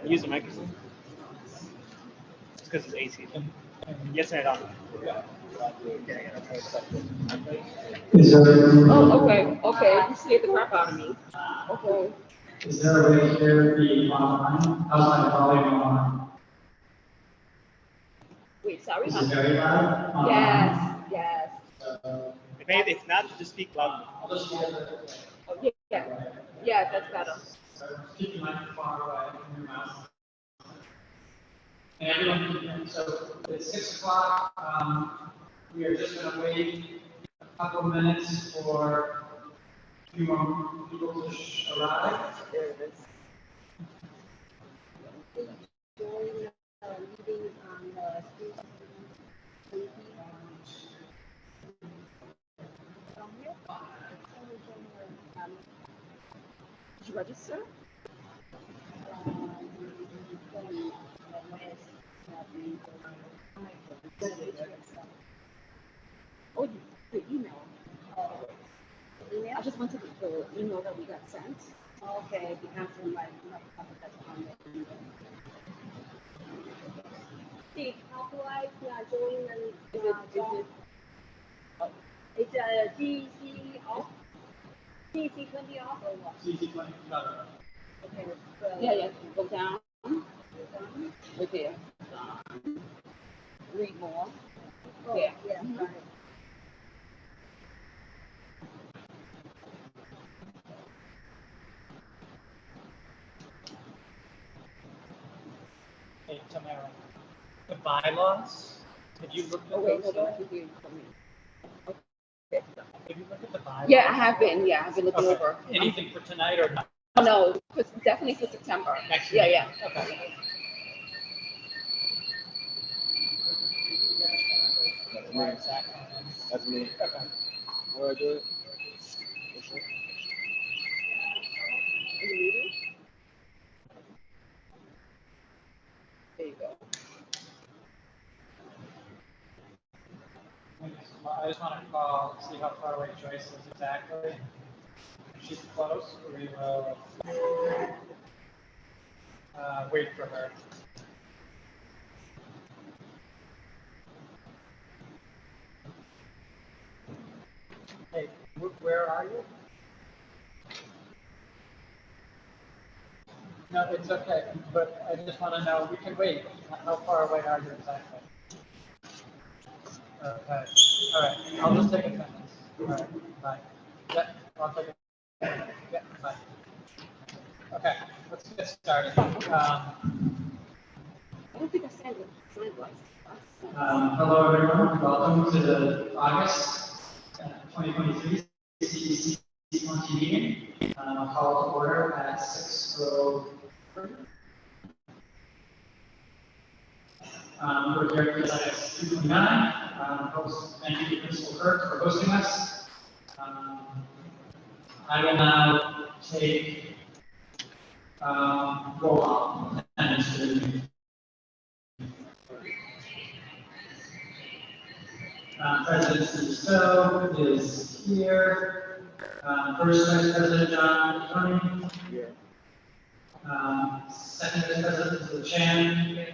And use the microphone. It's because it's AC. Yes, I don't. Is there, Oh, okay, okay. You scared the crap out of me. Okay. is there a way to hear the online? How's my volume on? Wait, sorry. Is it very loud? Yes, yes. Maybe if not, just speak loudly. I'll just hold it. Oh, yeah, yeah, that's better. Keep the microphone far away from your mouth. And everyone, so it's 6 o'clock. We are just going to wait a couple of minutes for a few more people to arrive. There it is. Did you register? Oh, the email. I just went to the email that we got sent. Okay, because of my Steve, how do I join the is it GC off? GC 20 off or what? CC 20, no. Okay, so Yeah, go down. Right there. Read more. oh, Yeah. yeah, Mhm. got it. Hey, Tamara, the bylaws, have you looked Oh, at wait, those hold on. I yet? can hear you from me. Okay. Have you looked at the bylaws? Yeah, I have been. Yeah, I've been looking Okay. over. Anything for tonight or not? No, definitely for September. Next Yeah, week? yeah. Okay. That's me. Okay. Where I do it? Are you muted? There you go. I just want to call, see how far away Joyce is exactly. If she's close, we will wait for her. Hey, where are you? No, it's okay, but I just want to know, we can wait. How far away are you exactly? Okay, all right, I'll just take attendance. All right, bye. Yeah, I'll take it. Yeah, bye. Okay, let's get started. I don't think I signed it. Hello, everyone. Welcome to the August 2023 CEC 20 meeting. I'll call to order at 6:00. We're here at 2:29. Thank you, Principal Kirk, for hosting us. I will now take roll call. President Steve Stowe is here. First Vice President John Tony. Here. Second Vice President Liz Chan.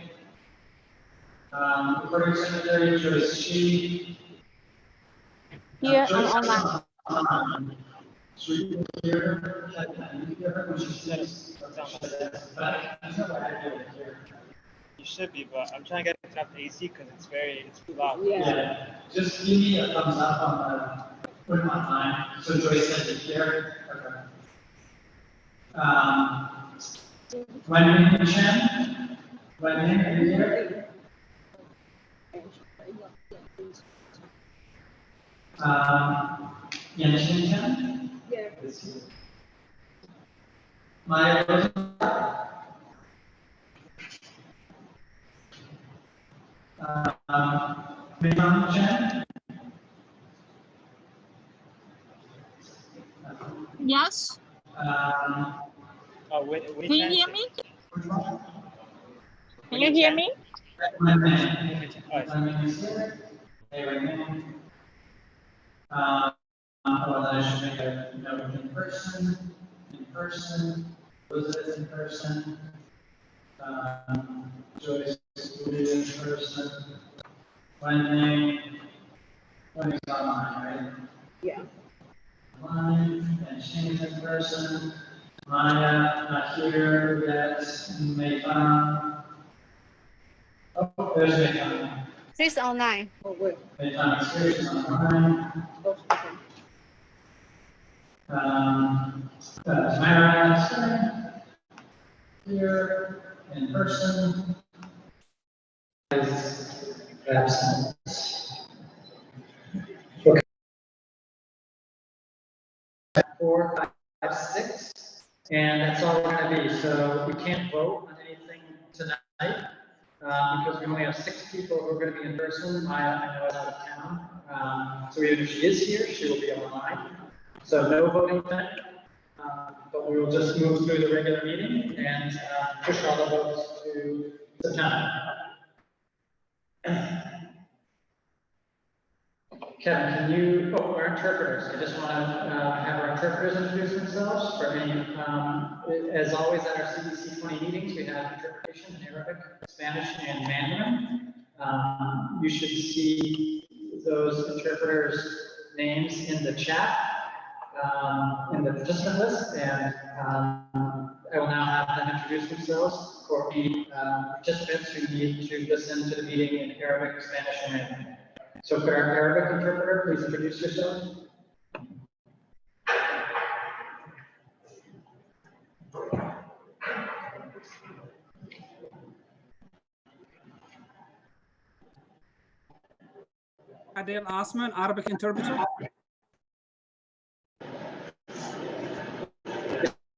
Recording Secretary Joyce Shi. Here, Joyce I'm online. online. Should we hear her? Can you hear her when she speaks? But I know what I do here. You should be, but I'm trying to get it off the AC because it's too loud. Yeah, just give me a thumbs up on put it online. So Joyce said it here. Okay. Wendy Chen. Wendy, are you here? Yan Chen. Yeah. Maya Rose. Ming Chen. Yes, Oh, wait, can you hear me? Which one? Can you hear me? My man. Oh, My man is here. Hey, my man. Well, I should make a note in person. In person, Elizabeth in person, Joyce in person, Wendy's online, right? Yeah. Online, and Shane's in person, Maya, not here, that's Mayfan. Oh, there's Mayfan. She's online. Oh, wait. Mayfan is here, she's online. Oh, okay. Tamara here in person is absent. Okay. 4, 5, 6, and that's all we're going to be. So we can't vote on anything tonight because we only have 6 people who are going to be in person. Maya, I know, is out of town. So even if she is here, she will be online. So no voting tonight. But we will just move through the regular meeting and push all the votes to September. Kevin, can you, our interpreters, I just want to have our interpreters introduce themselves for any, as always at our CDC 20 meetings, we have interpretation in Arabic, Spanish, and Mandarin. You should see those interpreters' names in the chat. In the participant list, and I will now have them introduce themselves for the participants who need to listen to the meeting in Arabic, Spanish, and Mandarin. So for our Arabic interpreter, please introduce yourself. Adel Osman, Arabic interpreter.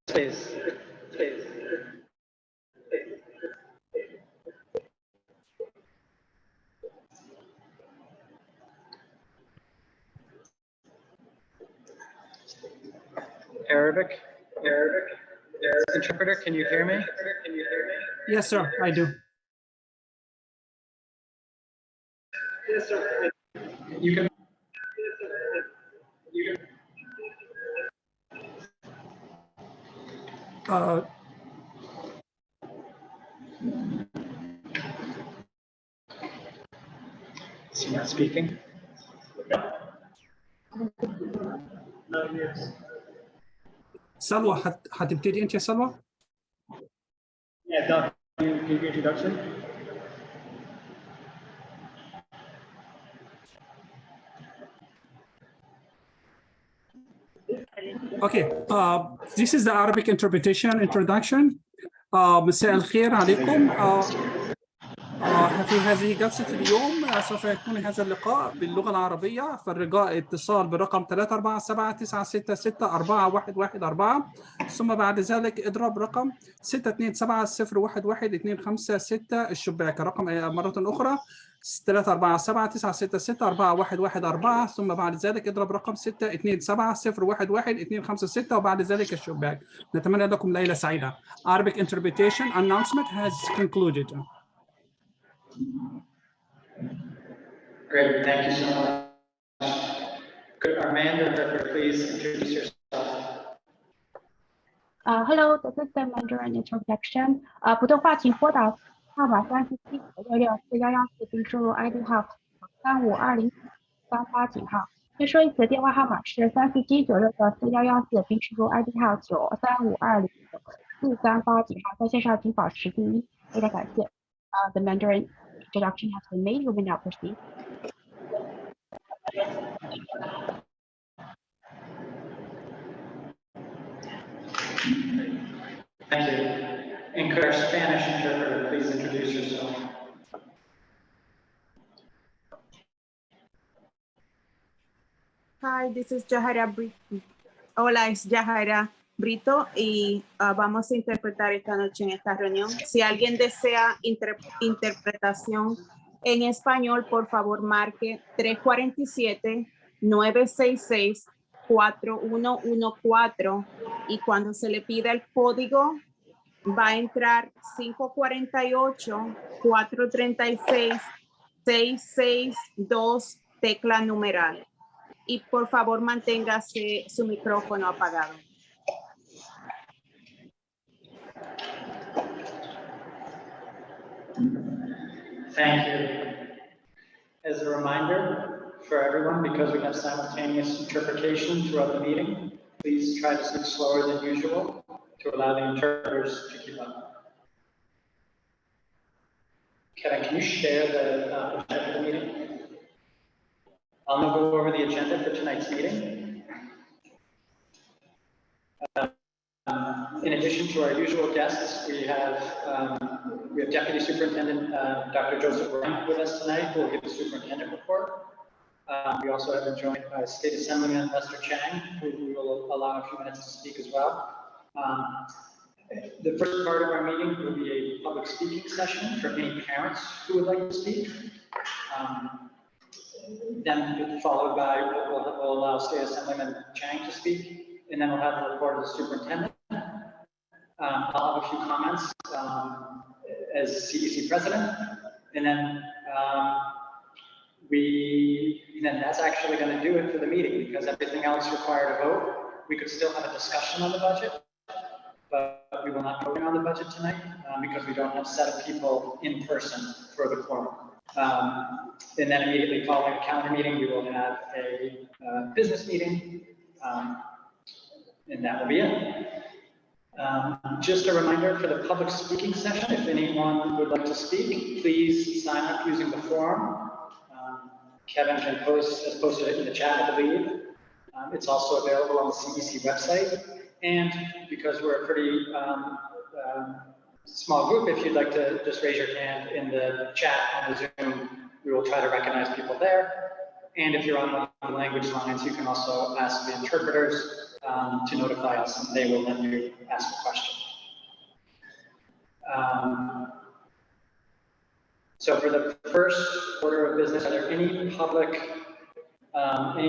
Please. Arabic. Interpreter, can you hear me? Yes, sir, I do. Yes, sir. You can. Is he not speaking? سلوى هتبتدي انت يا سلوى؟ Yeah, Doc, can you give your introduction? Okay, this is the Arabic interpretation introduction. مساء الخير عليكم. في هذه جلسة اليوم سوف يكون هذا اللقاء باللغة العربية. فالرجاء اتصال بالرقم 347-966-4114 ثم بعد ذلك اضرب رقم 627-011-256 الشباك. الرقم مرة أخرى 347-966-4114 ثم بعد ذلك اضرب رقم 627-011-256 وبعد ذلك الشباك. نتمنى لكم ليلة سعيدة. Arabic interpretation announcement has concluded. Great, thank you so much. Could Armando, interpreter, please introduce yourself? Hello, this is the Mandarin introduction. 普通话请拨打号码37966411，并输入 ID 号352038号。再说一次，电话号码是347966411，并输入 ID 号935204389号。在线上请保持第一，非常感谢。The Mandarin introduction has been made. We will now proceed. Thank you. And could our Spanish interpreter please introduce yourself? Hi, this is Yajaira Brito. Hola, es Yajaira Brito y vamos a interpretar esta noche en esta reunión. Si alguien desea interpretación en español, por favor marque 347-966-4114 y cuando se le pida el código va a entrar 548-436-662 tecla numeral. Y por favor manténgase su micrófono apagado. Thank you. As a reminder for everyone, because we have simultaneous interpretation throughout the meeting, please try to speak slower than usual to allow the interpreters to keep up. Kevin, can you share the agenda of the meeting? I'll now go over the agenda for tonight's meeting. In addition to our usual guests, we have Deputy Superintendent Dr. Joseph Ryan with us tonight, who will give the superintendent report. We also have been joined by State Assemblyman Lester Chang, who we will allow a few minutes to speak as well. The first part of our meeting will be a public speaking session for any parents who would like to speak. Then followed by, we'll allow State Assemblyman Chang to speak, and then we'll have the report of the superintendent. I'll have a few comments as CDC president, and then that's actually going to do it for the meeting, because everything else required a vote. We could still have a discussion on the budget, but we will not vote on the budget tonight because we don't have 7 people in person for the quorum. And then immediately following the calendar meeting, we will have a business meeting, and that will be it. Just a reminder for the public speaking session, if anyone would like to speak, please sign up using the form. Kevin has posted it in the chat, I believe. It's also available on the CDC website. And because we're a pretty small group, if you'd like to just raise your hand in the chat on the Zoom, we will try to recognize people there. And if you're on the language lines, you can also ask the interpreters to notify us, and they will let you ask a question. So for the first order of business, are there any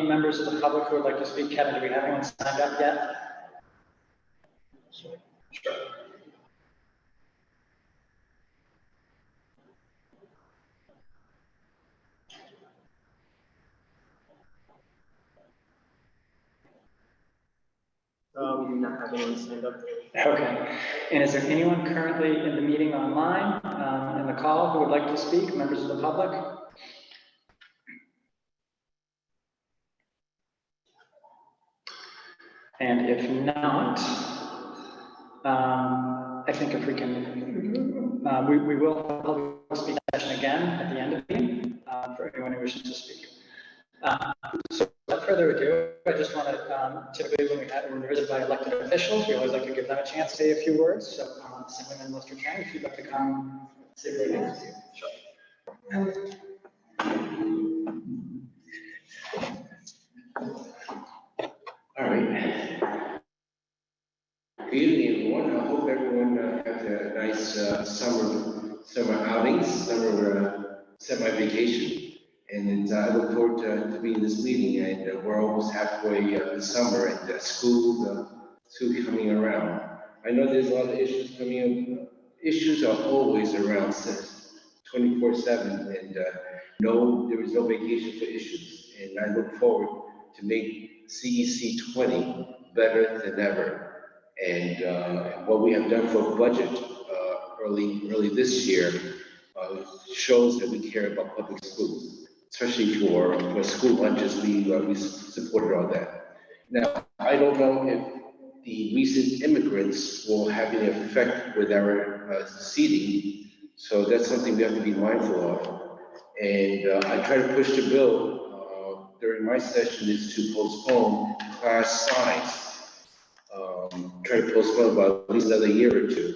members of the public who would like to speak? Kevin, do we have anyone signed up yet? Sure. We do not have anyone signed up. Okay. And is there anyone currently in the meeting online, in the call, who would like to speak, members of the public? And if not, I think if we can, we will have a public speaking session again at the end of the meeting for anyone who wishes to speak. So without further ado, I just want to, typically when we're visited by elected officials, we always like to give them a chance to say a few words. So Assemblyman Lester Chang, if you'd like to come say a few words. Sure. All right. Good evening, everyone. I hope everyone has a nice summer outings, summer semi-vacation. And I look forward to being in this meeting. And we're almost halfway this summer, and school coming around. I know there's a lot of issues coming up. Issues are always around 24/7, and there is no vacation for issues. And I look forward to make CEC 20 better than ever. And what we have done for budget early this year shows that we care about public schools, especially for school lunches. We supported all that. Now, I don't know if the recent immigrants will have any effect with our seating, so that's something we have to be mindful of. And I try to push the bill during my session is to postpone class size. Try to postpone about at least another year or two.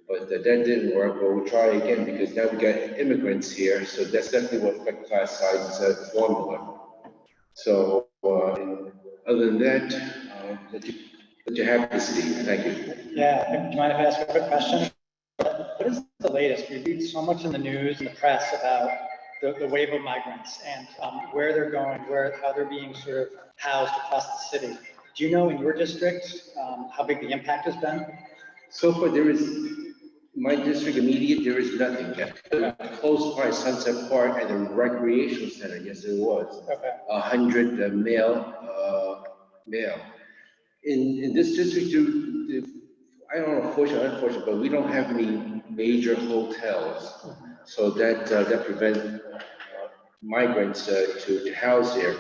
But that didn't work. Well, we'll try again because now we got immigrants here, so that's definitely what affect class size formula. So other than that, let you have the city. Thank you. Yeah, do you mind if I ask a quick question? What is the latest? We read so much in the news and the press about the wave of migrants and where they're going, how they're being sort of housed across the city. Do you know in your district how big the impact has been? So far, my district immediate, there is nothing yet. Close by Sunset Park at a recreation center, yes, there was. Okay. 100 male. In this district, I don't know, fortunate or unfortunate, but we don't have any major hotels. So that prevent migrants to house there.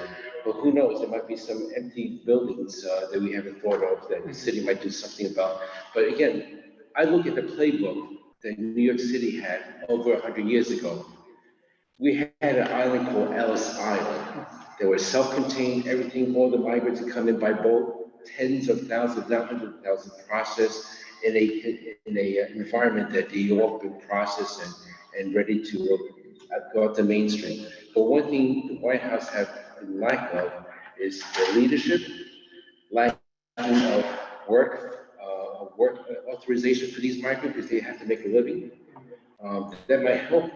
But who knows, there might be some empty buildings that we haven't thought of that the city might do something about. But again, I look at the playbook that New York City had over 100 years ago. We had an island called Ellis Island. They were self-contained, everything, all the migrants would come in by boat, tens of thousands, not 100,000 processed in a environment that they all been processed and ready to go out to mainstream. But one thing the White House have lack of is the leadership, lack of work authorization for these migrants because they have to make a living. That might help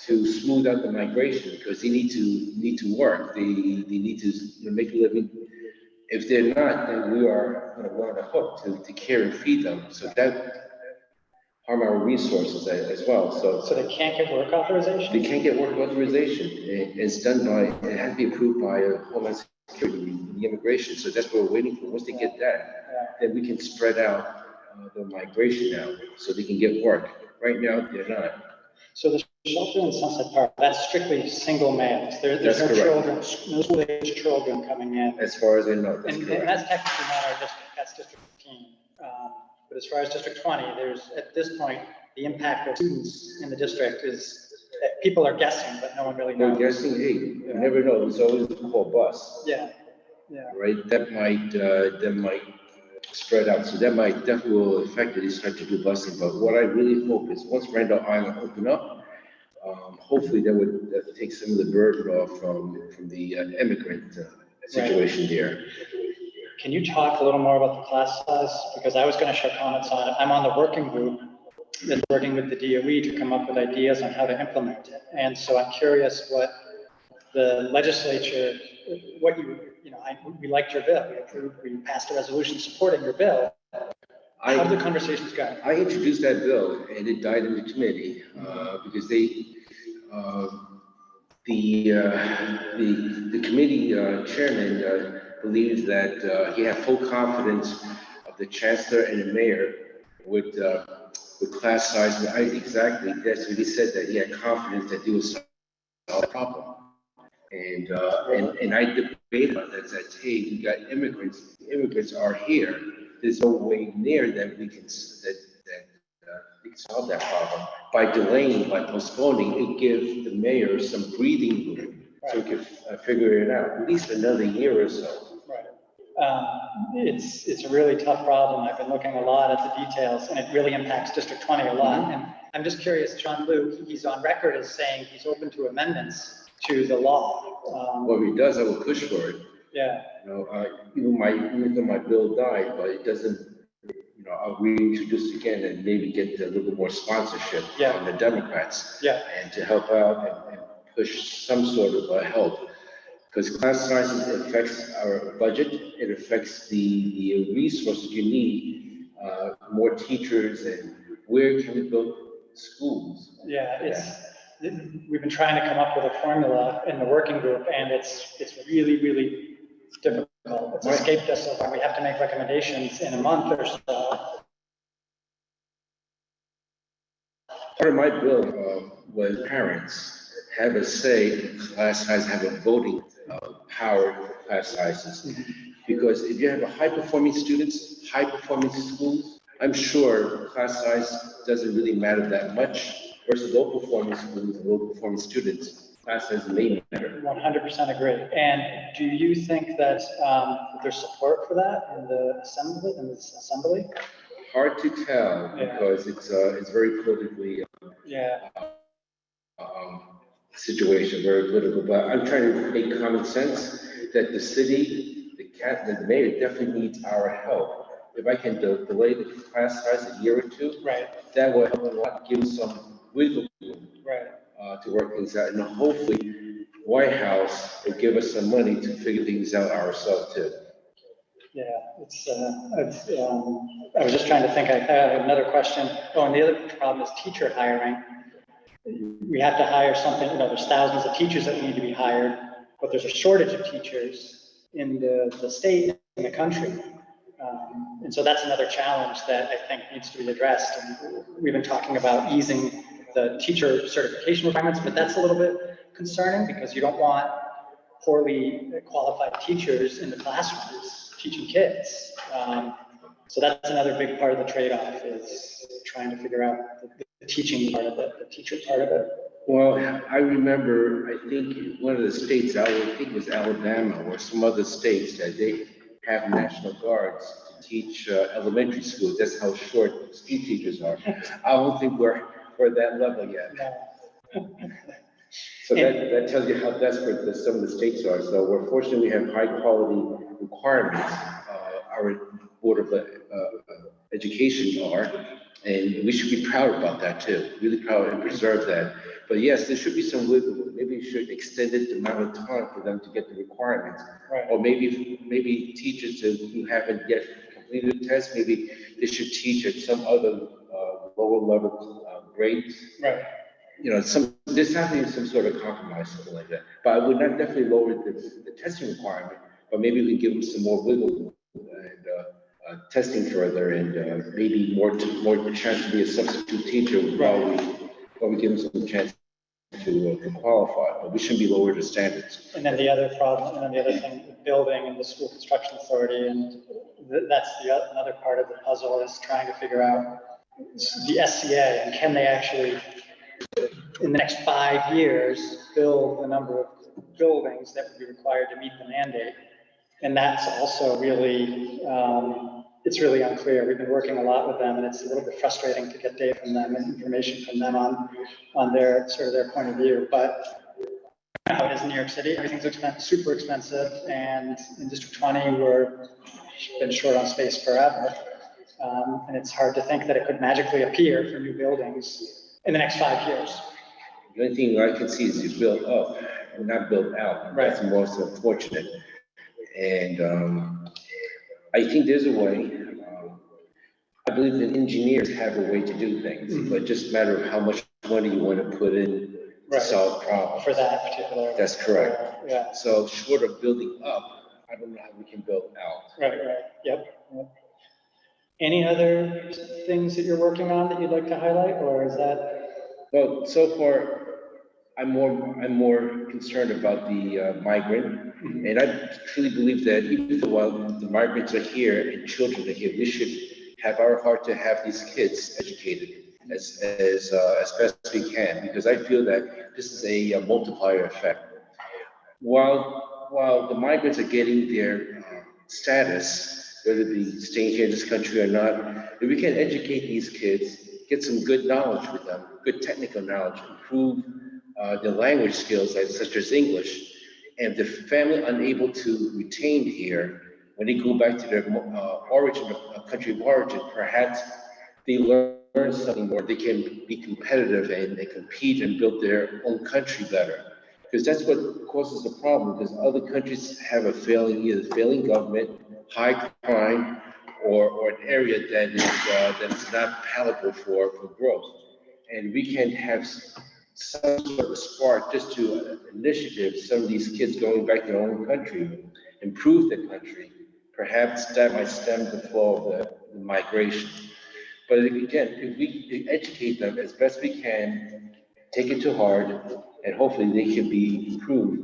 to smooth out the migration because they need to work. They need to make a living. If they're not, then we are on the hook to care and feed them. So that harm our resources as well. So they can't get work authorization? They can't get work authorization. It's done by, it has to be approved by Homeland Security, the immigration. So that's what we're waiting for. Once they get that, then we can spread out the migration out so they can get work. Right now, they're not. So the shelter in Sunset Park, that's strictly single males. There's no That's correct. children, no school-age children coming in. As far as I know, that's And correct. that's technically not our district, that's District 15. But as far as District 20, there's, at this point, the impact of students in the district is, that people are guessing, but no one really knows. We're guessing, hey, you never know. There's always the call bus. Yeah. Right? That might spread out. So that might definitely will affect it. They start to do busing. But what I really hope is once Randall Island open up, hopefully that would take some of the burden off from the immigrant situation there. Can you talk a little more about the class size? Because I was going to share comments on it. I'm on the working group that's working with the DOE to come up with ideas on how to implement it. And so I'm curious what the legislature, what we liked your bill. We passed a resolution supporting your bill. How did the conversations go? I introduced that bill and it died in the committee because the committee chairman believes that he had full confidence of the chancellor and the mayor with class size. Exactly, that's what he said, that he had confidence that they would solve the problem. And I debated about that. Said, hey, we got immigrants. Immigrants are here. There's no way near that we can we can solve that problem. By delaying, by postponing, it gives the mayor some breathing room so we can figure it out, at least another year or so. Right. It's a really tough problem. I've been looking a lot at the details, and it really impacts District 20 a lot. And I'm just curious, John Liu, he's on record as saying he's open to amendments to the law. Well, if he does, I will push for it. Yeah. Even though my bill died, but it doesn't. I'll reintroduce it again and maybe get a little bit more sponsorship on the Democrats. And to help out and push some sort of help. Because class sizes affects our budget, it affects the resources you need, more teachers, and where can we build schools? We've been trying to come up with a formula in the working group, and it's really, really difficult. It's escaped us, and we have to make recommendations in a month or so. Part of my bill was parents have a say in class size, have a voting power for class sizes. Because if you have high-performing students, high-performing schools, I'm sure class size doesn't really matter that much versus low-performing schools and low-performing students. Class size may matter. 100% agree. And do you think that there's support for that in the assembly? Hard to tell because it's very politically situation, very political. But I'm trying to make common sense that the city, the mayor definitely needs our help. If I can delay the class size a year or two, that will help a lot, give some wiggle room to work things out. And hopefully, White House will give us some money to figure things out ourselves too. Yeah, I was just trying to think, I have another question. Oh, and the other problem is teacher hiring. We have to hire something, there's thousands of teachers that need to be hired, but there's a shortage of teachers in the state, in the country. And so that's another challenge that I think needs to be addressed. And we've been talking about easing the teacher certification requirements, but that's a little bit concerning because you don't want poorly qualified teachers in the classrooms teaching kids. So that's another big part of the trade-off is trying to figure out the teaching part of it, the teacher part of it. Well, I remember, I think one of the states, I think it was Alabama or some other states, that they have National Guards to teach elementary school. That's how short street teachers are. I don't think we're that level yet. So that tells you how desperate some of the states are. So we're fortunate we have high quality requirements. Our Board of Education are, and we should be proud about that too. Really proud and preserve that. But yes, there should be some wiggle room. Maybe we should extend it the amount of time for them to get the requirements. Right. Or maybe teachers who haven't yet completed the test, maybe they should teach at some other lower level grades. Right. You know, there's having some sort of compromise, something like that. But I would not definitely lower the testing requirement, but maybe we give them some more wiggle room and testing further, and maybe more chance to be a substitute teacher while we give them some chance to qualify. But we shouldn't be lower the standards. And then the other problem, and then the other thing, the building and the school construction authority, and that's another part of the puzzle is trying to figure out the SCA and can they actually, in the next 5 years, build the number of buildings that would be required to meet the mandate. And that's also really, it's really unclear. We've been working a lot with them, and it's a little bit frustrating to get data from them and information from them on their sort of their point of view. But how it is in New York City, everything's super expensive, and in District 20, we're been short on space forever. And it's hard to think that it could magically appear for new buildings in the next 5 years. The only thing I can see is you build up and not build out. Right. That's most unfortunate. And I think there's a way. I believe that engineers have a way to do things, but just a matter of how much money you want to put in to solve problems. For that particular. That's correct. Yeah. So short of building up, I don't know how we can build out. Right. Yep. Any other things that you're working on that you'd like to highlight, or is that? Well, so far, I'm more concerned about the migrant, and I truly believe that even while the migrants are here and children are here, we should have our heart to have these kids educated as best we can, because I feel that this is a multiplier effect. While the migrants are getting their status, whether it be staying here in this country or not, if we can educate these kids, get some good knowledge with them, good technical knowledge, improve their language skills such as English, and the family unable to retain here, when they go back to their country of origin, perhaps they learn something more. They can be competitive and they compete and build their own country better. Because that's what causes the problem, because other countries have a either failing government, high crime, or an area that is not palatable for growth. And we can have some sort of spark just to initiative some of these kids going back to their own country, improve their country. Perhaps that might stem the flow of the migration. But again, if we educate them as best we can, take it to heart, and hopefully they can be improved,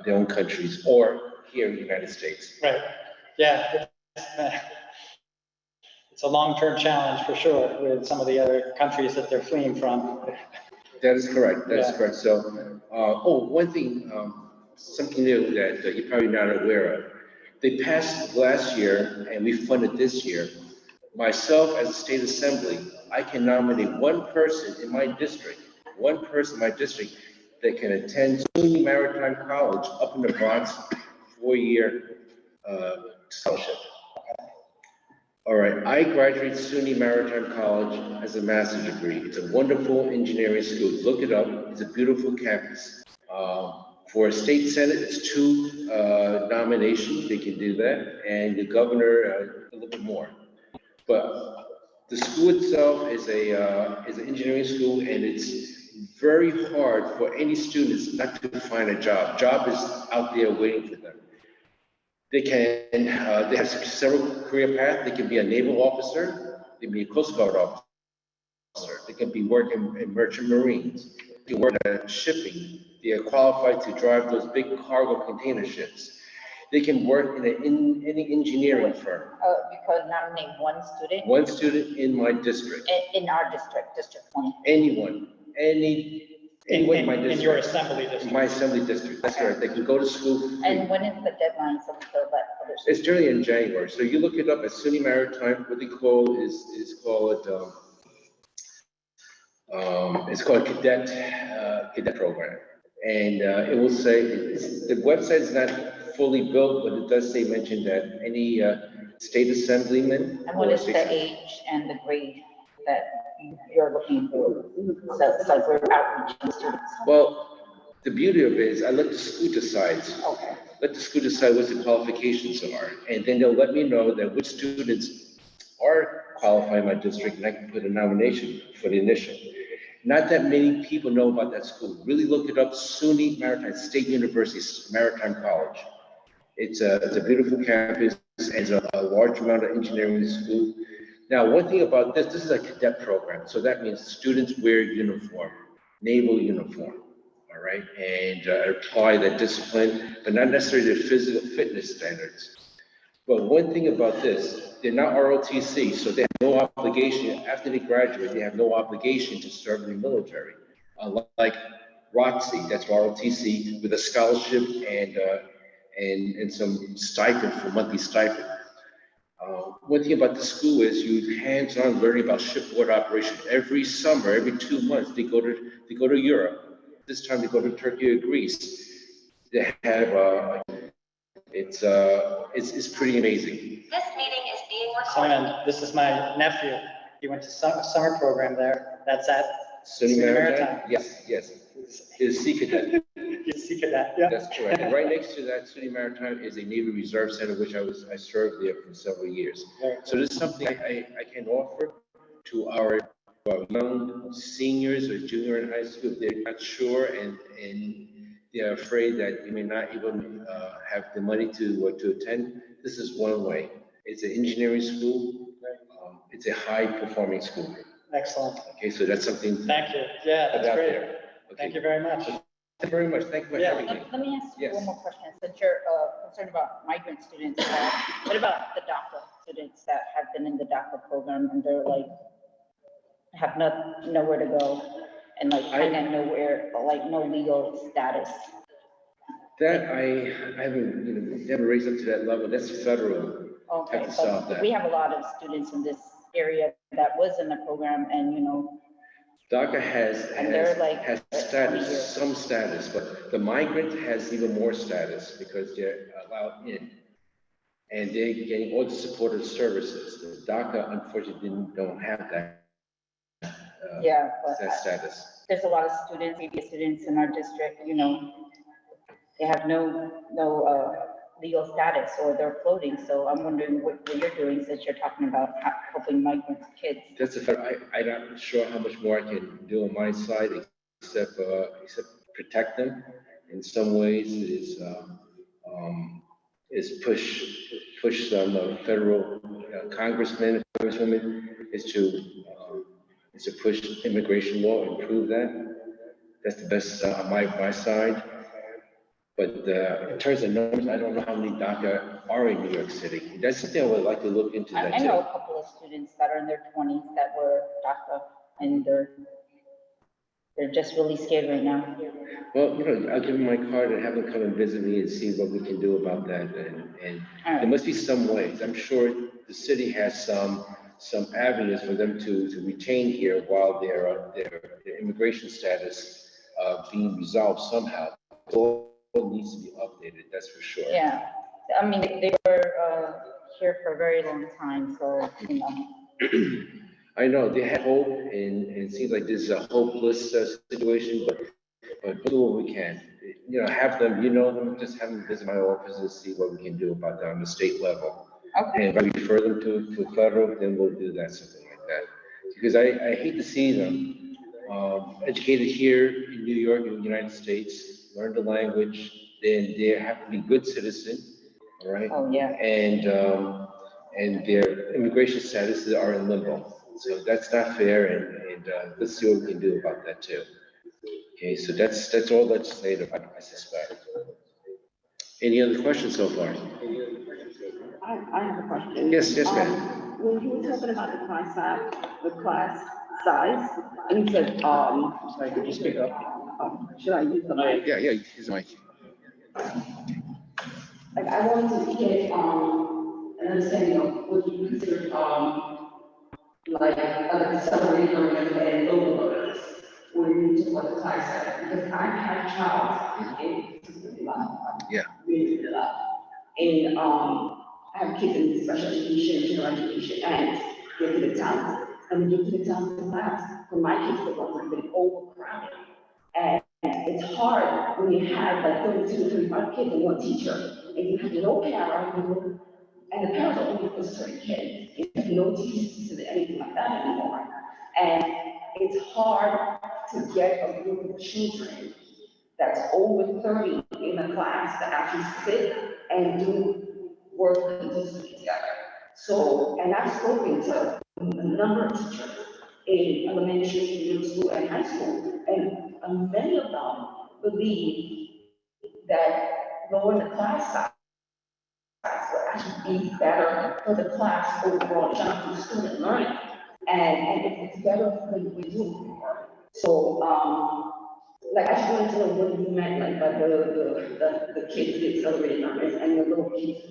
their own countries or here in the United States. Right. Yeah. It's a long-term challenge for sure with some of the other countries that they're fleeing from. That is correct. That is correct. So, one thing, something new that you're probably not aware of. They passed last year, and we funded this year. Myself, as a state assembly, I can nominate one person in my district that can attend SUNY Maritime College up in the Bronx, 4-year scholarship. All right, I graduated SUNY Maritime College as a master's degree. It's a wonderful engineering school. Look it up. It's a beautiful campus. For a state senate, it's 2 nominations. They can do that, and the governor a little bit more. But the school itself is an engineering school, and it's very hard for any students not to find a job. Job is out there waiting for them. They have several career paths. They can be a naval officer, they can be a Coast Guard officer, officer. They can be working in merchant marines. They can work at shipping. They are qualified to drive those big cargo container ships. They can work in any engineering firm. You could nominate one student One student in my district, in our district, District 20. anyone, anyone in my In district. your assembly district. My assembly district, that's correct. They can go to school free. And when is the deadline, so we fill that position? It's generally in January, so you look it up at SUNY Maritime, what they call is called, it's called cadet program. And it will say, the website is not fully built, but it does say, mention that any state assemblyman. And what is the age and the grade that you're looking for? So it's like we're outreaching students. Well, the beauty of it is I let the school decide. Okay. Let the school decide what the qualifications are, and then they'll let me know that which students are qualified in my district, and I can put a nomination for the initial. Not that many people know about that school. Really look it up, SUNY Maritime State University Maritime College. It's a beautiful campus, and it's a large amount of engineering school. Now, one thing about this is a cadet program, so that means students wear uniform, naval uniform, all right, and apply that discipline, but not necessarily the physical fitness standards. But one thing about this, they're not ROTC, so they have no obligation, after they graduate, they have no obligation to serve in the military. Like ROTC, that's ROTC, with a scholarship and some stipend for monthly stipend. One thing about the school is you hands-on learning about shipboard operation. Every summer, every 2 months, they go to Europe. This time they go to Turkey or Greece. They have it's pretty amazing. This meeting is being And this is my nephew. He went to summer program there. That's at SUNY Maritime? Yes. Is Sea Cadet. He's Sea Cadet, yeah. That's correct. And right next to that SUNY Maritime is a Navy Reserve Center, which I served there for several years. So this is something I can offer to our young seniors or junior in high school if they're not sure and they're afraid that you may not even have the money to attend. This is one way. It's an engineering school. It's a high-performing school. Excellent. Okay, so that's something. Thank you. Yeah, that's out great. there. Okay. Thank you very much. Thank you very much. Thank you for Yeah. having me. Let me ask you Yes. one more question. Since you're concerned about migrant students, what about the DACA students that have been in the DACA program and they're like, have nowhere to go and like kind of nowhere, like no legal status? That I haven't, never raised up to that level. That's federal. Okay, Have to solve but that. we have a lot of students in this area that was in the program and, DACA has And they're like 20 status, years. some status, but the migrant has even more status because they're allowed in. And they're getting all the supportive services. The DACA unfortunately don't have that. Yeah, but That status. there's a lot of students, ABA students in our district, they have no legal status or they're floating. So I'm wondering what you're doing since you're talking about helping migrant kids. That's a fact. I'm not sure how much more I can do on my side except protect them. In some ways, is push some federal congressmen, congresswomen is to push immigration law, improve that. That's the best on my side. But in terms of numbers, I don't know how many DACA are in New York City. That's something I would like to look into that I too. know a couple of students that are in their 20s that were DACA and they're just really scared right now. Well, I'll give them my card and have them come and visit me and see what we can do about that. And there must be some ways. I'm sure the city has some avenues for them to retain here while their immigration status being resolved somehow. It needs to be updated, that's for sure. Yeah, I mean, they were here for a very long time, so, I know they had hope, and it seems like this is a hopeless situation, but we'll do what we can. Have them, them, just have them visit my office and see what we can do about that on the state level. Okay. And if I refer them to federal, then we'll do that, something like that. Because I hate to see them educated here in New York, in the United States, learn the language, then they have to be good citizens, all right? Oh, yeah. And their immigration statuses are in limbo. So that's not fair, and let's see what we can do about that too. Okay, so that's all legislative, I suspect. Any other questions so far? I have a question. Yes, ma'am. When you were talking about the class size, and you said, sorry, could you speak up? Should I use the mic? Yeah, use the mic. Like, I wanted to get, an understanding of what you consider, like, accelerated learners and local learners, when you talk about the class size, because I have a child in, Yeah. really a lot. And, I have kids in special education, general education, and they're to the towns. And when you get to the towns in class, for my kids, they're going to be overcrowded. And it's hard when you have like 32, 35 kids and one teacher, and you have no parent, and the parents are only for certain kids. You have no teachers to anything like that anymore. And it's hard to get a group of children that's over 30 in a class to actually sit and do work consistently together. So, and I've spoken to a number of teachers in elementary, middle school, and high school, and many of them believe that lowering the class size will actually be better for the class overall, not for student learning. And it's better than we do before. So, like, I just wanted to know what you meant, like, by the kids, the accelerated learners, and the little kids.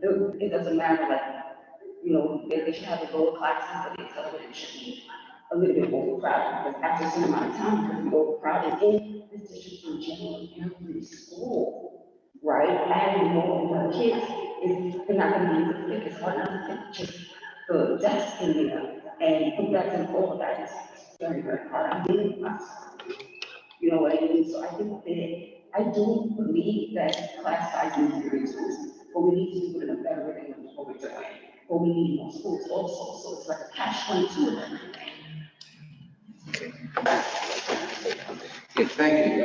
It doesn't matter, like, you know, they should have a lower classes, but the accelerated should be a little bit overcrowded, because after some amount of time, you're gonna be overcrowded in this district in general, every school, right? Adding more and more kids is not gonna be able to fit, it's hard enough to fit just the desks in there, and put that in all of that is very, very hard. I mean, you know what I mean? So I think that, I do believe that class size needs to be reduced, but we need to do it in a better way than what we're doing. But we need more schools also, so it's like a catch-22 of everything. Okay, thank you,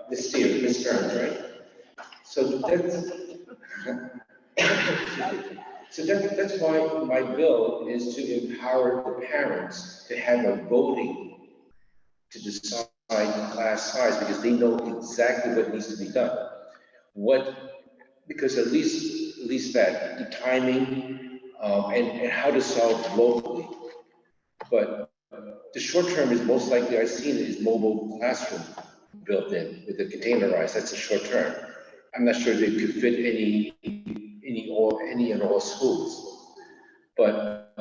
Ms. Steele, Ms. Stearns, right? So that's why my bill is to empower the parents to have a voting to decide class size, because they know exactly what needs to be done. Because at least that, the timing, and how to solve locally. But the short term is most likely, I've seen it, is mobile classroom built in with the containerized, that's a short term. I'm not sure they could fit any in all schools. But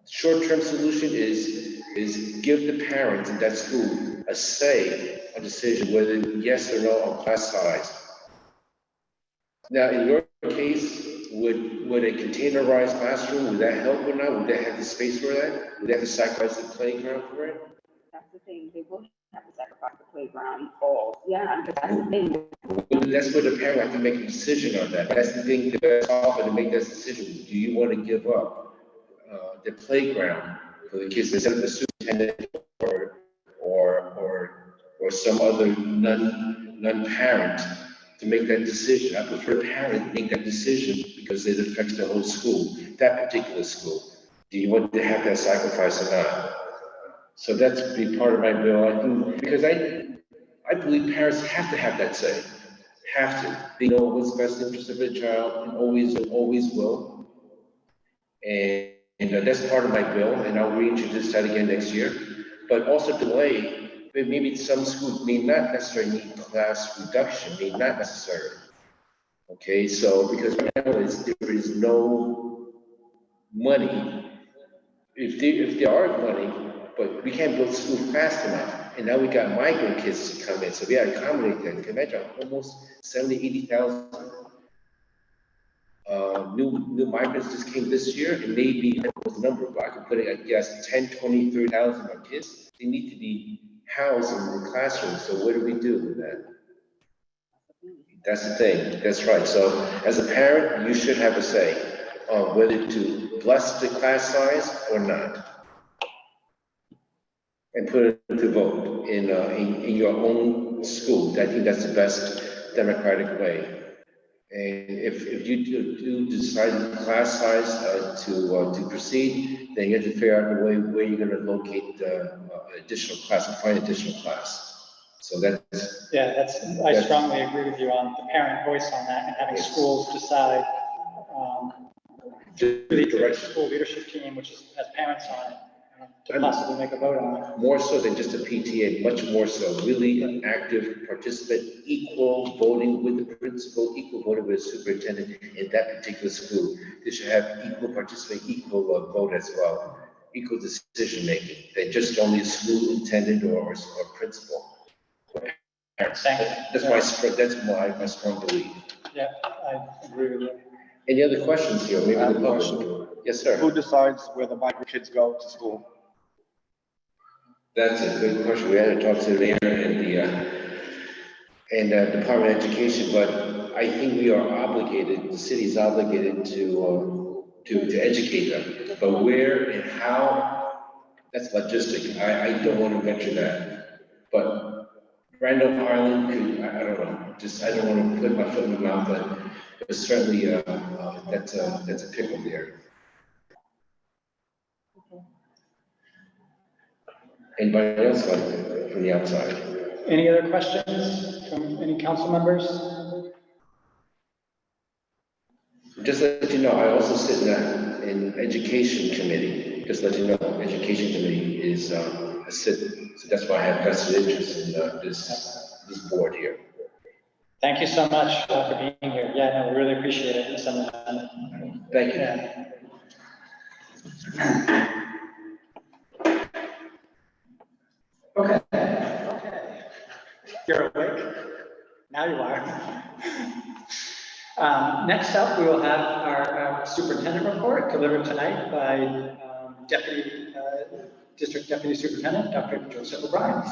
short-term solution is give the parents in that school a say, a decision whether yes or no on class size. Now, in your case, would a containerized classroom, would that help or not? Would they have the space for that? Would they have to sacrifice the playground for it? That's the thing, they will have to sacrifice the playground, or, yeah, because that's the thing. That's where the parent have to make a decision on that. That's the thing, the best offer to make that decision. Do you want to give up the playground for the kids instead of the superintendent or some other non-parent to make that decision? I prefer a parent to make that decision because it affects the whole school, that particular school. Do you want to have that sacrifice or not? So that's be part of my bill. I think, because I believe parents have to have that say. Have to. They know what's best interest of their child and always will. And that's part of my bill, and I'll reintroduce that again next year. But also delay, maybe some schools may not necessarily need class reduction, may not necessarily. Okay, so because right now there is no money. If there are money, but we can't build school fast enough. And now we got migrant kids to come in, so we gotta accommodate them. You can imagine almost 70, 80,000 new migrants just came this year, and maybe that was the number, but I could put it, I guess, 10, 20, 30,000 of kids. They need to be housed in the classroom, so what do we do with that? That's the thing, that's right. So as a parent, you should have a say on whether to bless the class size or not. And put it to vote in your own school. I think that's the best democratic way. And if you do decide class size to proceed, then you have to figure out a way where you're going to locate additional class and find additional class. So that's. Yeah, I strongly agree with you on the parent voice on that and having schools decide. The school leadership team, which has parents on it, to possibly make a vote on it. More so than just a PTA, much more so, really an active participant, equal voting with the principal, equal voting with the superintendent in that particular school. They should have equal participant, equal vote as well, equal decision making, than just only a school intendant or principal. That's my strong belief. Yeah, I agree with you. Any other questions here? Maybe the public. Yes, sir. Who decides where the migrant kids go to school? That's a good question. We had to talk to the mayor and Department of Education, but I think we are obligated, the city is obligated to educate them. But where and how, that's logistic. I don't want to venture that. But Randolph Island could, I don't know, I don't want to put my foot in my mouth, but certainly that's a pickle there. Anybody else like from the outside? Any other questions from any council members? Just let you know, I also sit in education committee. Just let you know, education committee is I sit, so that's why I have vested interest in this board here. Thank you so much for being here. Yeah, no, we really appreciate it. Thank you. Yeah. Okay. You're awake? Now you are. Next up, we will have our superintendent report delivered tonight by District Deputy Superintendent, Dr. Joseph O'Brien.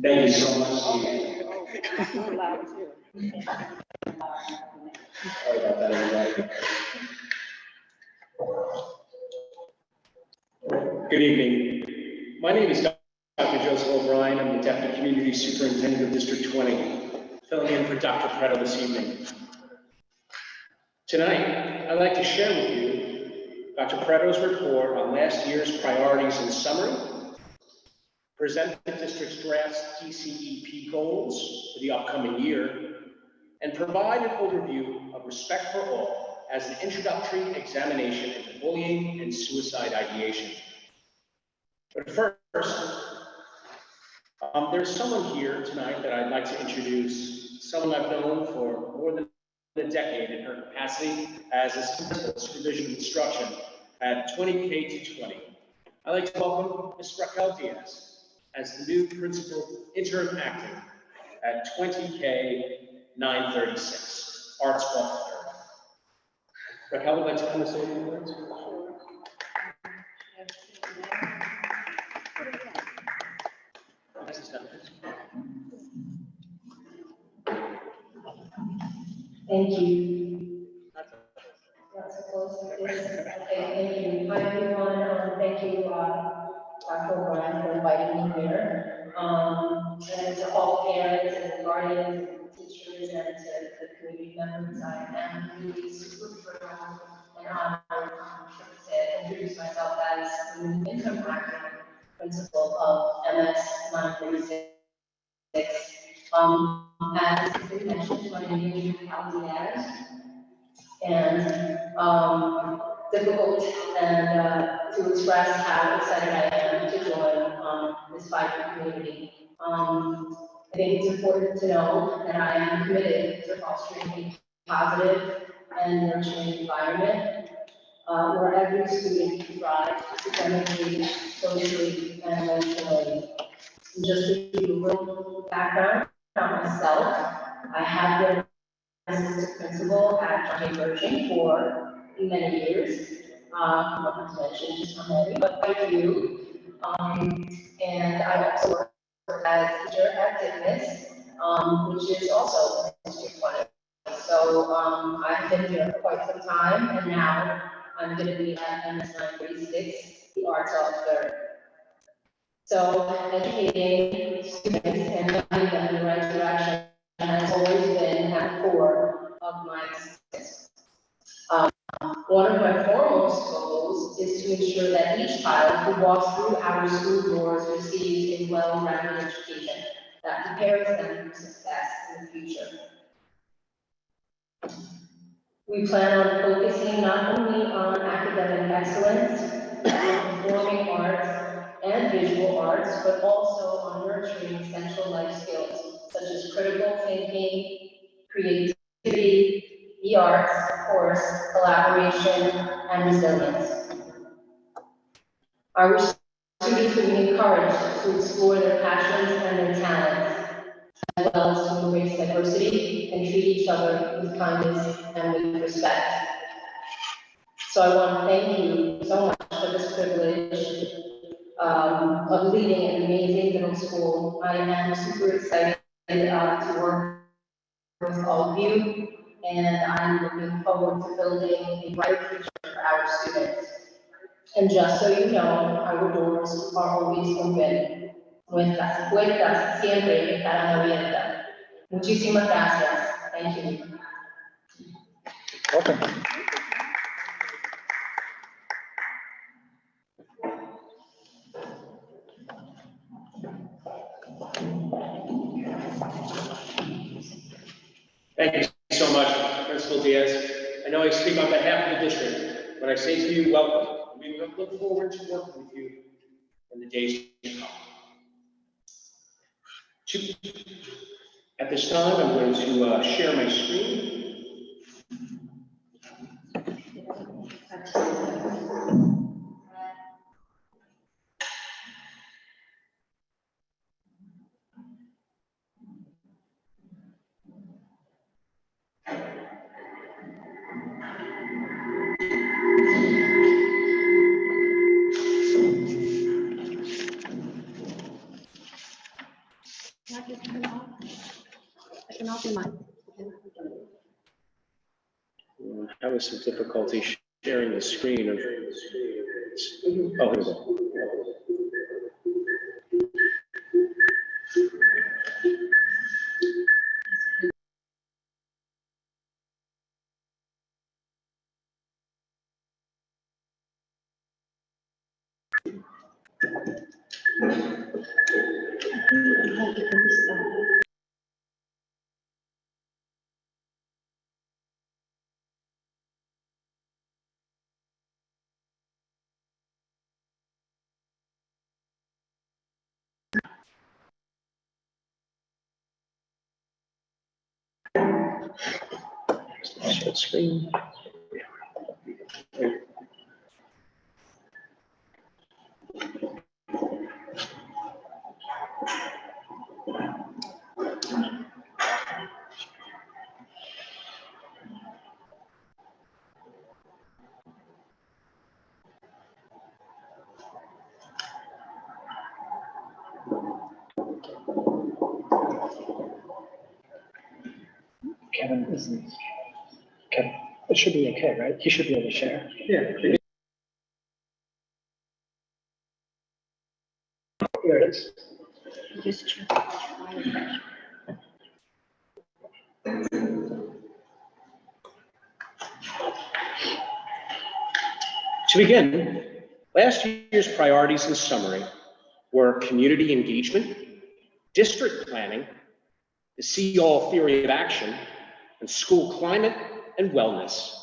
Thank you so much. Sorry about that, everybody. Good evening. My name is Dr. Joseph O'Brien. I'm the Deputy Community Superintendent of District 20, filling in for Dr. Pareto this evening. Tonight, I'd like to share with you Dr. Pareto's report on last year's priorities in summary, present the district's draft DCEP goals for the upcoming year, and provide an overview of Respect for All as an introductory examination into bullying and suicide ideation. But first, there's someone here tonight that I'd like to introduce, someone I've known for more than a decade in her capacity as a supervision of instruction at 20K to 20. I'd like to welcome Ms. Raquel Diaz as the new principal interim acting at 20K 936, Arts Walk 3rd. Raquel would like to come and say a few words. Thank you. Okay, thank you. Hi, everyone. Thank you, Dr. O'Brien, for inviting me here. And to all parents and guardians, and teachers, and to the community members, I am really super thrilled and honored to introduce myself as the interim acting principal of MS 936. As we mentioned, my name is Raquel Diaz, and difficult and to express how excited I am to join this vibrant community. I think it's important to know that I am committed to fostering a positive and nurturing environment where every student thrives academically, socially, and emotionally. And just to give you a little background on myself, I have been assistant principal at John Virgin for many years. Not to mention just how many, but quite a few. And I also work as teacher at Fitness, which is also District 20. So I've been here for quite some time, and now I'm going to be at MS 936, the Arts Officer. So educating students and guiding them in the right direction has always been at the core of my existence. One of my foremost goals is to ensure that each child who walks through our school doors receives a well-rounded education that prepares them for success in the future. We plan on focusing not only on academic excellence, performing arts and visual arts, but also on nurturing essential life skills such as critical thinking, creativity, the arts, of course, collaboration, and resilience. Our students will be encouraged to explore their passions and their talents, as well as to embrace diversity and treat each other with kindness and with respect. So I want to thank you so much for this privilege of leading an amazing middle school. I am super excited to work with all of you, and I'm looking forward to building a bright future for our students. And just so you know, our doors are always open. Nuestras puertas siempre estarán abiertas. Muchísimas gracias. Thank you. Welcome. Thank you so much, Principal Diaz. I know I speak on behalf of the district when I say to you, welcome. We look forward to working with you in the days to come. At this time, I'm going to share my screen. I'm having some difficulty sharing the screen. Oh, here we go. Share screen. Kevin isn't. Kevin, it should be okay, right? He should be able to share. Yeah. There it is. Just check. To begin, last year's priorities in summary were community engagement, district planning, the see-all theory of action, and school climate and wellness.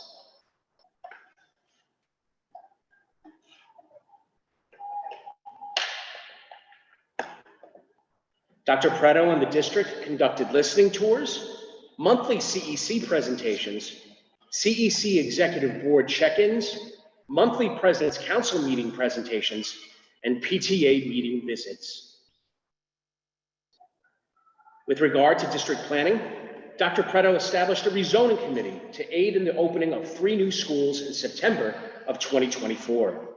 Dr. Preto and the district conducted listening tours, monthly CEC presentations, CEC executive board check-ins, monthly President's Council meeting presentations, and PTA meeting visits. With regard to district planning, Dr. Preto established a rezoning committee to aid in the opening of 3 new schools in September of 2024.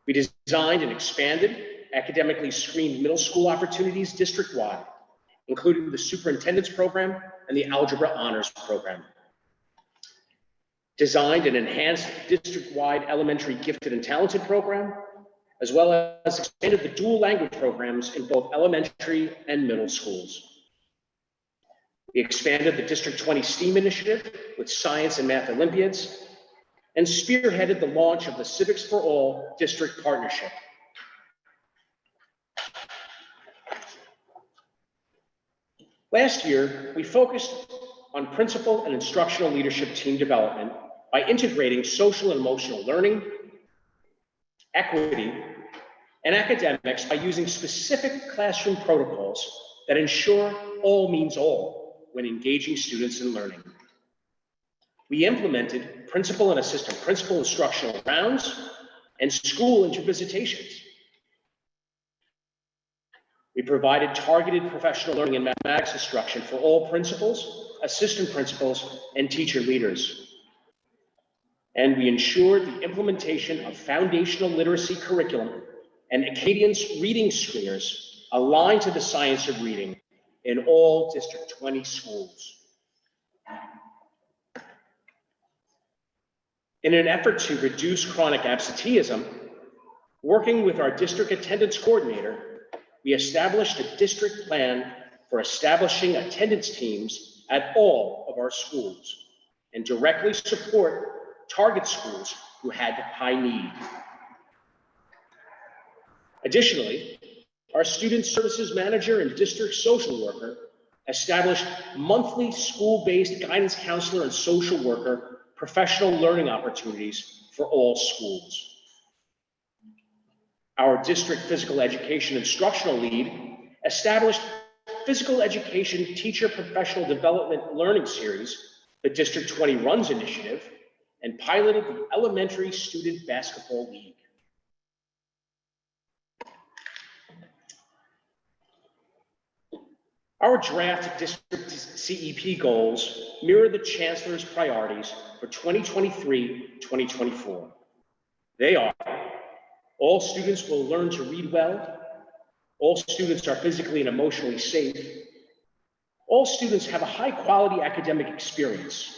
We designed and expanded academically screened middle school opportunities district-wide, including the superintendent's program and the algebra honors program. Designed and enhanced district-wide elementary gifted and talented program, as well as expanded the dual language programs in both elementary and middle schools. We expanded the District 20 STEAM initiative with science and math Olympiads, and spearheaded the launch of the Civics for All District Partnership. Last year, we focused on principal and instructional leadership team development by integrating social and emotional learning, equity, and academics by using specific classroom protocols that ensure all means all when engaging students in learning. We implemented principal and assistant principal instructional rounds and school intervisitations. We provided targeted professional learning and mathematics instruction for all principals, assistant principals, and teacher leaders. And we ensured the implementation of foundational literacy curriculum and Acadian's reading screeners aligned to the science of reading in all District 20 schools. In an effort to reduce chronic absenteeism, working with our district attendance coordinator, we established a district plan for establishing attendance teams at all of our schools and directly support target schools who had high need. Additionally, our student services manager and district social worker established monthly school-based guidance counselor and social worker professional learning opportunities for all schools. Our district physical education instructional lead established physical education teacher professional development learning series, the District 20 Runs initiative, and piloted the elementary student basketball league. Our draft district CEP goals mirror the Chancellor's priorities for 2023-2024. They are: all students will learn to read well. All students are physically and emotionally safe. All students have a high-quality academic experience.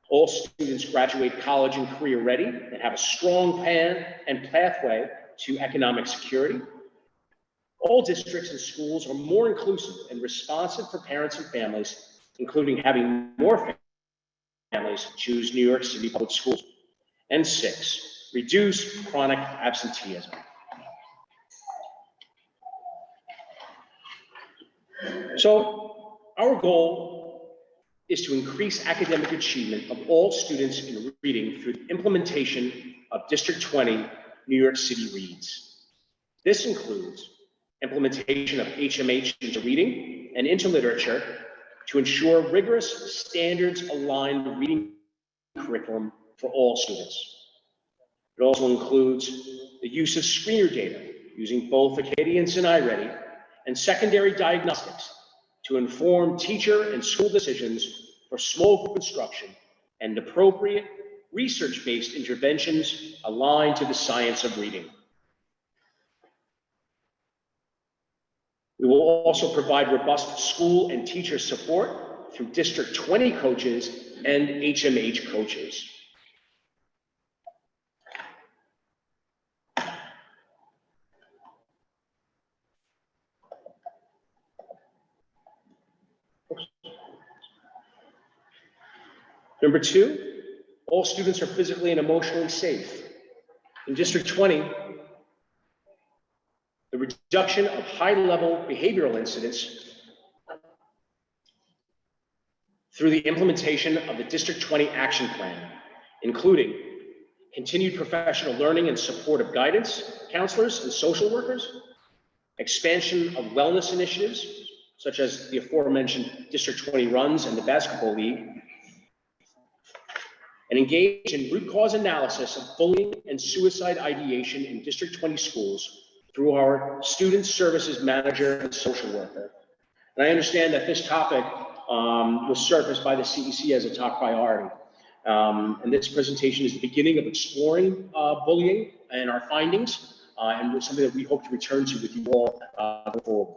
All students graduate college and career ready and have a strong plan and pathway to economic security. All districts and schools are more inclusive and responsive for parents and families, including having more families choose New York City public schools. And 6, reduce chronic absenteeism. So our goal is to increase academic achievement of all students in reading through the implementation of District 20 New York City Reads. This includes implementation of HMH into reading and into literature to ensure rigorous standards-aligned reading curriculum for all students. It also includes the use of screener data using both Acadians and iReady and secondary diagnostics to inform teacher and school decisions for small group instruction and appropriate research-based interventions aligned to the science of reading. We will also provide robust school and teacher support through District 20 coaches and HMH coaches. Number 2, all students are physically and emotionally safe. In District 20, the reduction of high-level behavioral incidents through the implementation of the District 20 Action Plan, including continued professional learning and supportive guidance, counselors and social workers, expansion of wellness initiatives, such as the aforementioned District 20 Runs and the Basketball League, and engage in root cause analysis of bullying and suicide ideation in District 20 schools through our student services manager and social worker. And I understand that this topic was surfaced by the CEC as a top priority. And this presentation is the beginning of exploring bullying and our findings, and it's something that we hope to return to with you all going forward.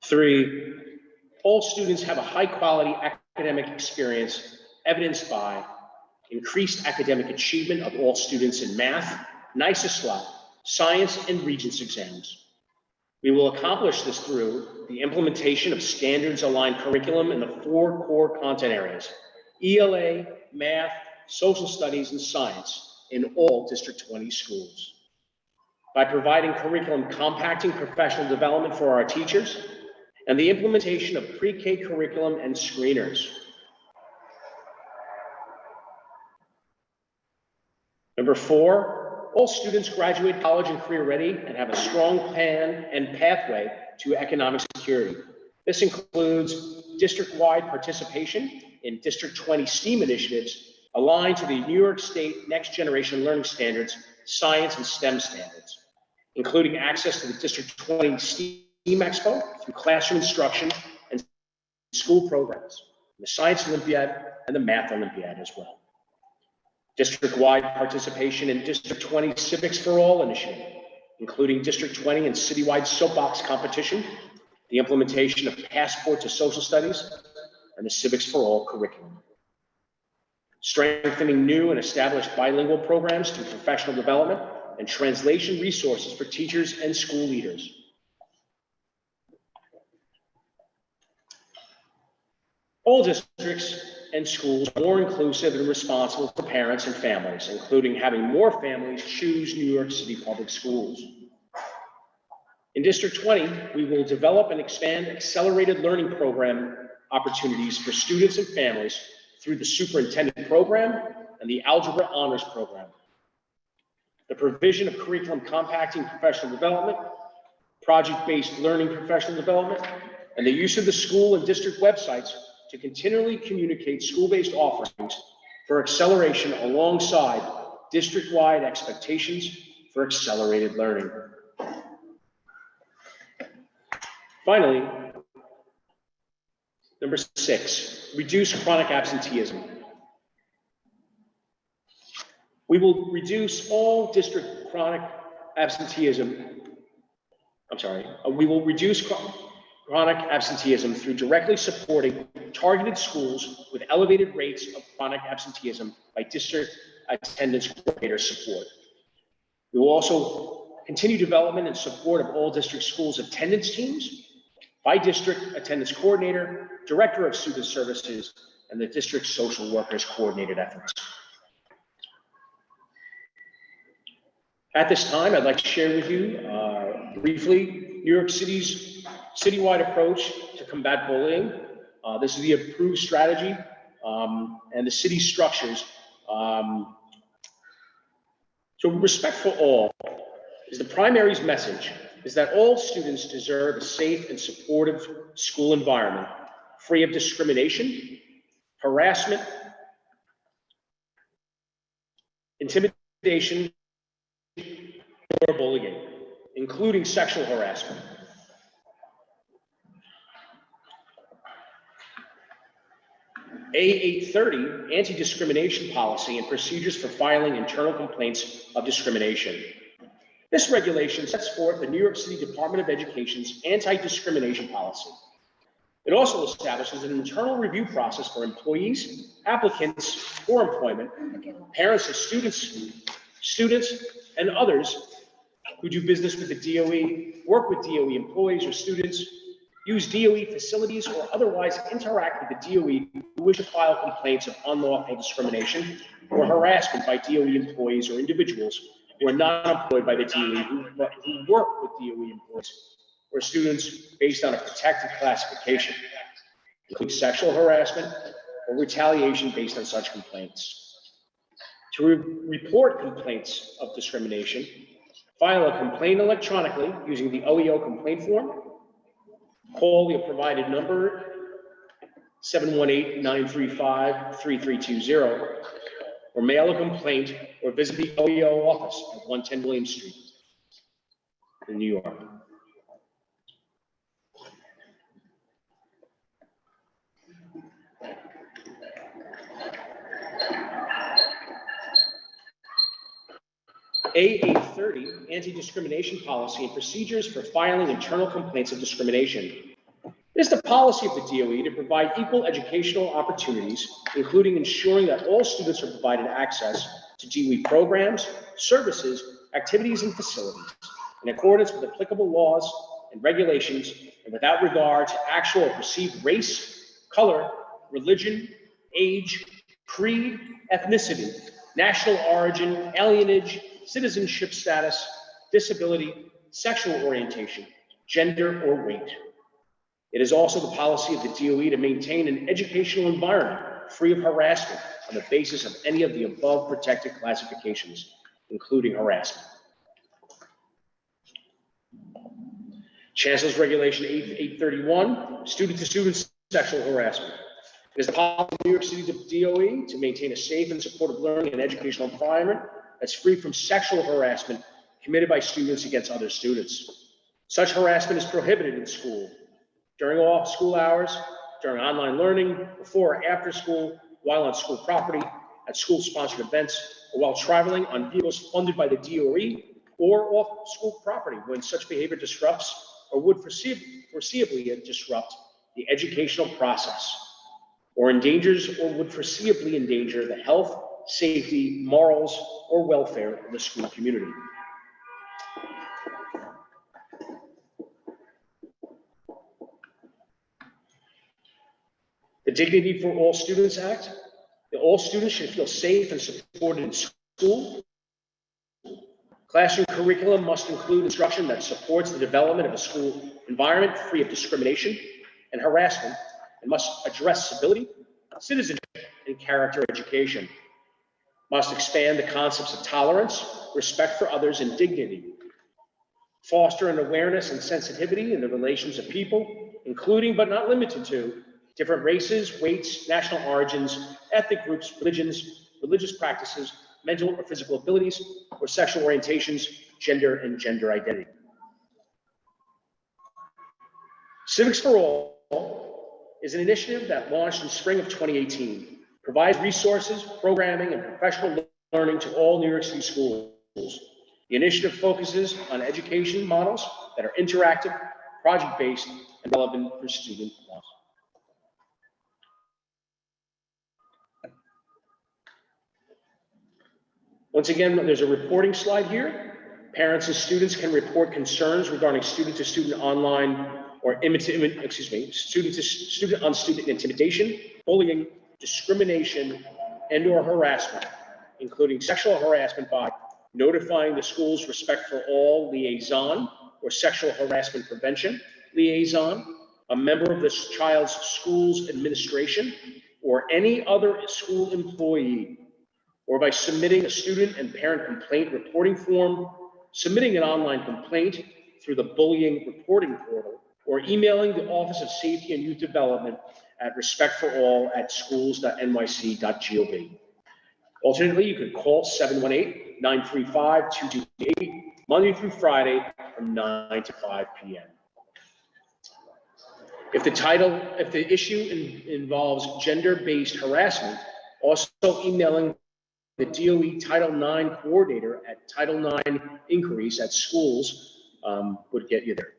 Three, all students have a high-quality academic experience evidenced by increased academic achievement of all students in math, NISA, science, and Regents exams. We will accomplish this through the implementation of standards-aligned curriculum in the 4 core content areas: ELA, math, social studies, and science in all District 20 schools. By providing curriculum compacting professional development for our teachers and the implementation of pre-K curriculum and screeners. Number 4, all students graduate college and career ready and have a strong plan and pathway to economic security. This includes district-wide participation in District 20 STEAM initiatives aligned to the New York State Next Generation Learning Standards, Science and STEM standards, including access to the District 20 STEAM Expo through classroom instruction and school programs, the Science Olympiad and the Math Olympiad as well. District-wide participation in District 20 Civics for All initiative, including District 20 and citywide soapbox competition, the implementation of Passport to Social Studies, and the Civics for All curriculum. Strengthening new and established bilingual programs through professional development and translation resources for teachers and school leaders. All districts and schools are more inclusive and responsible for parents and families, including having more families choose New York City public schools. In District 20, we will develop and expand accelerated learning program opportunities for students and families through the superintendent program and the algebra honors program. The provision of curriculum compacting professional development, project-based learning professional development, and the use of the school and district websites to continually communicate school-based offerings for acceleration alongside district-wide expectations for accelerated learning. Finally, number 6, reduce chronic absenteeism. We will reduce all district chronic absenteeism. We will reduce chronic absenteeism through directly supporting targeted schools with elevated rates of chronic absenteeism by district attendance coordinator support. We will also continue development and support of all district schools attendance teams by district attendance coordinator, director of student services, and the district social workers coordinated efforts. At this time, I'd like to share with you briefly New York City's citywide approach to combat bullying. This is the approved strategy and the city structures. So respect for all is the primary's message, is that all students deserve a safe and supportive school environment, free of discrimination, harassment, intimidation, or bullying, including sexual harassment. A830, anti-discrimination policy and procedures for filing internal complaints of discrimination. This regulation sets forth the New York City Department of Education's anti-discrimination policy. It also establishes an internal review process for employees, applicants for employment, parents of students, and others who do business with the DOE, work with DOE employees or students, use DOE facilities, or otherwise interact with the DOE who wish to file complaints of unlawful discrimination or harassment by DOE employees or individuals who are not employed by the DOE but who work with DOE employees or students based on a protected classification, including sexual harassment or retaliation based on such complaints. To report complaints of discrimination, file a complaint electronically using the OEO complaint form, call the provided number 718-935-3320, or mail a complaint or visit the OEO office at 110 William Street in New York. A830, anti-discrimination policy and procedures for filing internal complaints of discrimination. It is the policy of the DOE to provide equal educational opportunities, including ensuring that all students are provided access to DOE programs, services, activities, and facilities in accordance with applicable laws and regulations and without regard to actual or perceived race, color, religion, age, creed, ethnicity, national origin, alienage, citizenship status, disability, sexual orientation, gender, or weight. It is also the policy of the DOE to maintain an educational environment free of harassment on the basis of any of the above protected classifications, including harassment. Chancellor's Regulation 831, student-to-student sexual harassment. It is the policy of New York City DOE to maintain a safe and supportive learning and educational environment that's free from sexual harassment committed by students against other students. Such harassment is prohibited in school, during all school hours, during online learning, before or after school, while on school property, at school-sponsored events, or while traveling on vehicles funded by the DOE or off school property when such behavior disrupts or would foreseeably disrupt the educational process, or endangers or would foreseeably endanger the health, safety, morals, or welfare of the school community. The Dignity for All Students Act. All students should feel safe and supported in school. Classroom curriculum must include instruction that supports the development of a school environment free of discrimination and harassment, and must address civility, citizenship, and character education. Must expand the concepts of tolerance, respect for others, and dignity. Foster an awareness and sensitivity in the relations of people, including but not limited to different races, weights, national origins, ethnic groups, religions, religious practices, mental or physical abilities, or sexual orientations, gender, and gender identity. Civics for All is an initiative that launched in spring of 2018, provides resources, programming, and professional learning to all New York City schools. The initiative focuses on education models that are interactive, project-based, and relevant for student lives. Once again, there's a reporting slide here. Parents and students can report concerns regarding student-to-student online or student-on-student intimidation, bullying, discrimination, and/or harassment, including sexual harassment, by notifying the school's Respect for All liaison or sexual harassment prevention liaison, a member of the child's school's administration, or any other school employee, or by submitting a student and parent complaint reporting form, submitting an online complaint through the bullying reporting portal, or emailing the Office of Safety and Youth Development at respectforall@schools.nyc.gov. Alternately, you could call 718-935-2288, Monday through Friday from 9 to 5 p.m. If the issue involves gender-based harassment, also emailing the DOE Title IX coordinator at Title IX inquiries at schools would get you there.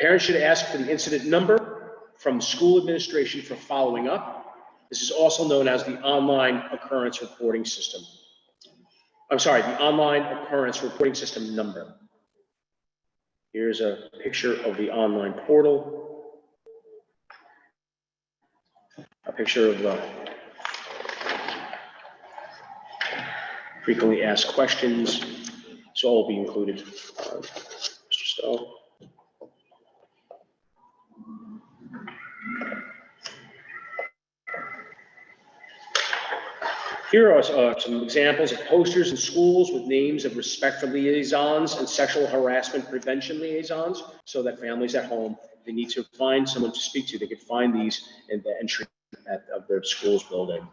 Parents should ask for the incident number from school administration for following up. This is also known as the online occurrence reporting system. I'm sorry, the online occurrence reporting system number. Here's a picture of the online portal. A picture of the frequently asked questions. So all will be included. Mr. Stowe. Here are some examples of posters in schools with names of respect for liaisons and sexual harassment prevention liaisons, so that families at home, if they need to find someone to speak to, they could find these in the entry of their school's building.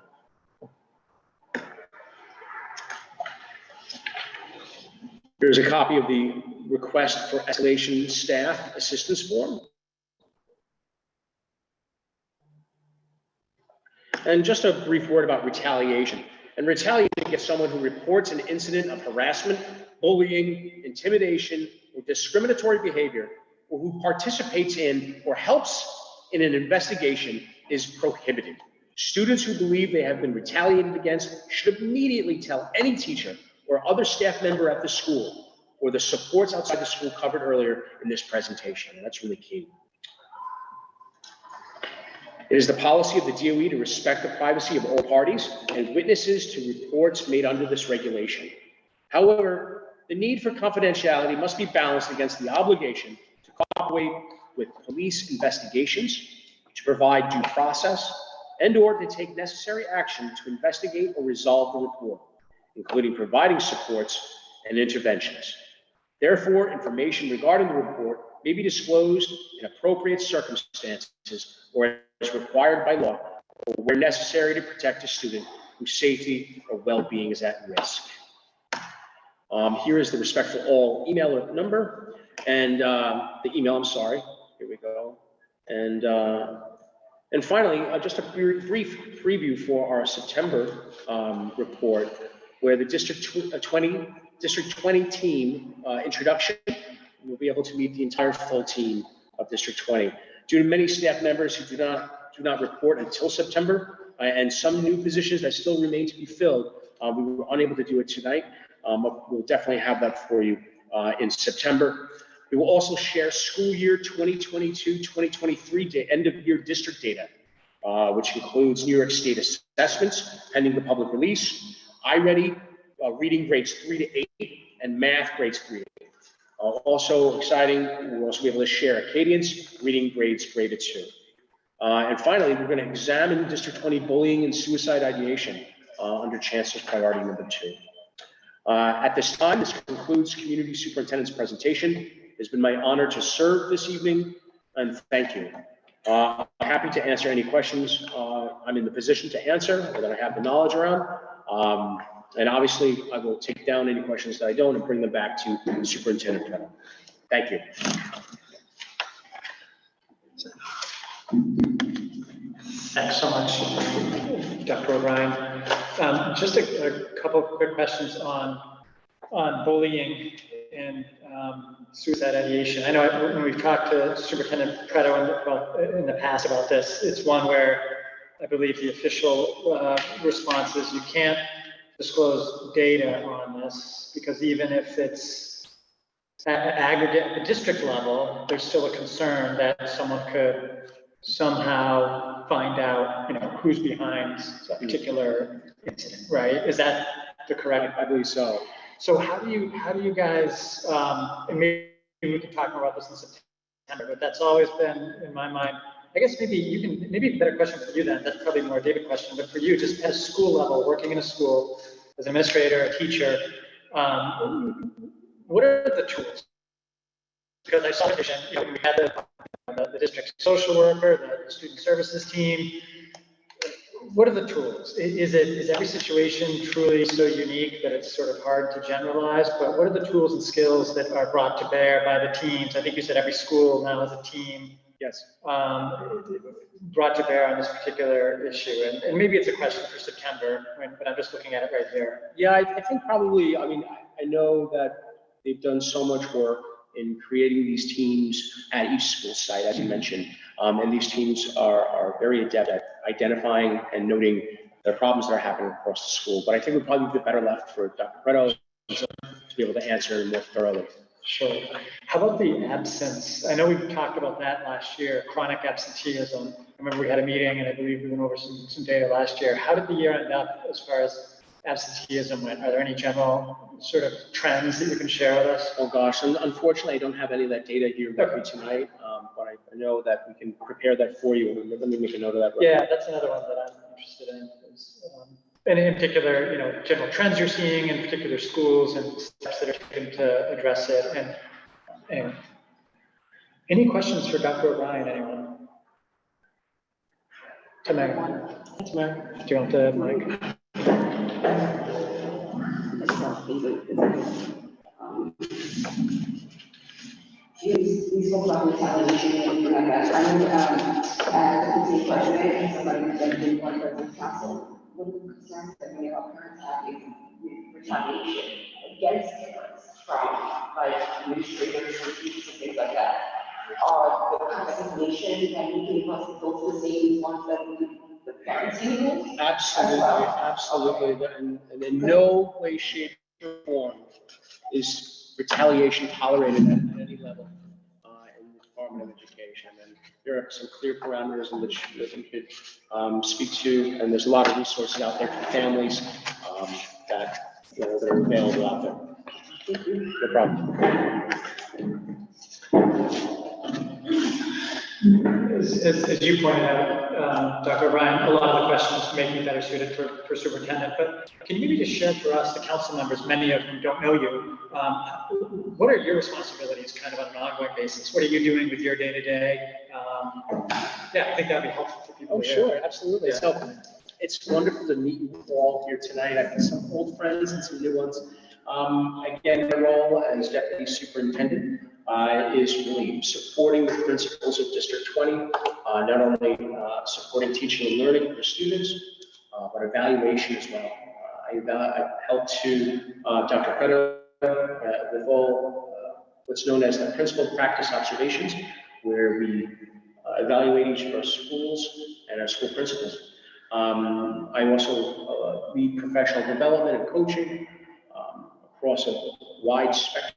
Here's a copy of the request for escalation staff assistance form. And just a brief word about retaliation. And retaliation is someone who reports an incident of harassment, bullying, intimidation, or discriminatory behavior, or who participates in or helps in an investigation is prohibited. Students who believe they have been retaliated against should immediately tell any teacher or other staff member at the school or the supports outside the school covered earlier in this presentation. That's really key. It is the policy of the DOE to respect the privacy of all parties and witnesses to reports made under this regulation. However, the need for confidentiality must be balanced against the obligation to cooperate with police investigations, to provide due process, and/or to take necessary action to investigate or resolve the report, including providing supports and interventions. Therefore, information regarding the report may be disclosed in appropriate circumstances or as required by law, or where necessary to protect a student whose safety or well-being is at risk. Here is the respectful all email number and the email, I'm sorry. Here we go. And finally, just a brief preview for our September report, where the District 20 team introduction will be able to meet the entire full team of District 20. Due to many staff members who do not report until September, and some new positions that still remain to be filled, we were unable to do it tonight. We'll definitely have that for you in September. We will also share school year 2022-2023 end of year district data, which includes New York State assessments pending the public release, iReady reading grades 3 to 8, and math grades 3 to 8. Also exciting, we'll also be able to share Acadians reading grades grade 2. And finally, we're going to examine District 20 bullying and suicide ideation under Chancellor's priority number 2. At this time, this concludes Community Superintendent's presentation. It's been my honor to serve this evening, and thank you. I'm happy to answer any questions I'm in the position to answer or that I have the knowledge around. And obviously, I will take down any questions that I don't and bring them back to the Superintendent Prado. Thank you. Thanks so much, Dr. O'Brien. Just a couple of quick questions on bullying and suicide ideation. I know when we've talked to Superintendent Prado in the past about this, it's one where I believe the official response is you can't disclose data on this because even if it's aggregate at the district level, there's still a concern that someone could somehow find out, who's behind a particular incident, right? Is that the correct? I believe so. So how do you guys, and maybe we can talk more about this in September, but that's always been in my mind. I guess maybe a better question for you then, that's probably more a David question, but for you, just at a school level, working in a school, as an administrator, a teacher, what are the tools? Because I saw the vision, we had the district social worker, the student services team. What are the tools? Is every situation truly so unique that it's sort of hard to generalize? But what are the tools and skills that are brought to bear by the teams? I think you said every school now is a team. Yes. Brought to bear on this particular issue. And maybe it's a question for September, but I'm just looking at it right here. Yeah, I think probably, I know that they've done so much work in creating these teams at each school site, as you mentioned. And these teams are very adept at identifying and noting the problems that are happening across the school. But I think we'd probably be better left for Dr. Prado to be able to answer more thoroughly. Sure. How about the absence? I know we talked about that last year, chronic absenteeism. I remember we had a meeting and I believe we went over some data last year. How did the year end up as far as absenteeism went? Are there any general sort of trends that you can share with us? Oh gosh, unfortunately, I don't have any of that data here with me tonight, but I know that we can prepare that for you. Let me make a note of that. Yeah, that's another one that I'm interested in. And in particular, general trends you're seeing in particular schools and steps that are taken to address it. And anyway, any questions for Dr. O'Brien, anyone? Tamara. Do you want the mic? We spoke about retaliation and everything like that. I know, as a teacher president and somebody that's been one person's council, one of the concerns that many of our parents have is retaliation against parents from like administrators and teachers and things like that. the contact information that you give us, those the same ones that the parents use? Absolutely, absolutely. And in no way, shape, or form is retaliation tolerated at any level in the Department of Education. And there are some clear parameters in which you could speak to, and there's a lot of resources out there for families that are available out there. No problem. As you pointed out, Dr. O'Brien, a lot of the questions may be better suited for superintendent, but can you maybe just share for us, the council members, many of whom don't know you, what are your responsibilities kind of on an ongoing basis? What are you doing with your day-to-day? Yeah, I think that'd be helpful for people. Oh, sure, absolutely. Yeah. So it's wonderful to meet you all here tonight. I have some old friends and some new ones. Again, my role as deputy superintendent is really supporting the principals of District 20, not only supporting teaching and learning for students, but evaluation as well. I help to Dr. Preto with all what's known as the principal practice observations, where we evaluate each of our schools and our school principals. I also lead professional development and coaching across a wide spectrum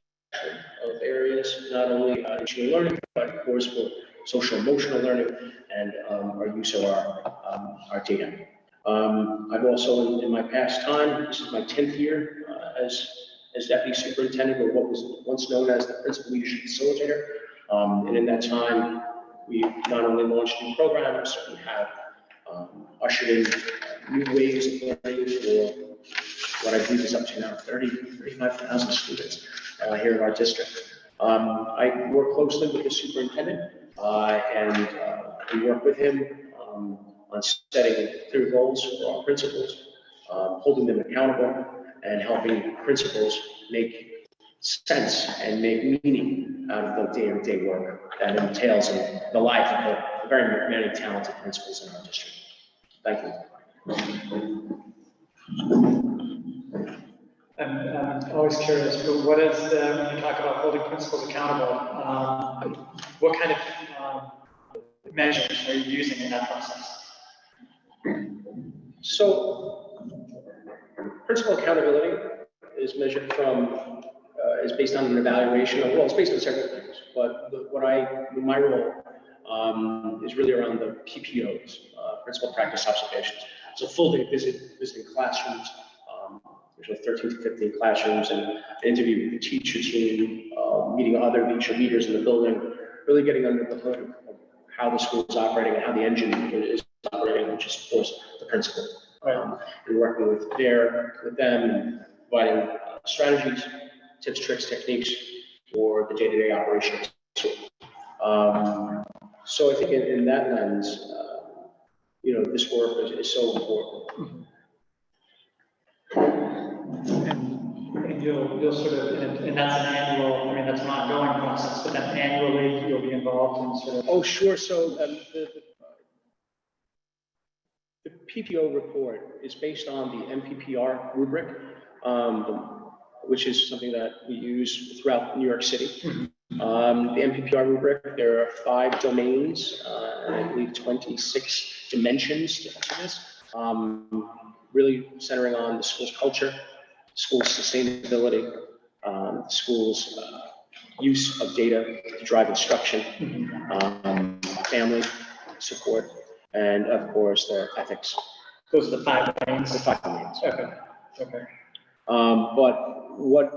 of areas, not only teaching and learning, but of course for social emotional learning and our use of our data. I've also, in my past time, this is my 10th year as deputy superintendent, or what was once known as the principal leadership facilitator. And in that time, we've not only launched new programs, we have ushered in new ways of learning for what I believe is up to now 35,000 students here in our district. I work closely with the superintendent and we work with him on setting clear goals for our principals, holding them accountable, and helping principals make sense and make meaning out of the day-to-day work that entails in the life of the very many talented principals in our district. Thank you. I'm always curious, but what is, when you talk about holding principals accountable, what kind of measures are you using in that process? So, principal accountability is measured from, is based on an evaluation of, well, it's based on several things, but my role is really around the PPOs, principal practice observations. So full day visiting classrooms, usually 13 to 15 classrooms, and interview with the teacher team, meeting other leaders in the building, really getting under the hood of how the school is operating and how the engine is operating, which is, of course, the principal. We're working with them and providing strategies, tips, tricks, techniques for the day-to-day operation. So I think in that lens, this work is so important. And you'll sort of, and that's an annual, I mean, that's an ongoing process, but then annually you'll be involved in sort of. Oh, sure. So the PPO report is based on the MPPR rubric, which is something that we use throughout New York City. The MPPR rubric, there are 5 domains, and I believe 26 dimensions to this, really centering on the school's culture, school's sustainability, school's use of data to drive instruction, family support, and of course the ethics. Those are the 5 domains? The 5 domains. Okay. But what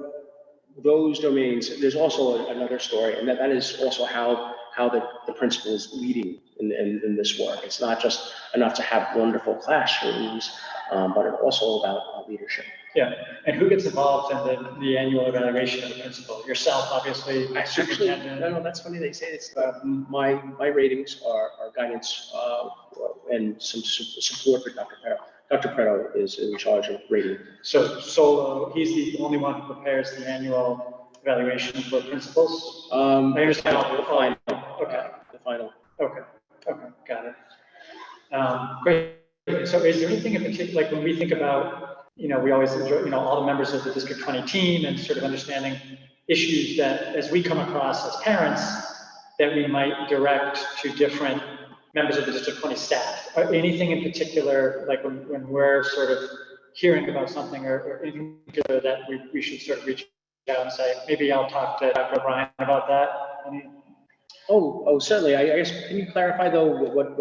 those domains, there's also another story, and that is also how the principal is leading in this work. It's not just enough to have wonderful classrooms, but it's also about leadership. Yeah, and who gets involved in the annual evaluation of the principal? Yourself, obviously. Actually, no, that's funny they say it's my ratings are guidance and some support for Dr. Preto. Dr. Preto is in charge of rating. So solo, he's the only one who prepares the annual evaluation for principals? I understand. The final. Okay. The final. Okay, got it. Great. So is there anything in particular, like when we think about, we always enjoy, all the members of the District 20 team and sort of understanding issues that as we come across as parents, that we might direct to different members of the District 20 staff? Or anything in particular, like when we're sort of hearing about something or anything in particular that we should sort of reach out and say, maybe I'll talk to Dr. O'Brien about that? Oh, certainly. I guess, can you clarify though, what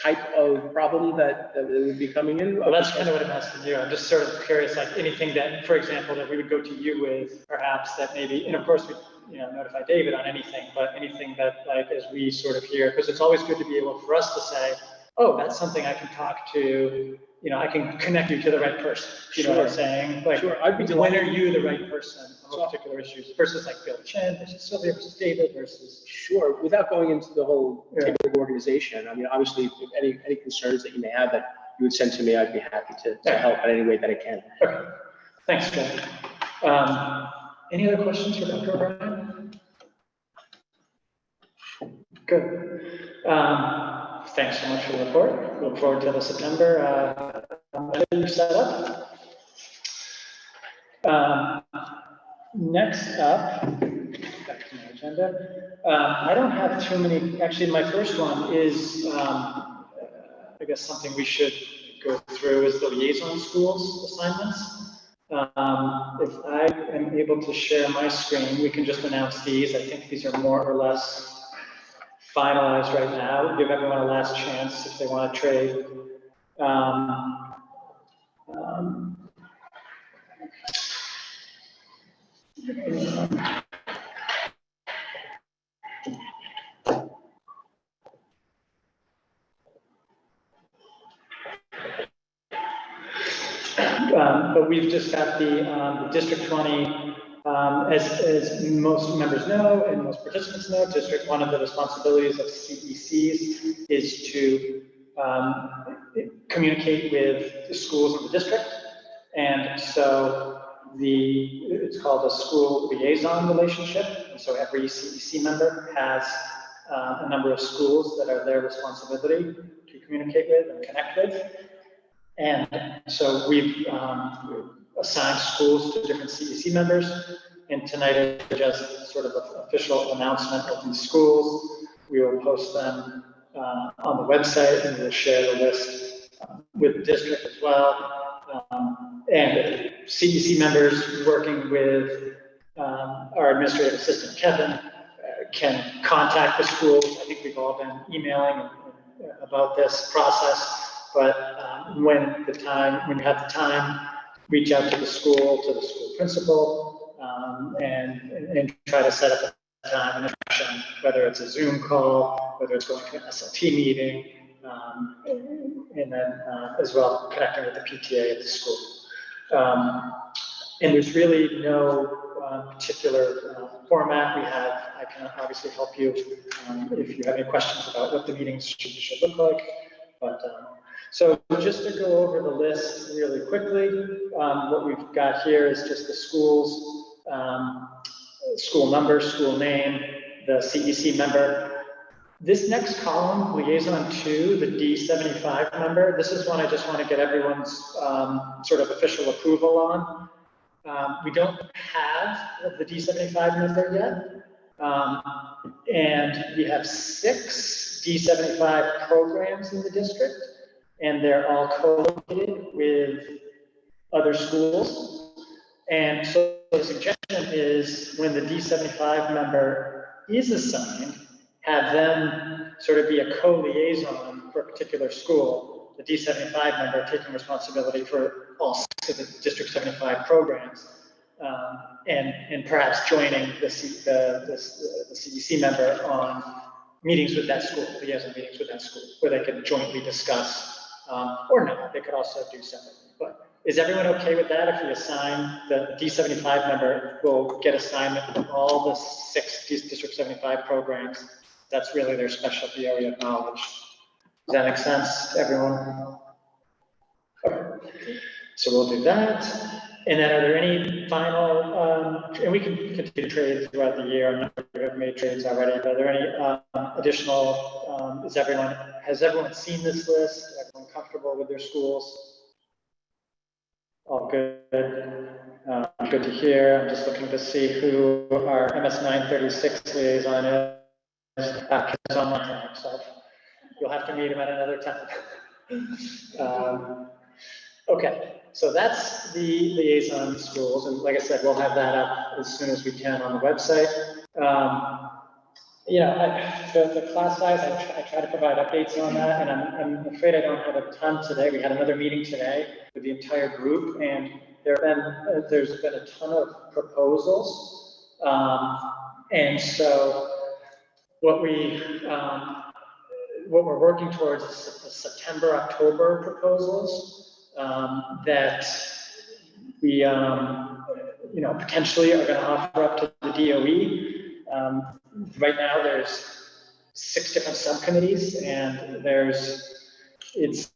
type of problem that would be coming in? Well, that's kind of what I'm asking you. I'm just sort of curious, like anything that, for example, that we would go to you with, perhaps that maybe, and of course we, notify David on anything, but anything that like, as we sort of hear, because it's always good to be able for us to say, oh, that's something I can talk to, I can connect you to the right person. You know what I'm saying? Like, Sure, I'd be when delighted. are you the right person on particular issues versus like Bill Chen versus Sylvia versus David versus. Sure, without going into the whole typical organization, I mean, obviously, if any concerns that you may have that you would send to me, I'd be happy to help in any way that I can. Okay, thanks, Joe. Any other questions for Dr. O'Brien? Good. Thanks so much for the report. Look forward to the September you set up. Next up, back to my agenda. I don't have too many, actually my first one is, I guess something we should go through is the liaison schools assignments. If I am able to share my screen, we can just announce these. I think these are more or less finalized right now. Give everyone a last chance if they want to trade. But we've just got the District 20, as most members know and most participants know, one of the responsibilities of CECs is to communicate with the schools in the district. And so it's called a school liaison relationship. And so every CEC member has a number of schools that are their responsibility to communicate with and connect with. And so we've assigned schools to different CEC members. And tonight is just sort of an official announcement of these schools. We will post them on the website, and we'll share the list with the district as well. And CEC members working with our administrative assistant, Kevin, can contact the schools. I think we've all been emailing about this process. But when you have the time, reach out to the school principal, and try to set up a time and interaction, whether it's a Zoom call, whether it's going to an SLT meeting, and then as well connecting with the PTA at the school. And there's really no particular format. I can obviously help you if you have any questions about what the meetings should look like. But so just to go over the list really quickly, what we've got here is just the schools, school number, school name, the CEC member. This next column, liaison 2, the D75 member, this is one I just want to get everyone's sort of official approval on. We don't have the D75 member yet. And we have 6 D75 programs in the district, and they're all co-located with other schools. And so the suggestion is when the D75 member is assigned, have them sort of be a co-liaison for a particular school, the D75 member taking responsibility for all 6 of the District 75 programs, and perhaps joining the CEC member on meetings with that school, liaison meetings with that school, where they could jointly discuss, or not, they could also do separately. But is everyone okay with that? If we assign the D75 member, will get assignment of all the 6 District 75 programs. That's really their specialty area of knowledge. Does that make sense to everyone? Okay. So we'll do that. And then are there any final, and we can continue trades throughout the year. I'm not sure if you have made trades already, but are there any additional, has everyone seen this list? Is everyone comfortable with their schools? All good. Good to hear. I'm just looking to see who our MS 936 liaison is. kids on one time, so you'll have to meet him at another time. Okay, so that's the liaison schools, and like I said, we'll have that up as soon as we can on the website. The class size, I try to provide updates on that, and I'm afraid I don't have a ton today. We had another meeting today with the entire group, and there's been a ton of proposals, and so what we're working towards is the September, October proposals that we, potentially are going to offer up to the DOE. Right now, there's 6 different subcommittees, and it's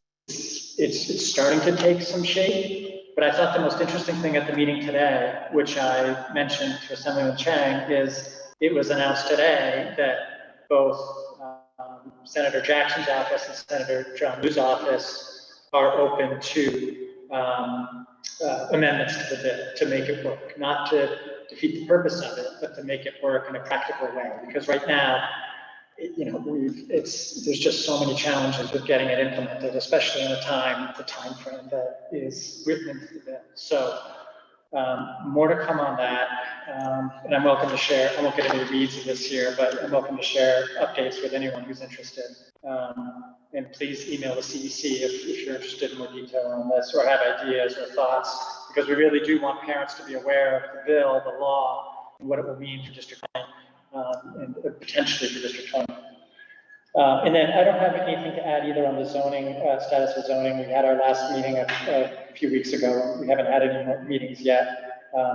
starting to take some shape. But I thought the most interesting thing at the meeting today, which I mentioned to Assemblyman Chang, is it was announced today that both Senator Jackson's office and Senator John Liu's office are open to amendments to the bill to make it work, not to defeat the purpose of it, but to make it work in a practical way. Because right now, there's just so many challenges with getting it implemented, especially in the time frame that is written into the bill. So more to come on that, and I'm welcome to share. I won't get into the weeds of this here, but I'm welcome to share updates with anyone who's interested. And please email the CEC if you're interested in more detail on this or have ideas or thoughts, because we really do want parents to be aware of the bill, the law, and what it will mean for District 20, and potentially for District 20. And then I don't have anything to add either on the zoning, status of zoning. We had our last meeting a few weeks ago. We haven't had any more meetings yet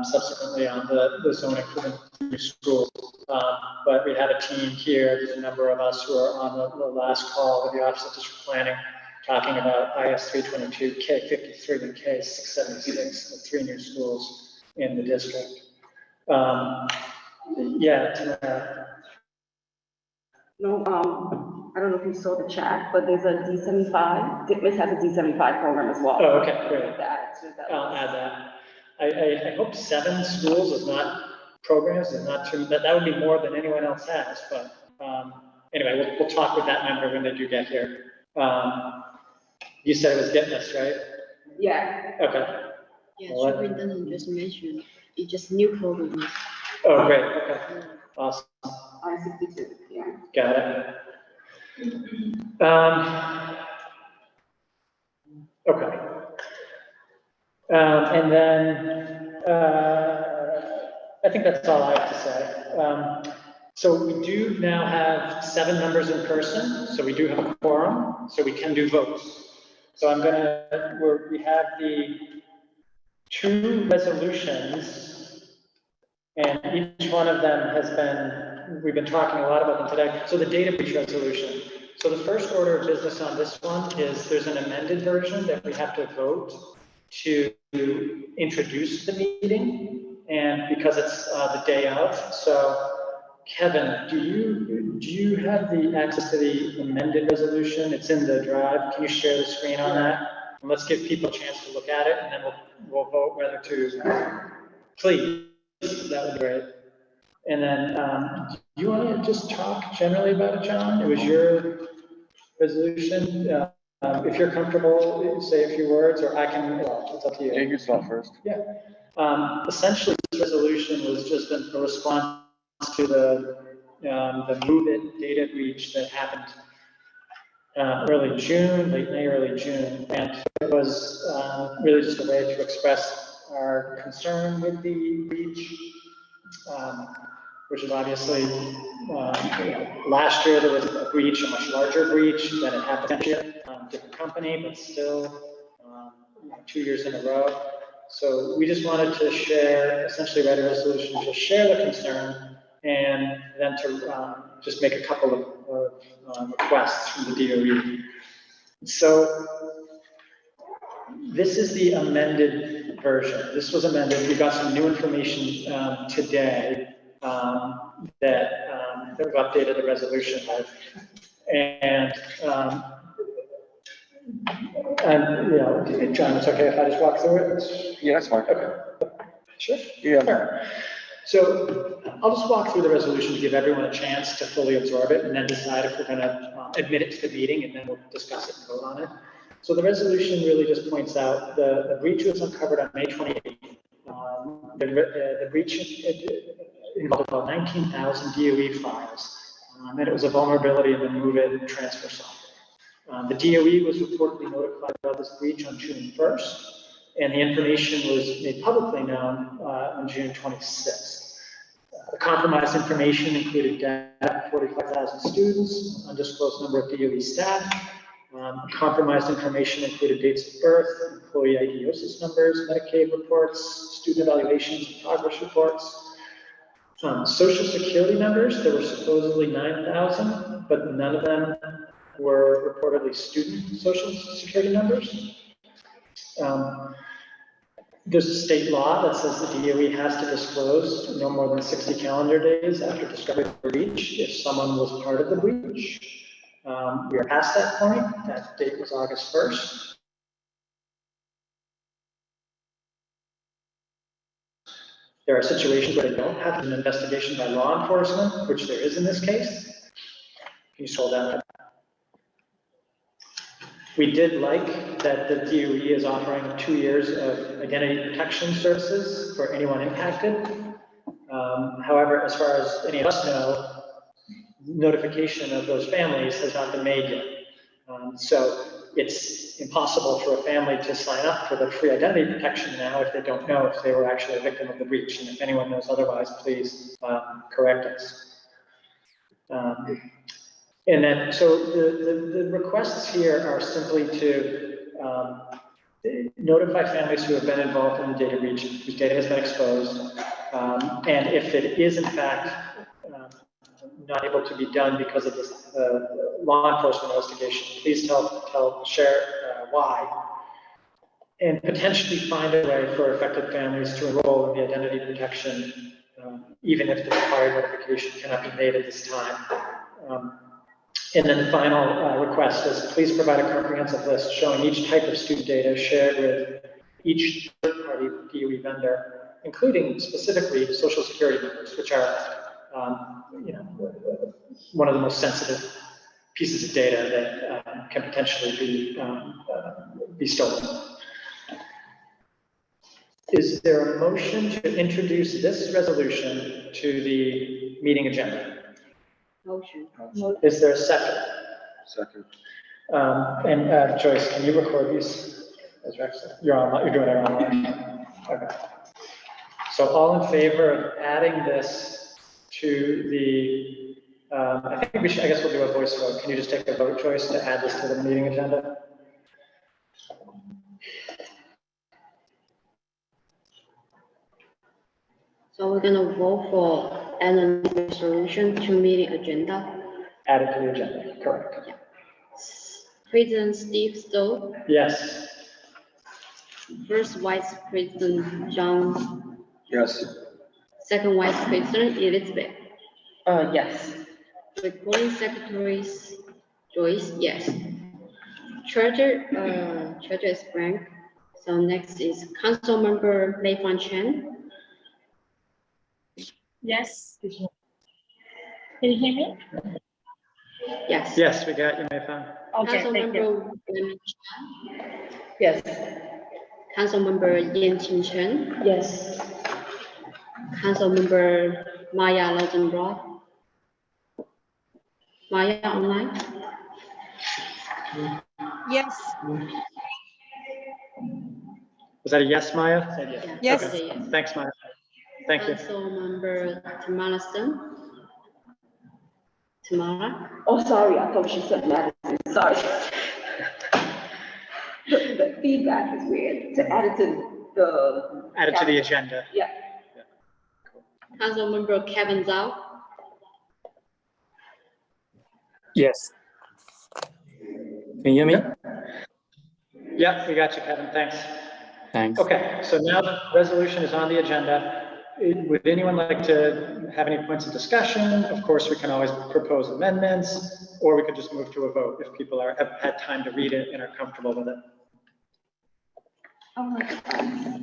subsequently on the zoning for the new schools. But we have a team here. There's a number of us who are on the last call with the Office of District Planning, talking about IS 322, K53, and K676, the 3 new schools in the district. No, I don't know if you saw the chat, but there's a D75. Ditmas has a D75 program as well. Oh, okay, great. I'll add that. I hope 7 schools is not programs, is not too, that would be more than anyone else has, but anyway, we'll talk with that member when they do get here. You said it was Ditmas, right? Yeah. Okay. Yeah, superintendent just mentioned it's just new program. Oh, great. Okay. Awesome. I-62, yeah. Got it. Okay. And then I think that's all I have to say. So we do now have 7 members in person, so we do have a quorum, so we can do votes. So we have the 2 resolutions, and each one of them has been, we've been talking a lot about them today. So the data breach resolution. So the first order of business on this one is there's an amended version that we have to vote to introduce the meeting, and because it's the day of. So Kevin, do you have the access to the amended resolution? It's in the drive. Can you share the screen on that? And let's give people a chance to look at it, and then we'll vote whether to, please, that would be great. And then, do you want to just talk generally about it, John? It was your resolution. If you're comfortable, say a few words, or I can, well, it's up to you. Yeah, you start first. Yeah. Essentially, this resolution was just a response to the Move It data breach that happened early June, late May, early June. And it was really just a way to express our concern with the breach, which is obviously, last year there was a breach, a much larger breach than it happened this year. Different company, but still 2 years in a row. So we just wanted to share, essentially write a resolution to share the concern, and then to just make a couple of requests from the DOE. So this is the amended version. This was amended. We got some new information today that we've updated the resolution with. And John, it's okay if I just walk through it? Yeah, that's fine. Okay. Sure? Yeah. Sure. So I'll just walk through the resolution to give everyone a chance to fully absorb it and then decide if we're going to admit it to the meeting, and then we'll discuss it and vote on it. So the resolution really just points out the breach was uncovered on May 28th. The breach involved about 19,000 DOE files, and it was a vulnerability in the move it and transfer software. The DOE was reportedly notified about this breach on June 1st, and the information was made publicly known on June 26th. The compromised information included data of 45,000 students, undisclosed number of DOE staff. Compromised information included dates of birth, employee IDOSIS numbers, Medicaid reports, student evaluations, and progress reports. Social security numbers, there were supposedly 9,000, but none of them were reportedly student social security numbers. There's a state law that says the DOE has to disclose no more than 60 calendar days after discovery of the breach if someone was part of the breach. We are past that point. That date was August 1st. There are situations where they don't have an investigation by law enforcement, which there is in this case. Can you scroll down? We did like that the DOE is offering 2 years of identity protection services for anyone impacted. However, as far as any of us know, notification of those families has not been made yet. So it's impossible for a family to sign up for the free identity protection now if they don't know if they were actually a victim of the breach. And if anyone knows otherwise, please correct us. And then, so the requests here are simply to notify families who have been involved in the data breach, whose data has been exposed. And if it is in fact not able to be done because of this law enforcement investigation, please share why, and potentially find a way for affected families to enroll in the identity protection, even if the required notification cannot be made at this time. And then the final request is please provide a comprehensive list showing each type of student data shared with each third-party DOE vendor, including specifically social security numbers, which are one of the most sensitive pieces of data that can potentially be stolen. Is there a motion to introduce this resolution to the meeting agenda? Motion. Is there a second? Second. And Joyce, can you record these? As Rex said? You're doing it online. Okay. So all in favor of adding this to the, I guess we'll do a voice vote. Can you just take a vote, Joyce, to add this to the meeting agenda? So we're gonna vote for adding the resolution to meeting agenda. Add it to the agenda, correct. Yeah. President Steve Stowe. Yes. First Vice President John. Yes. Second Vice President Elizabeth. Yes. Recording Secretaries Joyce, yes. Treasurer is blank. So next is Council Member Mei Fan Chen. Yes. Can you hear me? Yes. Yes, we got you, Mei Fan. Okay, thank you. Yes. Councilmember Yan Qingchen. Yes. Councilmember Maya Lautenbrock. Maya online? Yes. Was that a yes, Maya? Yes. Okay. Yes. Thanks, Maya. Thank you. Councilmember Tamara Ston. Tamara? Oh, sorry, I thought she said Madison, sorry. The feedback is weird, to add it to the. Add it to the agenda. Yeah. Councilmember Kevin Zhao. Yes. Can you hear me? Yeah, we got you, Kevin. Thanks. Thanks. Okay, so now the resolution is on the agenda. Would anyone like to have any points of discussion? Of course, we can always propose amendments, or we could just move to a vote if people have had time to read it and are comfortable with it. Oh,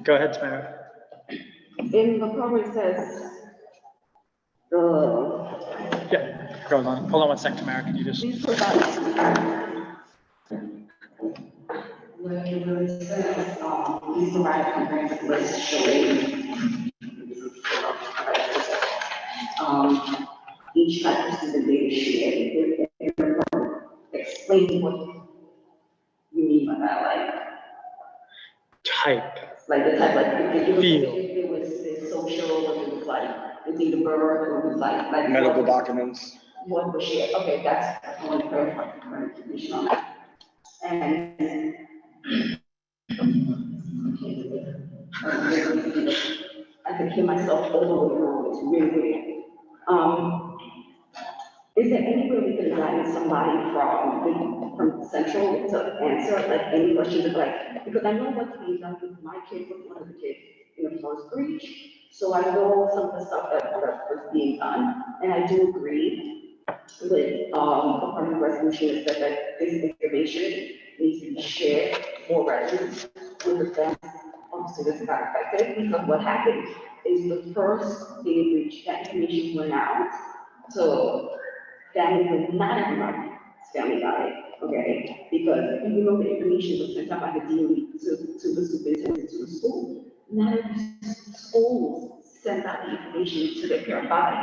Go ahead, Tamara. in the program it says, Yeah, hold on one second, Tamara, can you just? Please provide. Where it says, please provide a comprehensive list showing each type of student data sheet. Explain what you mean by that, like the type, like if it was the social, if it was like the date of birth, or it was like medical documents. What was shared? Okay, that's I want to clarify the information on that. And I can hear myself over and over. It's really weird. Is there any way we could guide somebody from Central to answer like any questions like, because I know what's being done with my kid, with one of the kids in the first grade. So I know some of the stuff that was being done, and I do agree with part of the resolution is that this information needs to be shared more readily with the families of students that got affected, because what happened is the first day in which that information went out, so families with not everybody's family got it, okay? Because even though the information was sent out by the DOE to the superintendent, to the school, not every school sent out the information to their parent body.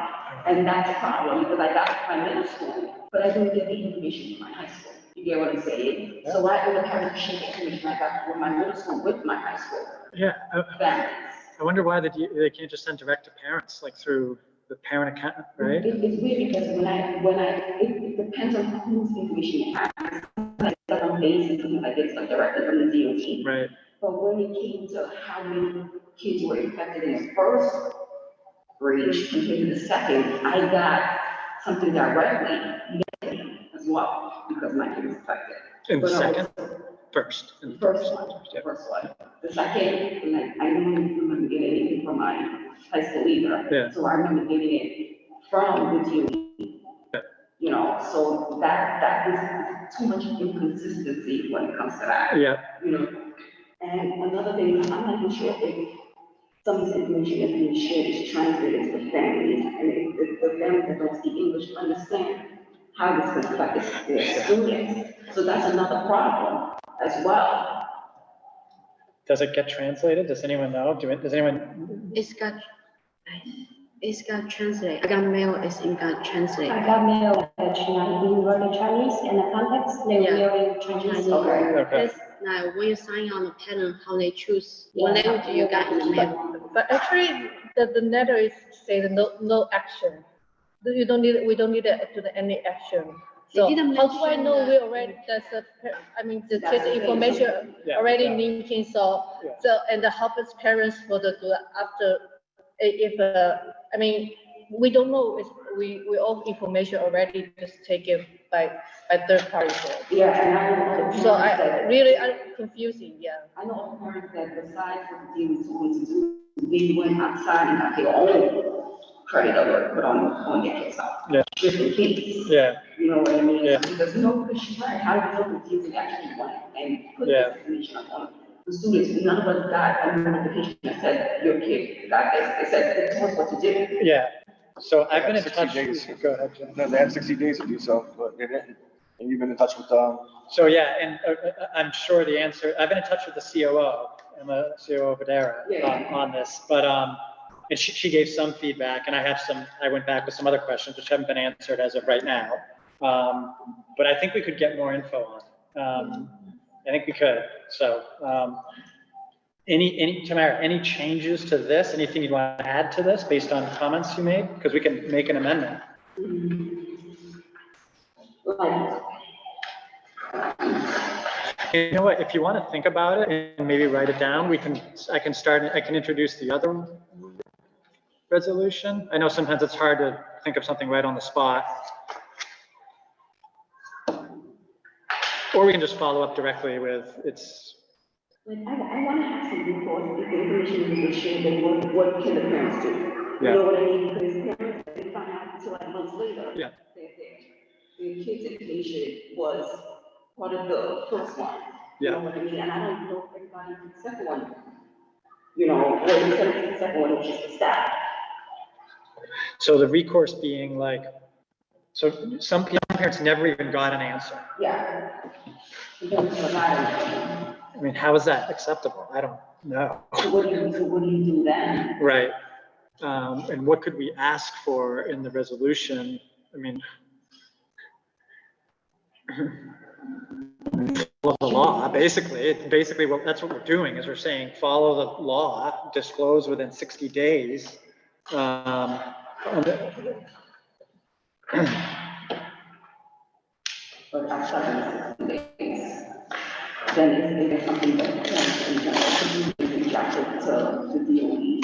And that's a problem, because I got it from my middle school, but I didn't get the information from my high school. You get what I'm saying? Yeah. So I would have to share the information I got from my middle school with my high school. Yeah. Families. I wonder why they can't just send direct to parents, like through the parent account, right? It's weird because it depends on whose information you have. Like some basic, something like this, like directly from the DOT. Right. But when it came to how many kids were infected in the first grade compared to the second, I got something directly as well, because my kid was affected. In the second? First. First one. The second, like, I don't remember getting anything from my high school either. Yeah. So I remember getting it from the DOE. You know, so that is too much inconsistency when it comes to that. Yeah. You know, and another thing, I'm not even sure if some of this information that's being shared is translated to the families, and if the families that don't speak English understand how this can affect their students. So that's another problem as well. Does it get translated? Does anyone know? Does anyone? It's got translate. I got mail, got translate. I got mail that we wrote in Chinese in the context, they were in Chinese. Okay. Now, when you sign on the pattern, how they choose, what language you got in the mail. But actually, the letter is saying no action. We don't need to do any action. So how do I know we already, the kids information already linking, so and the help its parents for the after, we don't know, we all information already just taken by third parties. Yeah, and I know. So I'm confusing, yeah. I know parents that besides what the DOE told me to do, they went outside and got their own credit alert put on their kids' house. Yeah. Just in case. Yeah. You know what I mean? Yeah. Because she's right, how do you know the kids actually went and put this information on the students? None of us got a notification that said your kid got this. They said, they told us what to do. Yeah. So I've been in 60 touch. days. Go ahead, Jim. No, they had 60 days to do so, but they didn't. And you've been in touch with So yeah, and I'm sure the answer, I've been in touch with the COO, and the COO Badera on this, but and she gave some feedback, and I went back with some other questions which haven't been answered as of right now. But I think we could get more info on. I think we could. So Tamara, any changes to this? Anything you'd want to add to this based on comments you made? Because we can make an amendment. You know what, if you want to think about it and maybe write it down, I can introduce the other resolution. I know sometimes it's hard to think of something right on the spot. Or we can just follow up directly with its. Like, I want to have some reports, if the information is shared, then what can the parents do? You know what I mean? Because parents, they find out until like months later. Yeah. Their kids' information was part of the first one. Yeah. You know what I mean? And I don't know if everybody in the second one, you know, or the second one is just the staff. So the recourse being like, so some parents never even got an answer. Yeah. We don't provide anything. I mean, how is that acceptable? I don't know. So what do you do then? Right. And what could we ask for in the resolution? I mean, follow the law, basically. Basically, that's what we're doing is we're saying, follow the law, disclose within 60 days. But outside of 60 days, then if there's something that can reach out to the DOE,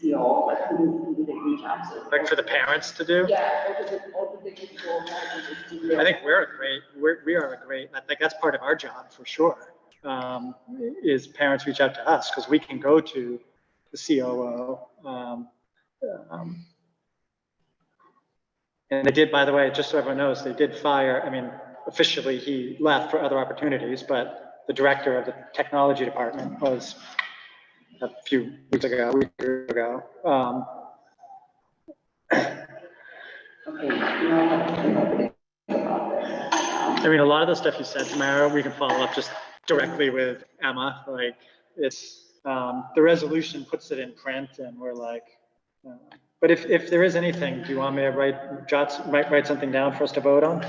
CO, like who do they reach out to? Like for the parents to do? Yeah, or do they just go ahead and just do their? I think we are a great, I think that's part of our job for sure. Is parents reach out to us because we can go to the COO. And they did, by the way, just so everyone knows, they did fire, I mean, officially he left for other opportunities, but the director of the technology department was a few weeks ago, a week ago. I mean, a lot of the stuff you said, Tamara, we can follow up just directly with Emma. Like, it's the resolution puts it in print, and we're like. But if there is anything, do you want me to write something down for us to vote on?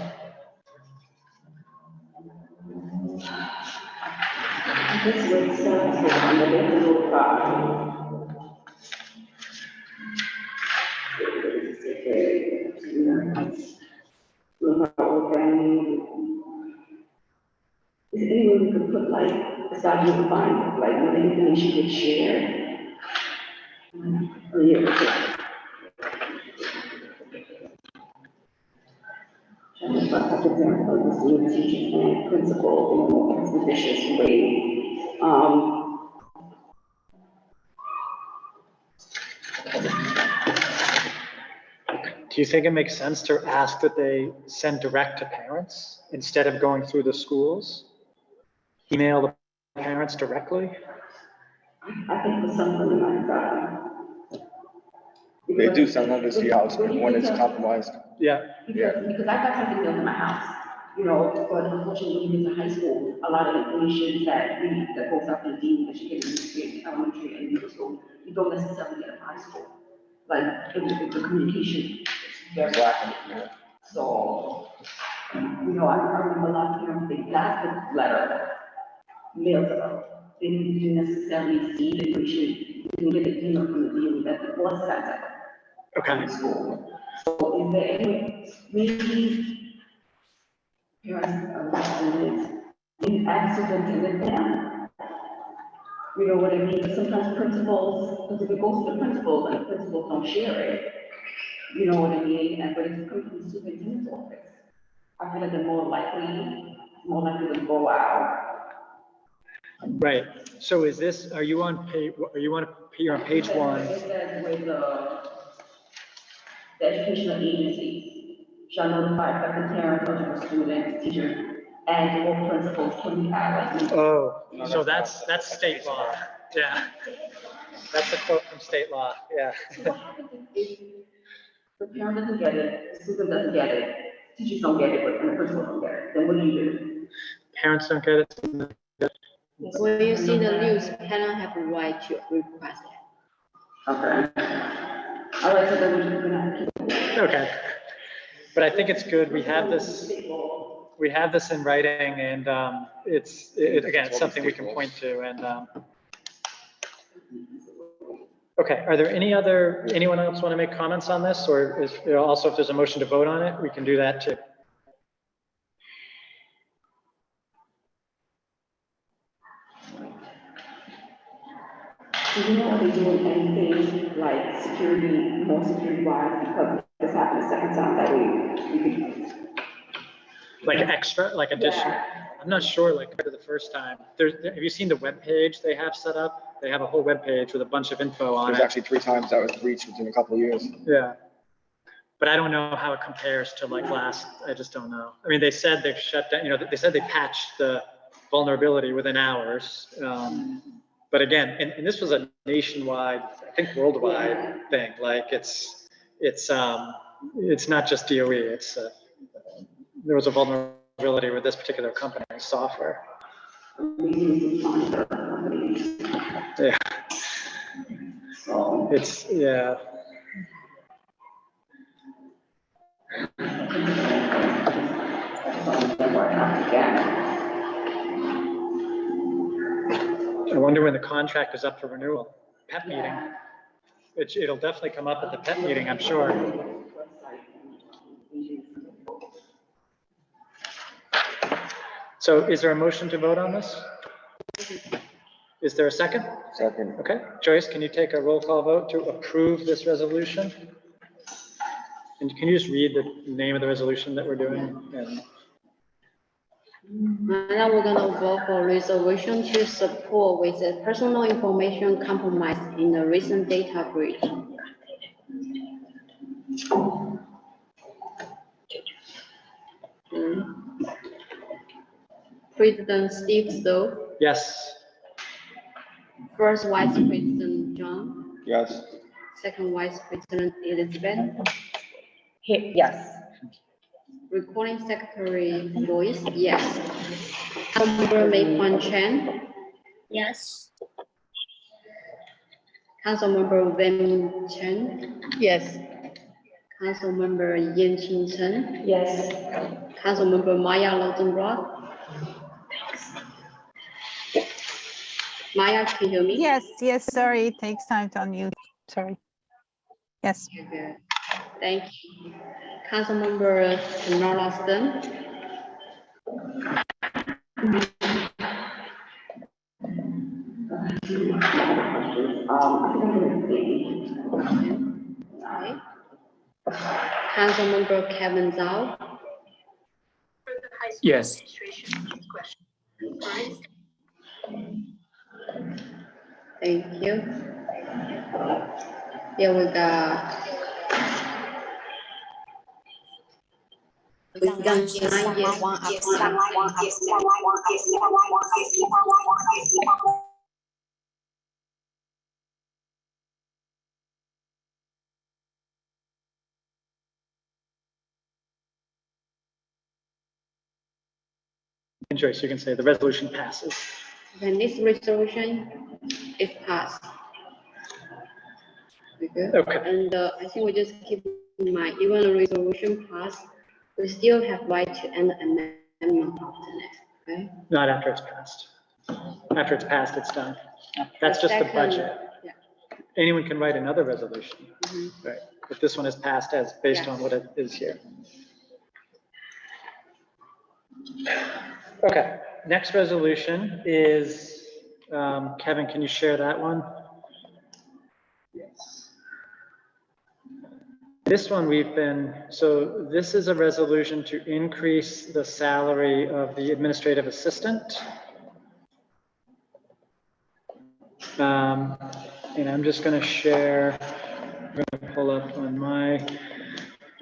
This would start with the little is there any way we could put like aside you find like when the information gets shared? For example, the student teacher and principal in a more expeditious way. Do you think it makes sense to ask that they send direct to parents instead of going through the schools? Email the parents directly? I think for something like that. They do sometimes see how when it's compromised. Yeah. Because I got something built in my house, you know, but unfortunately, when you get to high school, a lot of information that goes up in D, that you get in elementary and middle school, you don't necessarily get in high school. Like, the communication is very lacking. So, you know, I remember a lot of parents, they got the letter mailed to them. They didn't necessarily see the information, you can get it, you know, from the DOE that it was sent out. Okay. School. So is there any, maybe parents or students, you ask superintendent them? You know what I mean? Sometimes principals, because if it goes to the principals and the principals don't share it, you know what I mean? And but if it comes from the superintendent's office, I feel like they're more likely to go out. Right. So is this, are you on page 1? It says with the educational agencies shall notify affected parents, eligible students, teachers, and all principals can be added. Oh, so that's state law. Yeah. That's a quote from state law. Yeah. So what happens if the parent doesn't get it, the student doesn't get it, teachers don't get it, and the principal don't get it? Then what do you do? Parents don't get it. When you see the news, parents have a right to request it. Okay. All right, so then we're just gonna keep. Okay. But I think it's good. We have this in writing, and again, it's something we can point to. And okay, are there anyone else want to make comments on this, or is also if there's a motion to vote on it, we can do that too. Do you know, are they doing anything like more security wise, because this happened the second time that we could. Like extra, like additional? Yeah. I'm not sure, like compared to the first time. Have you seen the web page they have set up? They have a whole web page with a bunch of info on it. There's actually 3 times that was breached within a couple of years. Yeah. But I don't know how it compares to like I just don't know. I mean, they said they've shut down, they said they patched the vulnerability within hours. But again, and this was a nationwide, I think worldwide thing. Like it's not just DOE. It's there was a vulnerability with this particular company's software. Yeah. It's yeah. I wonder when the contract is up for renewal. PEP meeting. It'll definitely come up at the PEP meeting, I'm sure. So is there a motion to vote on this? Is there a second? Second. Okay. Joyce, can you take a roll call vote to approve this resolution? And can you just read the name of the resolution that we're doing? And now we're gonna vote for resolution to support with the personal information compromise in the recent data breach. President Steve So. Yes. First Vice President John. Yes. Second Vice President Elizabeth. Yes. Recording Secretary Joyce. Yes. Councilmember Mei Kwan Chen. Yes. Councilmember Wen Chen. Yes. Councilmember Yan Qing Chen. Yes. Councilmember Maya Lodenbrock. Maya, can you hear me? Yes, yes, sorry, it takes time to unmute, sorry. Yes. Okay. Thank you. Councilmember Nora Ston. Okay. Councilmember Kevin Zhao. Yes. Thank you. Here we got. We got 9 yes. And Joyce, you can say the resolution passes. Then this resolution is passed. Okay. And I think we just keep in mind, even the resolution passed, we still have right to end the amendment after next, okay? Not after it's passed. After it's passed, it's done. That's just the budget. Yeah. Anyone can write another resolution, right? But this one is passed as based on what it is here. Okay, next resolution is, Kevin, can you share that one? Yes. This one so this is a resolution to increase the salary of the administrative assistant. And I'm just going to share, I'm going to pull up on my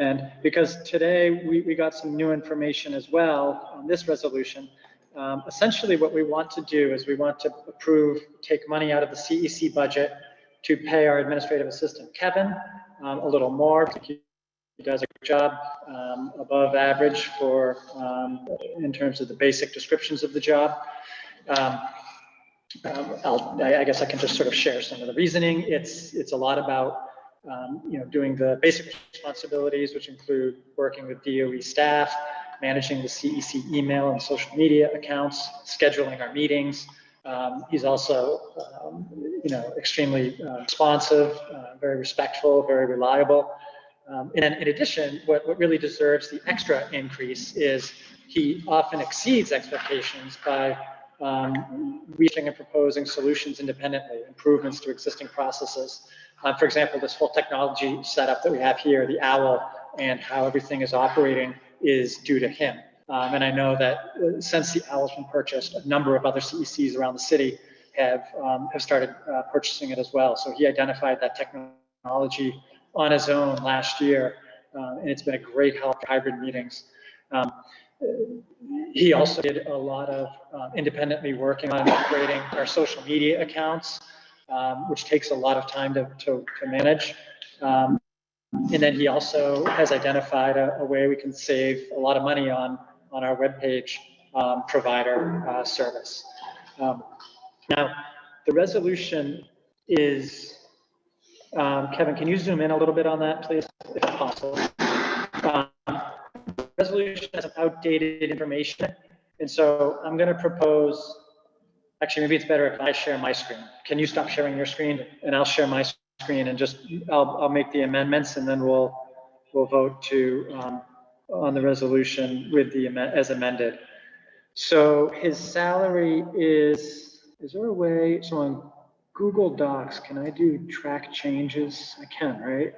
end, because today we got some new information as well on this resolution. Essentially what we want to do is we want to take money out of the CEC budget to pay our administrative assistant, Kevin, a little more. He does a good job, above average for, in terms of the basic descriptions of the job. I guess I can just sort of share some of the reasoning. It's a lot about, doing the basic responsibilities, which include working with DOE staff, managing the CEC email and social media accounts, scheduling our meetings. He's also, extremely responsive, very respectful, very reliable. And in addition, what really deserves the extra increase is he often exceeds expectations by reaching and proposing solutions independently, improvements to existing processes. For example, this whole technology setup that we have here, the OWL, and how everything is operating is due to him. And I know that since the OWL's been purchased, a number of other CECs around the city have started purchasing it as well. So he identified that technology on his own last year, and it's been a great help for hybrid meetings. he also did a lot of independently working on upgrading our social media accounts, which takes a lot of time to manage. And then he also has identified a way we can save a lot of money on our webpage provider service. Now, the resolution is, Kevin, can you zoom in a little bit on that, please, if possible? The resolution has some outdated information, and so I'm going to propose, actually, maybe it's better if I share my screen. Can you stop sharing your screen, and I'll share my screen, and just I'll make the amendments, and then we'll vote to on the resolution with the as amended. So his salary is there a way, so on Google Docs, can I do track changes? I can, right?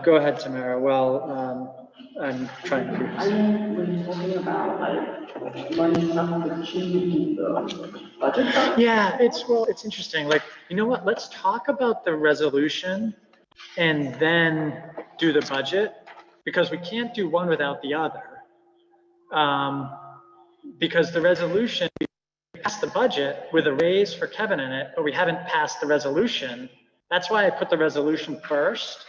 Go ahead, Tamara. Well, I'm trying to do this. I think we're talking about like money stuff with changing the budget. Yeah, it's interesting. Like, you know what? Let's talk about the resolution and then do the budget, because we can't do one without the other. Because the resolution, we passed the budget with a raise for Kevin in it, but we haven't passed the resolution. That's why I put the resolution first.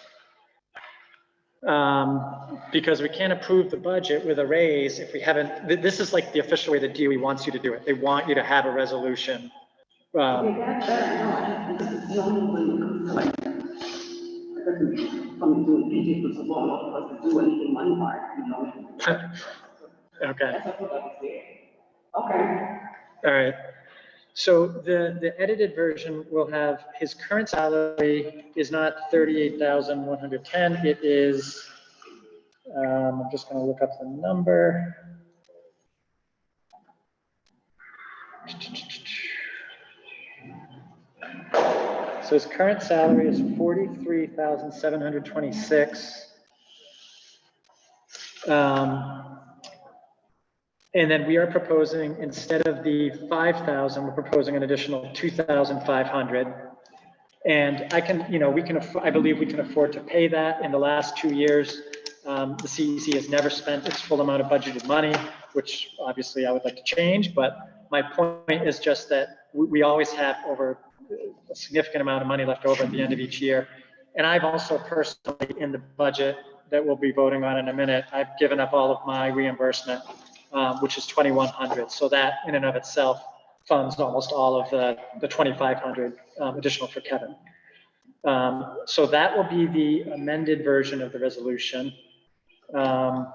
Because we can't approve the budget with a raise if we haven't, this is like the official way the DOE wants you to do it. They want you to have a resolution. Okay, that's no, because the only way it comes to like, from doing PG for so long, not supposed to do anything money-wise, you know? Okay. That's what I was saying. Okay. All right. So the edited version will have his current salary is not 38,110. It is, I'm just going to look up the number. So his current salary is 43,726. And then we are proposing, instead of the 5,000, we're proposing an additional 2,500. And I can, you know, I believe we can afford to pay that. In the last 2 years, the CEC has never spent its full amount of budgeted money, which obviously I would like to change. But my point is just that we always have over a significant amount of money left over at the end of each year. And I've also personally, in the budget that we'll be voting on in a minute, I've given up all of my reimbursement, which is 2,100. So that in and of itself funds almost all of the 2,500 additional for Kevin. So that will be the amended version of the resolution. And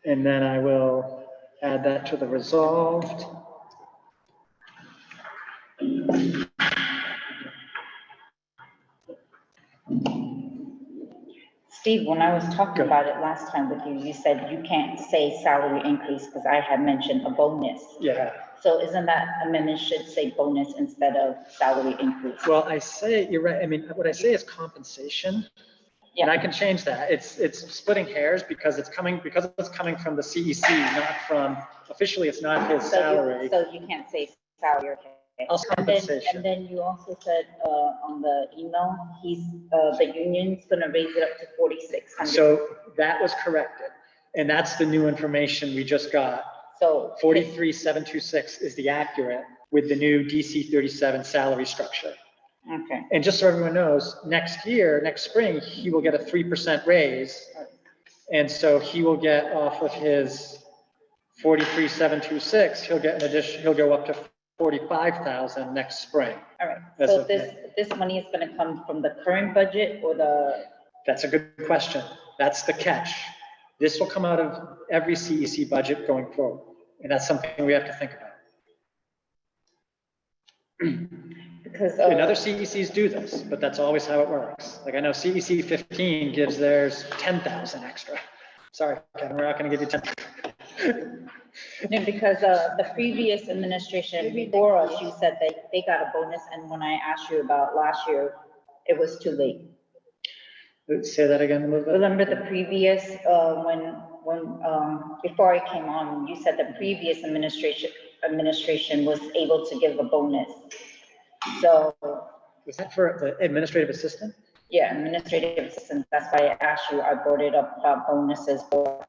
then I will add that to the resolved. Steve, when I was talking about it last time with you, you said you can't say salary increase because I had mentioned a bonus. Yeah. So isn't that amendment should say bonus instead of salary increase? Well, I say, you're right. I mean, what I say is compensation. Yeah. And I can change that. It's splitting hairs because it's coming from the CEC, not from, officially it's not his salary. So you can't say salary, okay. Also compensation. And then you also said on the email, the union's gonna raise it up to 4,600. So that was corrected. And that's the new information we just got. So 43,726 is the accurate with the new DC 37 salary structure. Okay. And just so everyone knows, next spring, he will get a 3% raise. And so he will get off of his 43,726, he'll get an addition, he'll go up to 45,000 next spring. All right. So this money is going to come from the current budget or the? That's a good question. That's the catch. This will come out of every CEC budget going forward. And that's something we have to think about. Because and other CECs do this, but that's always how it works. Like I know CEC 15 gives theirs 10,000 extra. Sorry, Kevin, we're not going to give you 10. No, because the previous administration before us, you said that they got a bonus, and when I asked you about last year, it was too late. Say that again a little bit. Remember the previous when before I came on, you said the previous administration was able to give a bonus. So was that for the administrative assistant? Yeah, administrative assistant. That's why I asked you. I brought it up about bonuses for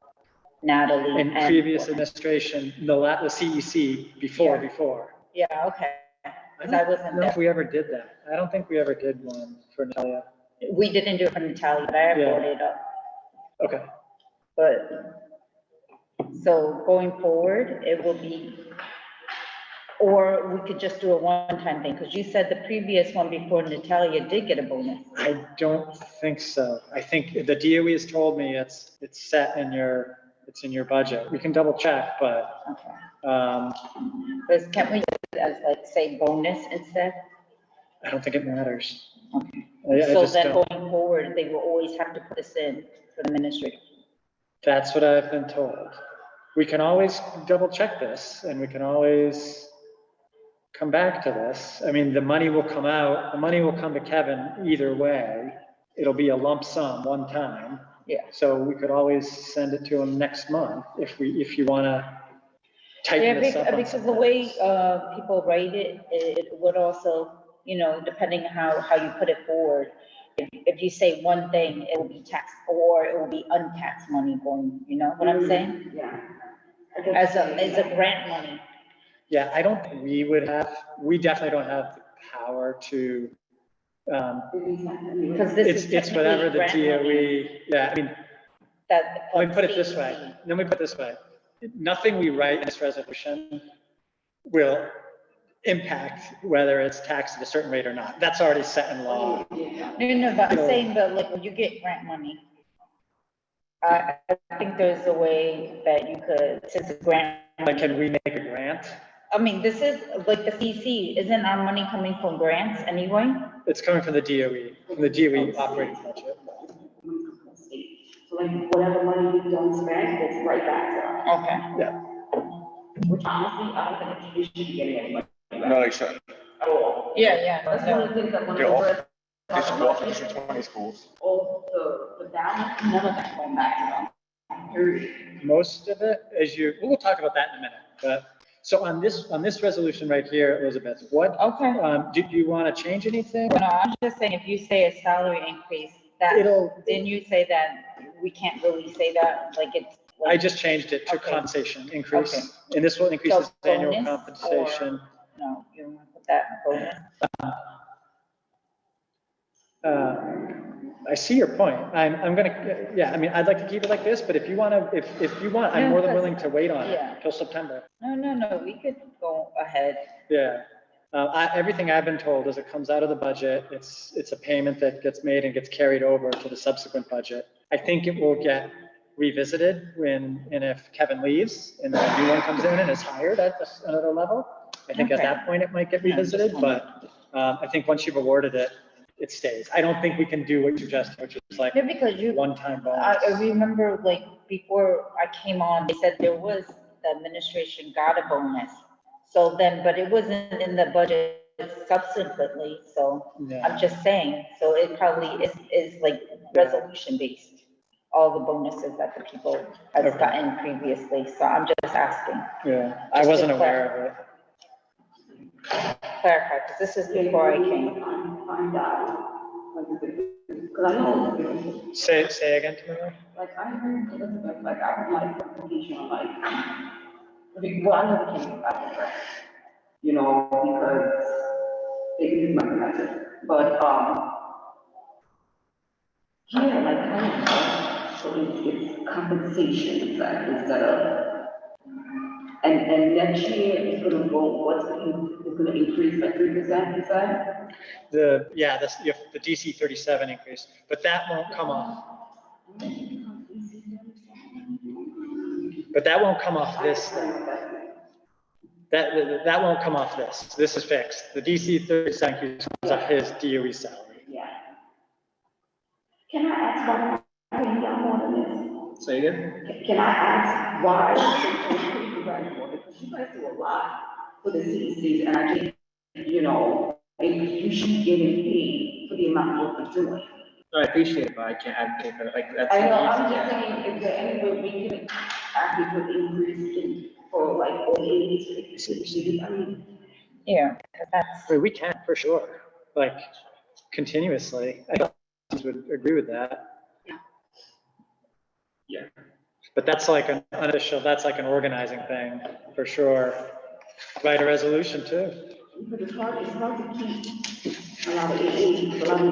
Natalie in and. previous administration, the CEC before. Yeah, okay. I 'Cause I don't wasn't know if there. we ever did that. I don't think we ever did one for Natalia. We didn't do it for Natalia, but I Yeah. brought it up. Okay. But, so going forward, it will be, or we could just do a one-time thing, because you said the previous one before Natalia did get a bonus. I don't think so. I think the DOE has told me it's set in it's in your budget. We can double check, but, Because can't we do it as like, say, bonus instead? I don't think it matters. Okay. I So just then don't. going forward, they will always have to put this in for the administrator. That's what I've been told. We can always double check this and we can always come back to this. I mean, the money will come out, the money will come to Kevin either way. It'll be a lump sum one time. Yeah. So we could always send it to him next month if you want to tighten this up. Because the way people write it, it would also, you know, depending how you put it forward, if you say one thing, it will be taxed, or it will be untaxed money going, you know what I'm saying? Yeah. As a grant money. Yeah, I don't think we definitely don't have the power to, Because this is it's whatever the technically grant money. DOE, yeah, I mean, That. let me put it this way. Let me put it this way. Nothing we write in this resolution will impact whether it's taxed at a certain rate or not. That's already set in law. No, but I'm saying, but like when you get grant money, I think there's a way that you could, since it's grant. Like, can we make a grant? I mean, this is like the CC, isn't our money coming from grants anyway? It's coming from the DOE, from the DOE operating budget. So like whatever money we don't spend, it's right back to us. Okay. Yeah. Which honestly, I don't think we should be getting any money back. No, they shouldn't. Oh. Yeah. That's one of the things that one of They're the all, first. they should go off to District 20 schools. All the balance, none of that going back to them. Period. Most of it, we'll talk about that in a minute, but, so on this resolution right here, Elizabeth, what, do you want to change anything? No, I'm just saying, if you say a salary increase, then you say that we can't really say that, like it's. I just changed it to compensation increase, and this will increase So his annual bonus compensation. No, you don't want to put that in bonus. I see your point. I'm gonna, yeah, I mean, I'd like to keep it like this, but if you want to, if you want, I'm more than willing to wait on it till September. No, we could go ahead. Yeah. Everything I've been told is it comes out of the budget. It's a payment that gets made and gets carried over to the subsequent budget. I think it will get revisited and if Kevin leaves and the new one comes in and is hired at another level, I think at that point it might get revisited, but I think once you've awarded it, it stays. I don't think we can do what you suggested, which is like one-time bonus. I remember like before I came on, they said there was, the administration got a bonus. So then, but it wasn't in the budget subsequently, so I'm just saying, so it probably is like resolution based. All the bonuses that the people have gotten previously, so I'm just asking. Yeah, I wasn't aware of it. Clarify, because this is before I came. Find out, because I know. Say again to me. Like I heard Elizabeth, like I would like application, like, well, I never came back there, you know, because it is my message, but, yeah, like, kind of, so it's compensation instead of, and next year it's gonna go, it's gonna increase by 3%, you said? The DC 37 increase, but that won't come off. But that won't come off this thing. That won't come off this. This is fixed. The DC 37 increase comes off his DOE salary. Yeah. Can I ask why I'm paying down more than this? Say again? Can I ask why you guys more? Because you guys do a lot for the CECs, and I think, you know, you should be getting paid for the amount you're doing. No, I appreciate it, but I can't advocate for it, like, that's. I know, I'm just saying, is there any way we can actually put increase for like all agencies? I mean. Yeah, that's. We can, for sure, like, continuously. I think would agree with that. Yeah. But that's like an unofficial, that's like an organizing thing, for sure. Write a resolution too. But it's hard to keep a lot of AAs, a lot of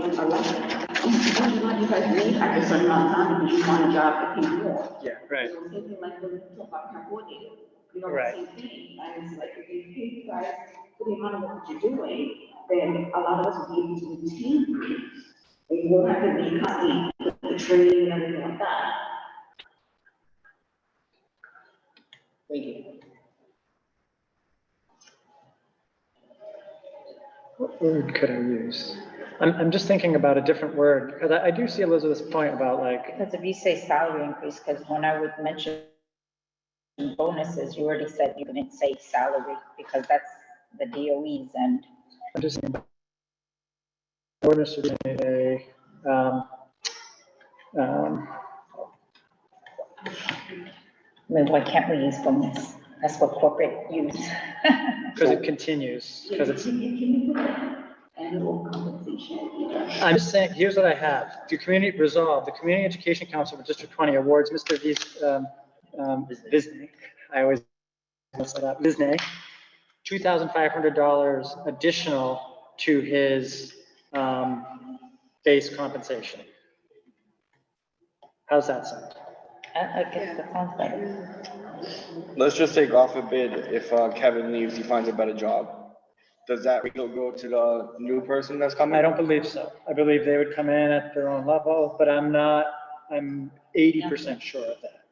you guys leave after a certain amount of time because you find a job that pays more. Yeah, right. So same thing like when we talk about coordinator, you know, Right. the same thing. And it's like, if you pay you guys for the amount of work that you're doing, then a lot of us will be able to retain you. And you won't have to be constantly with the training and everything like that. Thank you. What word could I use? I'm just thinking about a different word, because I do see Elizabeth's point about like. Because if you say salary increase, because when I would mention bonuses, you already said you didn't say salary, because that's the DOEs and. I'm just saying. Bonus is a, I mean, why can't we use bonus? That's what corporate use. because it continues, because it's. Annual compensation. I'm just saying, here's what I have. The community resolve, the Community Education Council for District 20 awards Mr. Visney, I always mess that up, Visney, $2,500 additional to his base compensation. How's that sound? I guess that sounds better. Let's just take off a bid. If Kevin leaves, he finds a better job. Does that still go to the new person that's coming? I don't believe so. I believe they would come in at their own level, but I'm 80% sure of that.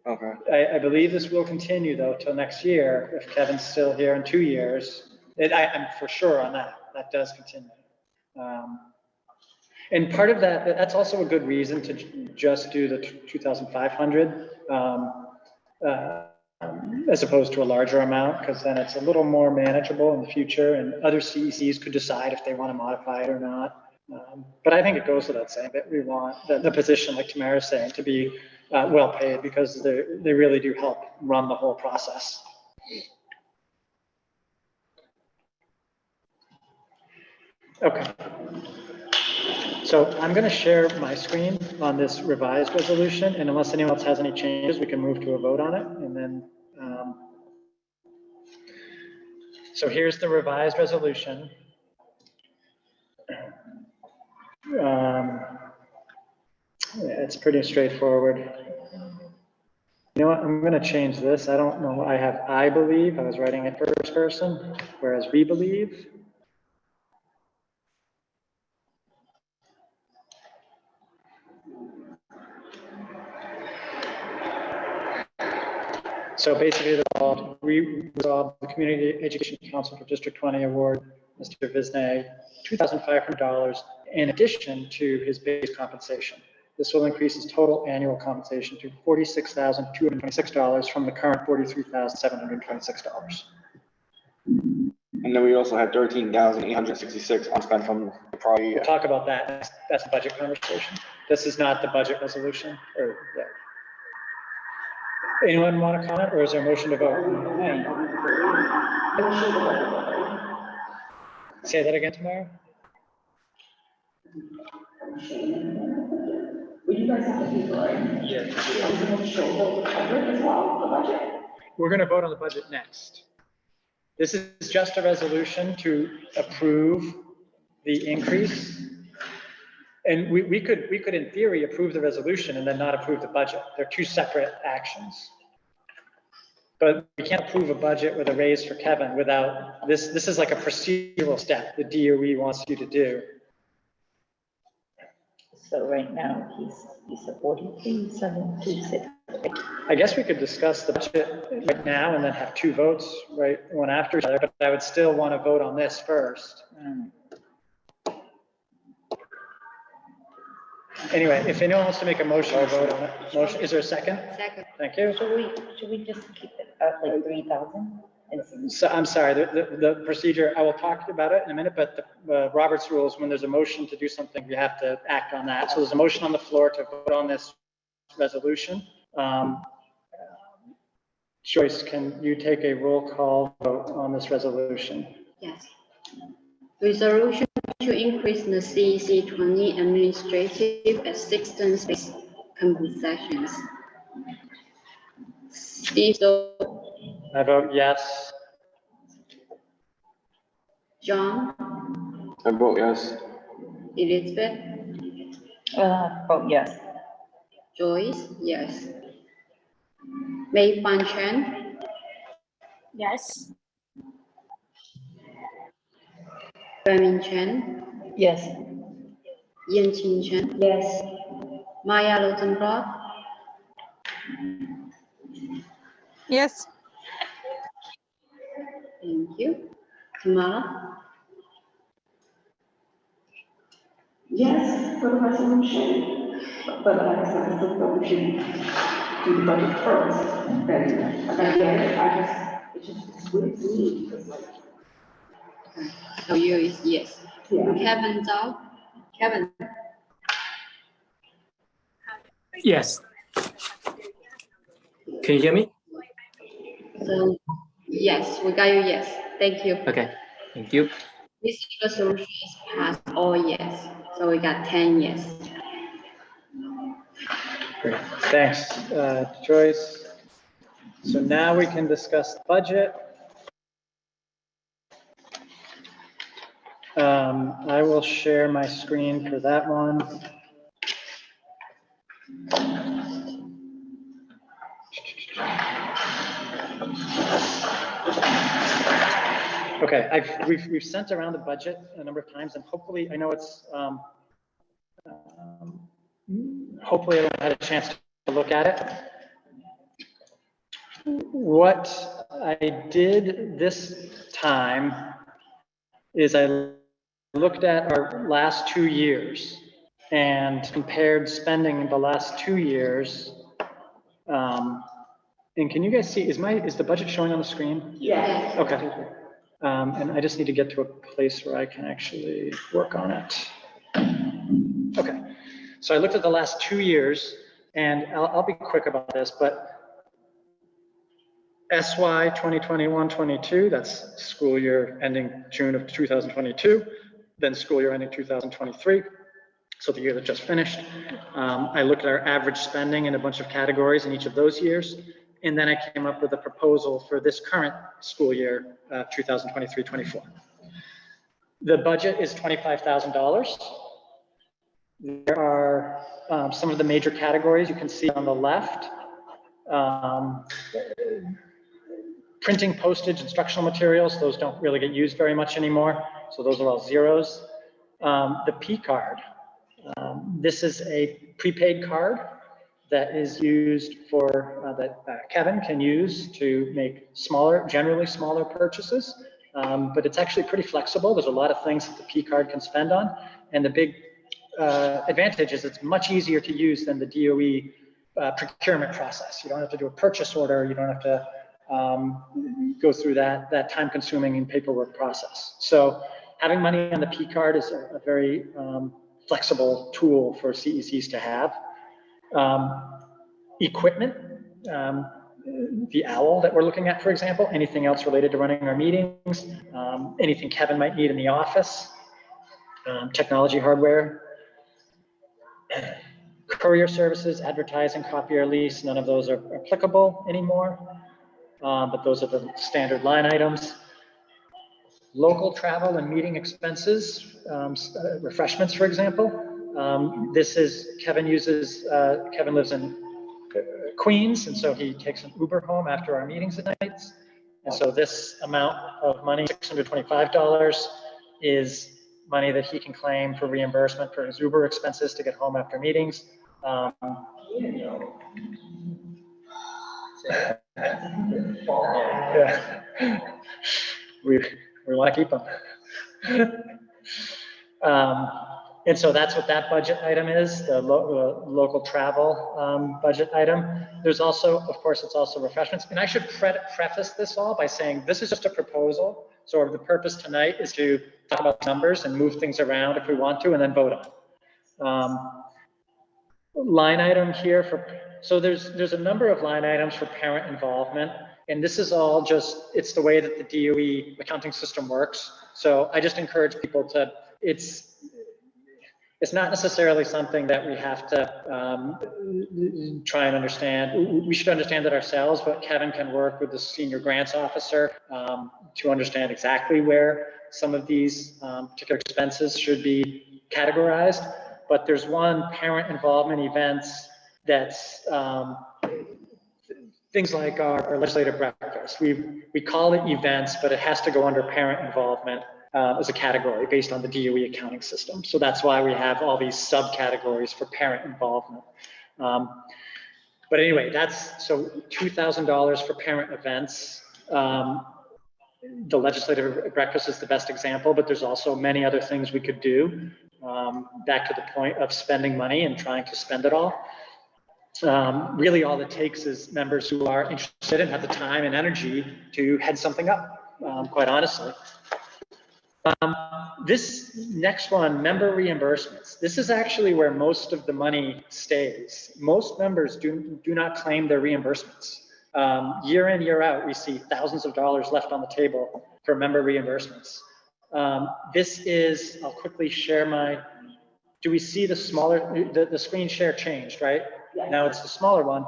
Okay. I believe this will continue though till next year. If Kevin's still here in 2 years, I'm for sure on that. That does continue. And part of that's also a good reason to just do the 2,500 as opposed to a larger amount, because then it's a little more manageable in the future, and other CECs could decide if they want to modify it or not. But I think it goes without saying that we want the position, like Tamara's saying, to be well paid, because they really do help run the whole process. Okay. So I'm going to share my screen on this revised resolution, and unless anyone else has any changes, we can move to a vote on it. And then, so here's the revised resolution. Yeah, it's pretty straightforward. You know what? I'm going to change this. I don't know. I believe. I was writing it first person, whereas we believe. So basically, we resolved the Community Education Council for District 20 award Mr. Visney $2,500 in addition to his base compensation. This will increase his total annual compensation to $46,226 from the current $43,726. And then we also had 13,866 unspent from the prior year. We'll talk about that. That's the budget conversation. This is not the budget resolution. Yeah. Anyone want to comment, or is there a motion to vote? Say that again, Tamara. We're going to vote on the budget next. This is just a resolution to approve the increase. And we could in theory approve the resolution and then not approve the budget. They're two separate actions. But we can't approve a budget with a raise for Kevin without this. This is like a procedural step the DOE wants you to do. So right now he's at 43,726. I guess we could discuss the budget right now and then have two votes, right, one after each other, but I would still want to vote on this first. Anyway, if anyone wants to make a motion, I'll vote on it. Motion, is there a second? Second. Thank you. Should we just keep it at like 3,000? So I'm sorry, the procedure, I will talk about it in a minute, but the Robert's rules, when there's a motion to do something, we have to act on that. So there's a motion on the floor to vote on this resolution. Joyce, can you take a roll call vote on this resolution? Yes. Resolution to increase the CEC 20 administrative assistance based compensations. Steve, I vote yes. John, I vote yes. Elizabeth, Vote yes. Joyce, yes. Mei Fan Chen, Yes. Ramin Chen, Yes. Yen Chin Chen, Yes. Maya Rosenblatt, Yes. thank you. Tamara, Yes, for the resolution, but like I said, I still feel we should do the budget first. Then, like I get it, it's weird to me, because like, so you is yes. yeah. Kevin Zhao, Kevin, Yes. Can you hear me? so yes, we got you yes. Thank you. Okay, thank you. This resolution is passed all yes. So we got 10 yes. Great, thanks, Joyce. So now we can discuss the budget. I will share my screen for that one. Okay, we've sent around the budget a number of times, and hopefully, I know it's hopefully everyone had a chance to look at it. What I did this time is I looked at our last 2 years and compared spending in the last 2 years. And can you guys see, is the budget showing on the screen? Yeah. Okay. And I just need to get to a place where I can actually work on it. Okay. So I looked at the last 2 years, and I'll be quick about this, but SY 2021-22, that's school year ending June of 2022, then school year ending 2023, so the year that just finished. I looked at our average spending in a bunch of categories in each of those years, and then I came up with a proposal for this current school year, 2023-24. The budget is $25,000. There are some of the major categories you can see on the left. Printing, postage, instructional materials, those don't really get used very much anymore. So those are all zeros. The P card. This is a prepaid card that is used for, that Kevin can use to make smaller, generally smaller purchases. But it's actually pretty flexible. There's a lot of things that the P card can spend on. And the big advantage is it's much easier to use than the DOE procurement process. You don't have to do a purchase order. You don't have to go through that time-consuming and paperwork process. So having money on the P card is a very flexible tool for CECs to have. Equipment, the OWL that we're looking at, for example, anything else related to running our meetings, anything Kevin might need in the office, technology hardware, courier services, advertising, copier lease, none of those are applicable anymore. But those are the standard line items. Local travel and meeting expenses, refreshments, for example. This is, Kevin lives in Queens, and so he takes an Uber home after our meetings at nights. And so this amount of money, $625, is money that he can claim for reimbursement for his Uber expenses to get home after meetings. Yeah. We want to keep them. And so that's what that budget item is, the local travel budget item. There's also, of course, it's also refreshments. And I should preface this all by saying this is just a proposal. So the purpose tonight is to talk about numbers and move things around if we want to, and then vote on. Line item here for, so there's a number of line items for parent involvement. And this is all just, it's the way that the DOE accounting system works. So I just encourage people to, It's not necessarily something that we have to try and understand. We should understand it ourselves, but Kevin can work with the senior grants officer to understand exactly where some of these particular expenses should be categorized. But there's one parent involvement events that's things like our legislative breakfast. We call it events, but it has to go under parent involvement as a category based on the DOE accounting system. So that's why we have all these subcategories for parent involvement. But anyway, that's so $2,000 for parent events. The legislative breakfast is the best example, but there's also many other things we could do. Back to the point of spending money and trying to spend it all. Really all it takes is members who are interested and have the time and energy to head something up, quite honestly. This next one, member reimbursements. This is actually where most of the money stays. Most members do not claim their reimbursements. Year in, year out, we see thousands of dollars left on the table for member reimbursements. This is, I'll quickly share my, do we see the smaller, the screen share changed, right? Yeah. Now it's the smaller one.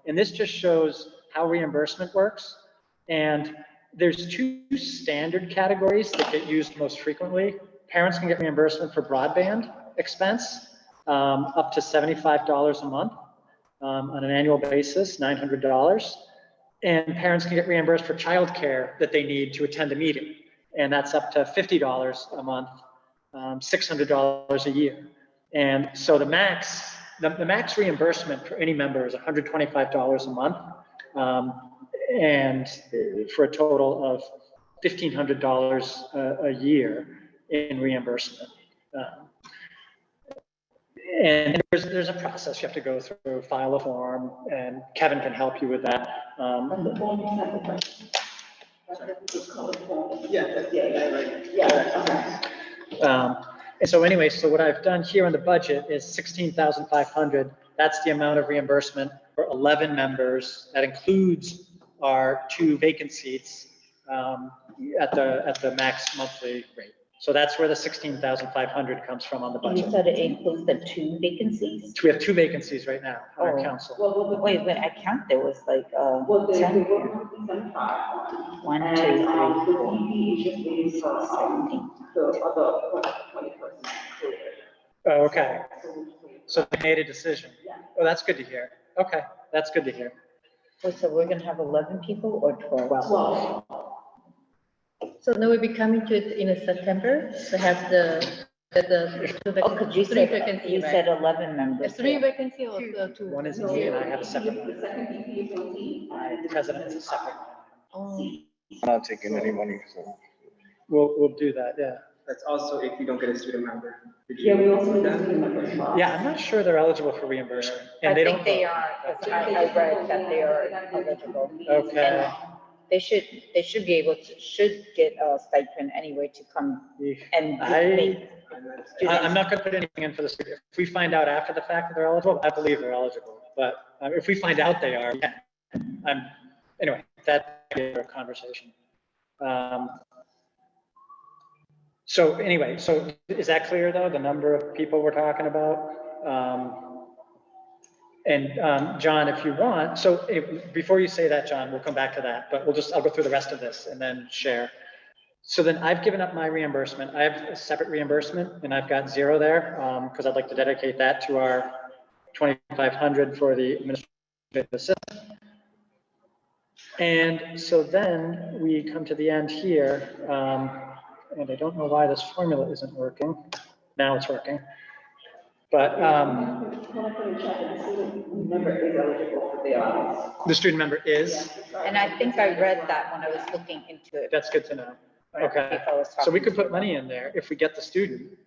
And this just shows how reimbursement works. And there's two standard categories that get used most frequently. Parents can get reimbursement for broadband expense, up to $75 a month on an annual basis, $900. And parents can get reimbursed for childcare that they need to attend a meeting. And that's up to $50 a month, $600 a year. And so the max reimbursement for any member is $125 a month. And for a total of $1,500 a year in reimbursement. And there's a process you have to go through, file a form, and Kevin can help you with that. And so anyway, so what I've done here in the budget is $16,500. That's the amount of reimbursement for 11 members. That includes our 2 vacant seats at the max monthly rate. So that's where the $16,500 comes from on the budget. You said it includes the 2 vacancies? We have 2 vacancies right now on our council. Well, wait, when I count, there was like 10 here. 1, 2, 3, 4, 5, 6, 7, 8. Oh, okay. So they made a decision. Oh, that's good to hear. Okay, that's good to hear. So we're gonna have 11 people or 12? 12. So now we'll be coming to it in September to have the because you said 11 members. 3 vacancy or 2? One is me and I have a separate one. The president is a separate one. I'm not taking any money, so. We'll do that, yeah. That's also if you don't get a student member. Yeah, we also need a student member. Yeah, I'm not sure they're eligible for reimbursement. And I they think don't. they are, because I read that they are eligible. Okay. And they should be able to, should get a stipend anyway to come and make I'm not going to put anything in for the student. If we find out after the fact that they're eligible, I believe they're eligible. But if we find out they are, yeah. Anyway, that's a conversation. So anyway, so is that clear though, the number of people we're talking about? John, if you want, so before you say that, John, we'll come back to that, but I'll go through the rest of this and then share. So then I've given up my reimbursement. I have a separate reimbursement and I've got 0 there because I'd like to dedicate that to our 2,500 for the administrative assistant. And so then we come to the end here. And I don't know why this formula isn't working. Now it's working. But the student member is. And I think I read that when I was looking into it. That's good to know. Okay. So we could put money in there if we get the student.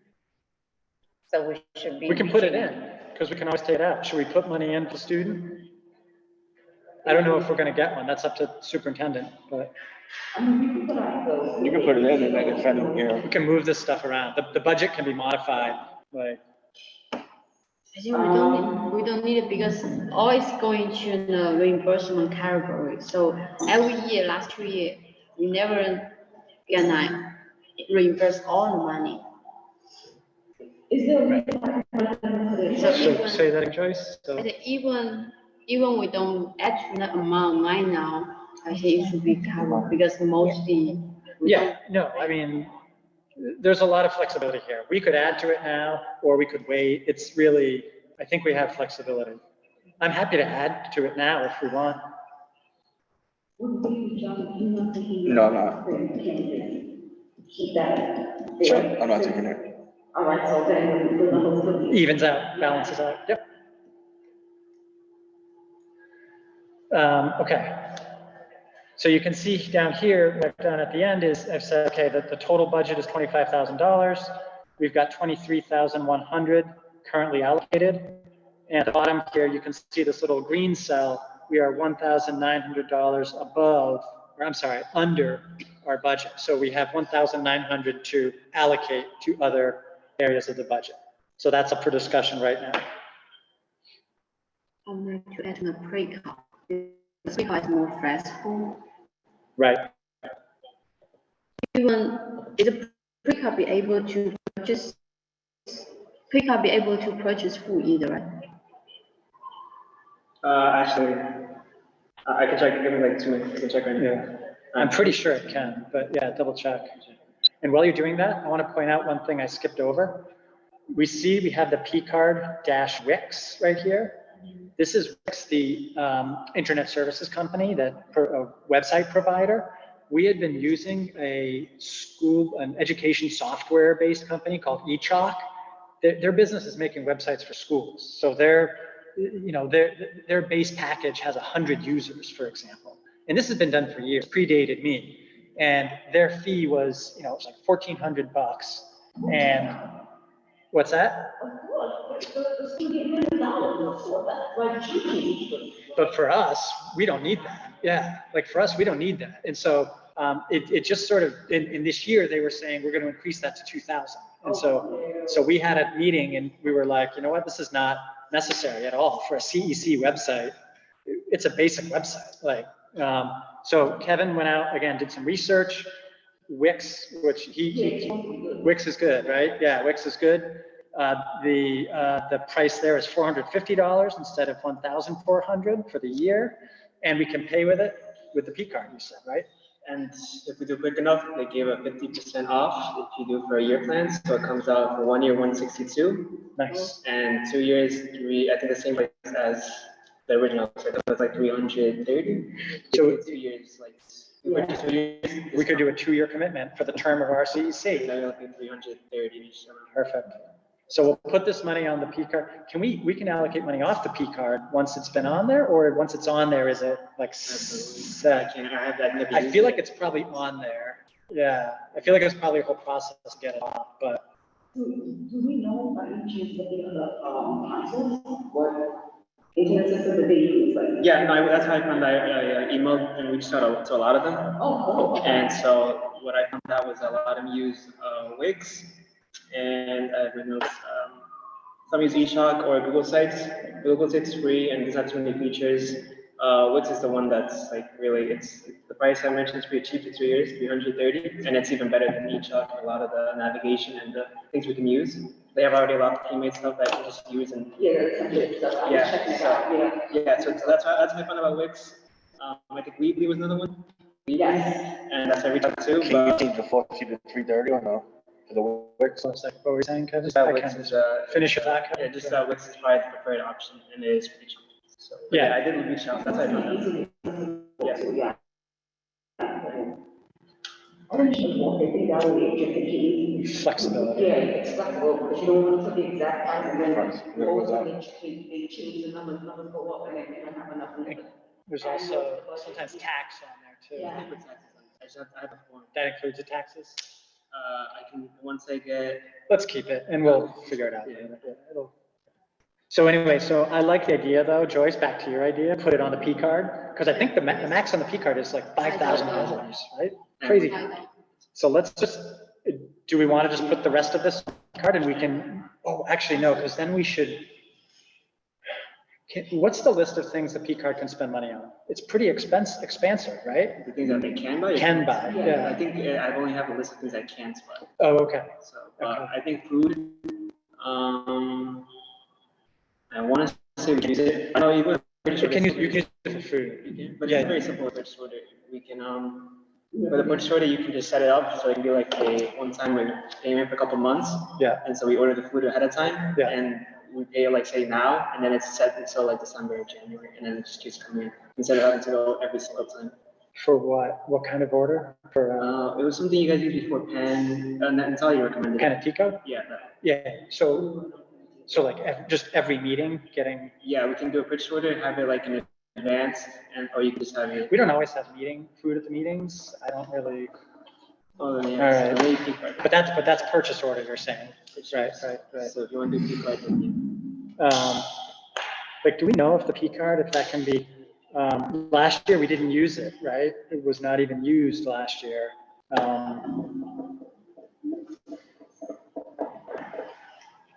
So we should be. We can put it in because we can always take it out. Should we put money in for student? I don't know if we're going to get one. That's up to superintendent, but. You can put it in and then defend it here. We can move this stuff around. The budget can be modified. Like. I think we don't need it because always going to the reimbursement category. So every year, last 2 years, we never gonna reimburse all the money. Is there a way So say that, Joyce. So even we don't add the amount right now, I think it should be covered because mostly. yeah, no, I mean, there's a lot of flexibility here. We could add to it now, or we could wait. It's really, I think we have flexibility. I'm happy to add to it now if we want. No, I'm not. Keep that. Sure, I'm not taking it. All right, so then. Evens out, balances out, yep. Okay. So you can see down here, what I've done at the end is I've said, okay, that the total budget is $25,000. We've got 23,100 currently allocated. And at the bottom here, you can see this little green cell. We are $1,900 above, or I'm sorry, under our budget. So we have 1,900 to allocate to other areas of the budget. So that's up for discussion right now. I'm going to add a pre-call. The pre-call is more flexible. Right. Even is a pre-call be able to purchase? Pre-call be able to purchase food either, right? Actually, I can check. Give me like 2 minutes. I can check right now. Yeah. I'm pretty sure it can, but yeah, double check. And while you're doing that, I want to point out one thing I skipped over. We see we have the P-card-Wix right here. This is Wix, the internet services company, that a website provider. We had been using an education software-based company called eChalk. Their business is making websites for schools. So their base package has 100 users, for example. And this has been done for years, predated me. And their fee was, it was like $1,400. And what's that? But for us, we don't need that. Yeah, like for us, we don't need that. And so it just sort of, in this year, they were saying we're going to increase that to 2,000. And so we had a meeting and we were like, you know what, this is not necessary at all for a CEC website. It's a basic website. So Kevin went out again, did some research. Wix, which Wix is good, right? Yeah, Wix is good. The price there is $450 instead of $1,400 for the year, and we can pay with it with the P card. You said, right? And if we do quick enough, they give a 50% off if you do for a year plan. So it comes out for 1 year, 162. Nice. And 2 years, I think the same price as the original. So it was like 330. So 2 years, like. We could do a 2-year commitment for the term of our CEC. Now you're looking at 330. Perfect. So we'll put this money on the P card. We can allocate money off the P card once it's been on there, or once it's on there, is it like set? I feel like it's probably on there. Yeah, I feel like it's probably a whole process to get it off, but. Do we know by any chance what the other consoles, what internet system that they use? Yeah, no, that's how I found out. I emailed and reached out to a lot of them. Oh, cool. And so what I found out was a lot of them use Wix, and some use eChalk or Google Sites. Google Sites is free and does have too many features. Wix is the one that's like really, the price I mentioned is pretty cheap for 2 years, 330, and it's even better than eChalk. A lot of the navigation and the things we can use. They have already a lot of teammate stuff that I can just use and so that's how I found out about Wix. I think Weebly was another one. Yes. And that's every time too. Can you change the 40 to 330 or no? For the Wix? What were you saying, Kevin? Wix is, finish with that. Yeah, just Wix is probably the preferred option, and it is pretty cheap. So yeah, I did reach out. That's how I found out. Yeah. I don't know if they think that would be just a key. Flexibility. Yeah, it's flexible, because you don't want to put the exact price and then they change the numbers go up and then they don't have enough. There's also sometimes tax on there too. Yeah. I have a form. That includes the taxes? I can, once I get. Let's keep it and we'll figure it out. Yeah. So anyway, so I like the idea though, Joyce, back to your idea, put it on the P card, because I think the max on the P card is like $5,000, right? Crazy. So let's just, do we want to just put the rest of this card and we can, actually no, because then we should, what's the list of things the P card can spend money on? It's pretty expansive, right? The things that they can buy? Can buy, yeah. I think I only have a list of things I can't buy. Oh, okay. So I think food, I want to say we can use it. I know you can use it for food. But it's very simple purchase order. We can with a purchase order, you can just set it up so it can be like a one-time payment for a couple months. Yeah. And so we order the food ahead of time. Yeah. And we pay it like say now, and then it's set until like December or January, and then it just keeps coming in instead of having to go every single time. For what? What kind of order? For it was something you guys used before, Pen, Natalia recommended. Pen and Tico? Yeah. Yeah. So like just every meeting getting. Yeah, we can do a purchase order, have it like in advance, or you can just have it. We don't always have food at the meetings. I don't really. Oh yeah. All right. But that's purchase order. You're saying. Right. So if you want to do P card, like, do we know if the P card, if that can be? Last year we didn't use it, right? It was not even used last year.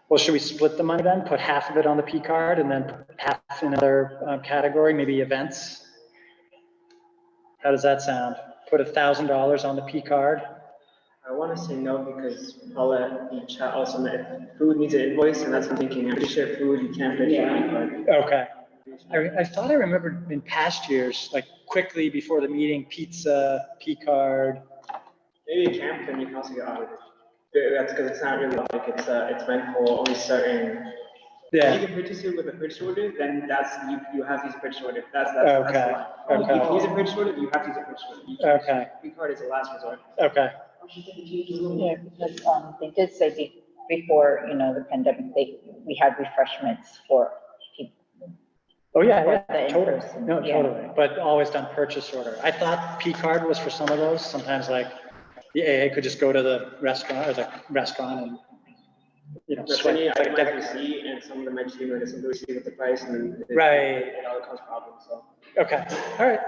Well, should we split the money then? Put half of it on the P card and then half in another category, maybe events? How does that sound? Put $1,000 on the P card. I want to say no because Paula in chat also meant food needs an invoice, and that's what I'm thinking. I'm pretty sure food you can't pay for P card. Okay. I thought I remembered in past years, like quickly before the meeting, pizza, P card. Maybe you can, but then you can also get audited. That's because it's not really like it's meant for only certain. Yeah. If you can purchase it with a purchase order, then that's you have to use a purchase order. That's okay. That's the line. Okay. You can use a purchase order, you have to use a purchase order. Okay. P card is a last resort. Okay. Yeah, because they did say before, the pandemic, we had refreshments for people. Oh yeah, totally. No, totally. But always done purchase order. I thought P card was for some of those. Sometimes like the AA could just go to the restaurant and Swipe. I might receipt, and some of them might just be like a simple receipt with the price, and then it all causes problems. So. Okay. All right.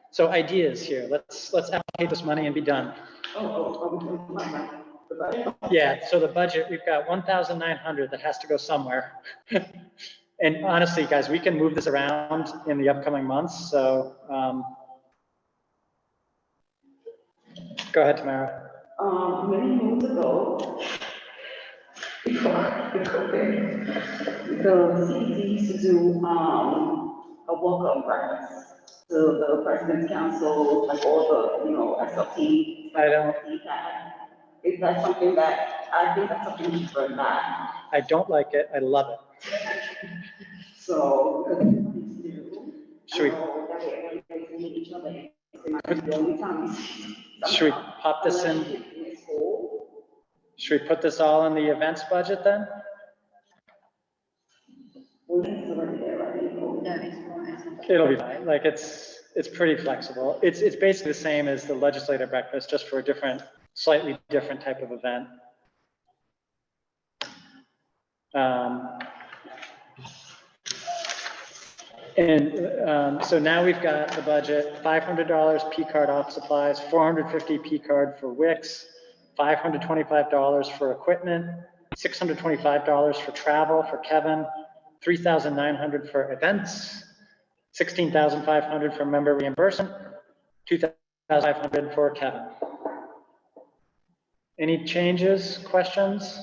So ideas here. Let's allocate this money and be done. Yeah. So the budget, we've got 1,900 that has to go somewhere. And honestly, guys, we can move this around in the upcoming months. So go ahead, Tamara. Many moons ago, before COVID, the CDC used to do a welcome breakfast to the President's Council, like all the SLT. I don't. Is that something that I think that's something you should bring back? I don't like it. I love it. So, should we pop this in? Should we put this all in the events budget then? It'll be fine. Like it's pretty flexible. It's basically the same as the legislative breakfast, just for a slightly different type of event. So now we've got the budget: $500 P card office supplies, $450 P card for Wix, $525 for equipment, $625 for travel for Kevin, $3,900 for events, $16,500 for member reimbursement, $2,500 for Kevin. Any changes, questions?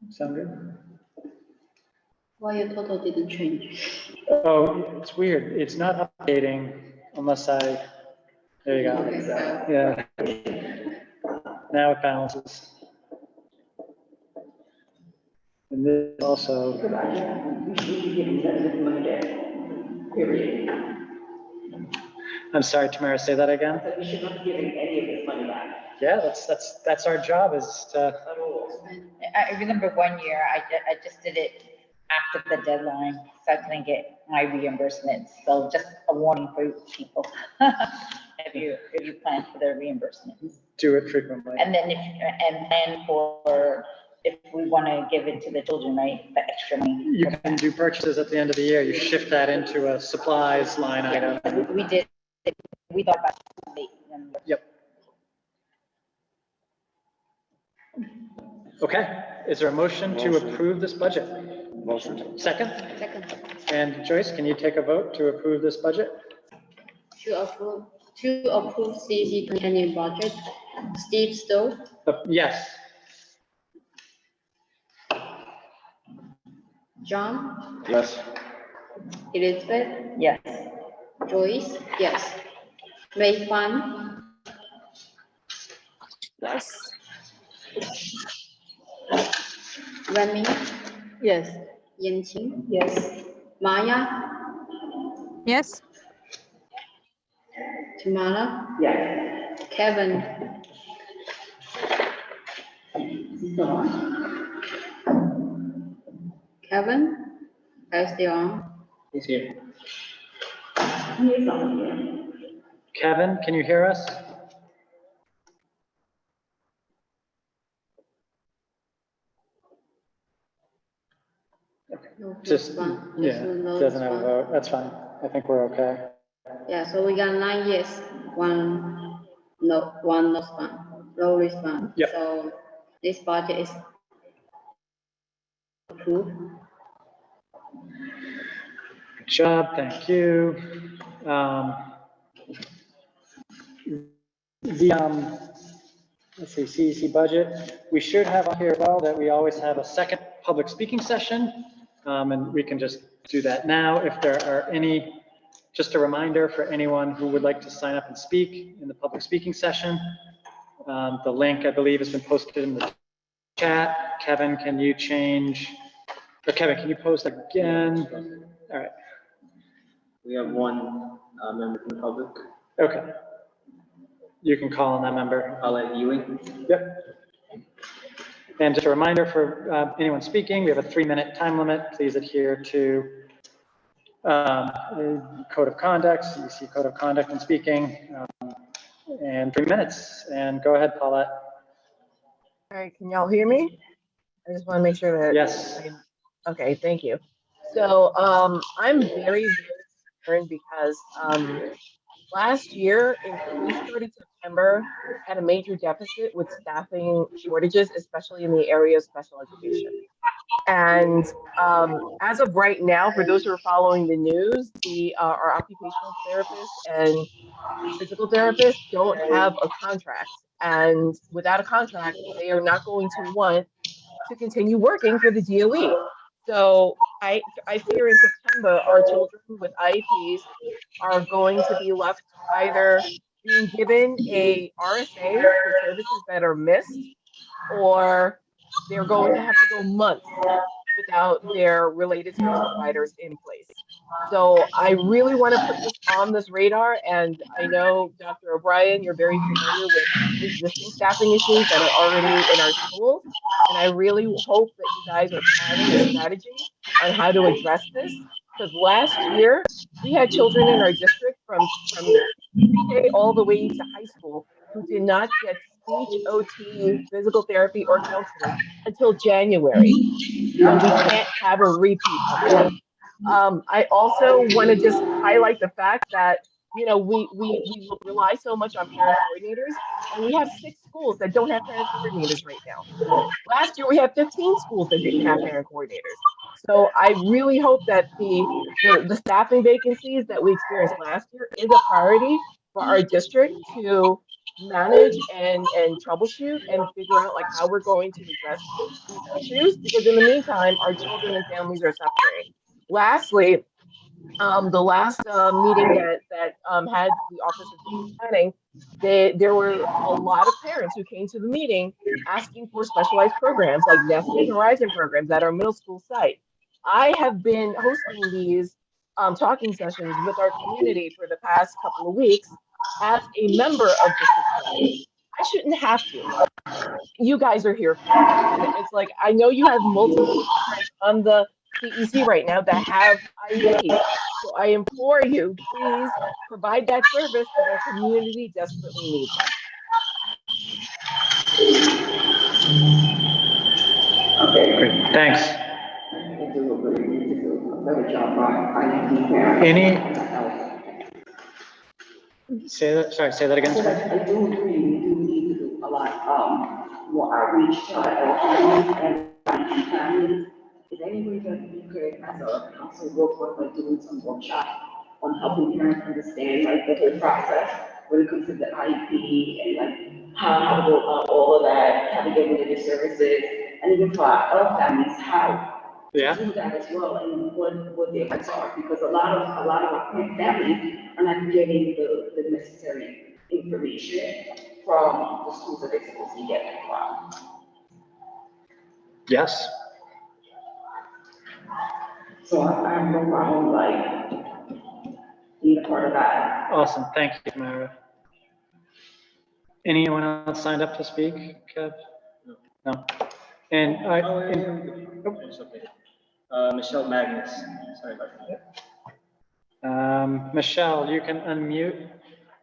Sound good? Why your total didn't change? Oh, it's weird. It's not updating unless there you go. Okay. Yeah. Now it balances. And this also. I'm sorry, Tamara, say that again. We should not be giving any of this money back. Yeah, that's our job, is to. I remember one year I just did it after the deadline, so I couldn't get my reimbursements. So just a warning for people, if you plan for the reimbursements. Do it frequently. And then plan for if we want to give it to the children, right? The extra money. You can do purchases at the end of the year. You shift that into a supplies line item. We did. We thought about it. Yep. Okay. Is there a motion to approve this budget? Motion. Second? Second. And Joyce, can you take a vote to approve this budget? To approve CEC 2020 budget, Steve Stowe, Yes. John, Yes. Elizabeth, Yes. Joyce, yes. Mei Fan, Yes. Remy, Yes. Yanqing, Yes. Maya, Yes. Tamara, Yes. Kevin, Kevin, are you still on? He's here. He is on here. Kevin, can you hear us? No Just, response. yeah, No doesn't have a response. vote. That's fine. I think we're okay. Yeah, so we got 9 yes, one no response, no response. Yep. So this budget is approved. Good job, thank you. Let's see, CEC budget. We should have on here as well that we always have a second public speaking session. And we can just do that now. If there are any, just a reminder for anyone who would like to sign up and speak in the public speaking session. The link, I believe, has been posted in the chat. Kevin, can you change, or Kevin, can you post again? All right. We have one member from the public. Okay. You can call on that member. Paulette Ewing. Yep. And just a reminder for anyone speaking, we have a 3-minute time limit. Please adhere to code of conduct, CEC code of conduct in speaking, and 3 minutes. And go ahead, Paulette. All right, can y'all hear me? I just want to make sure that. Yes. Okay, thank you. So I'm very, very concerned because last year, we started September, had a major deficit with staffing shortages, especially in the area of special education. And as of right now, for those who are following the news, our occupational therapists and physical therapists don't have a contract. And without a contract, they are not going to want to continue working for the DOE. So I fear in September, our children with IEPs are going to be left either being given a RSA for services that are missed, or they're going to have to go months without their related service providers in place. So I really want to put this on this radar. And I know, Dr. O'Brien, you're very familiar with existing staffing issues that are already in our schools. And I really hope that you guys are planning a strategy on how to address this. Because last year, we had children in our district from pre-K all the way to high school who did not get speech, OT, physical therapy, or counseling until January. And we can't have a repeat of that. I also want to just highlight the fact that, you know, we rely so much on parent coordinators, and we have 6 schools that don't have parent coordinators right now. Last year, we had 15 schools that didn't have parent coordinators. So I really hope that the staffing vacancies that we experienced last year is a priority for our district to manage and troubleshoot and figure out like how we're going to address these issues, because in the meantime, our children and families are suffering. Lastly, the last meeting that had the Office of Teacher Planning, there were a lot of parents who came to the meeting asking for specialized programs like Nested Horizon programs at our middle school site. I have been hosting these talking sessions with our community for the past couple of weeks as a member of District 20. I shouldn't have to. You guys are here for it. And it's like, I know you have multiple parents on the CEC right now that have IEPs. So I implore you, please provide that service because our community desperately needs it. Okay, great. Thanks. Any? Say that again. I do agree, we do need to do a lot, more outreach to our elderly and families. Is there any way that you could, as a council, work with, like, doing some workshop on helping parents understand, like, the whole process when it comes to the IEP and, like, how to go about all of that, how to get related services, and even for our other families, how Yeah. do that as well, and what the effects are, because a lot of our families are not getting the necessary information from the schools that they're supposed to be getting from. Yes. So I have no problem, like, being a part of that. Awesome. Thank you, Mara. Anyone else signed up to speak, Kev? No. And Michelle Magnus, sorry about that. Michelle, you can unmute.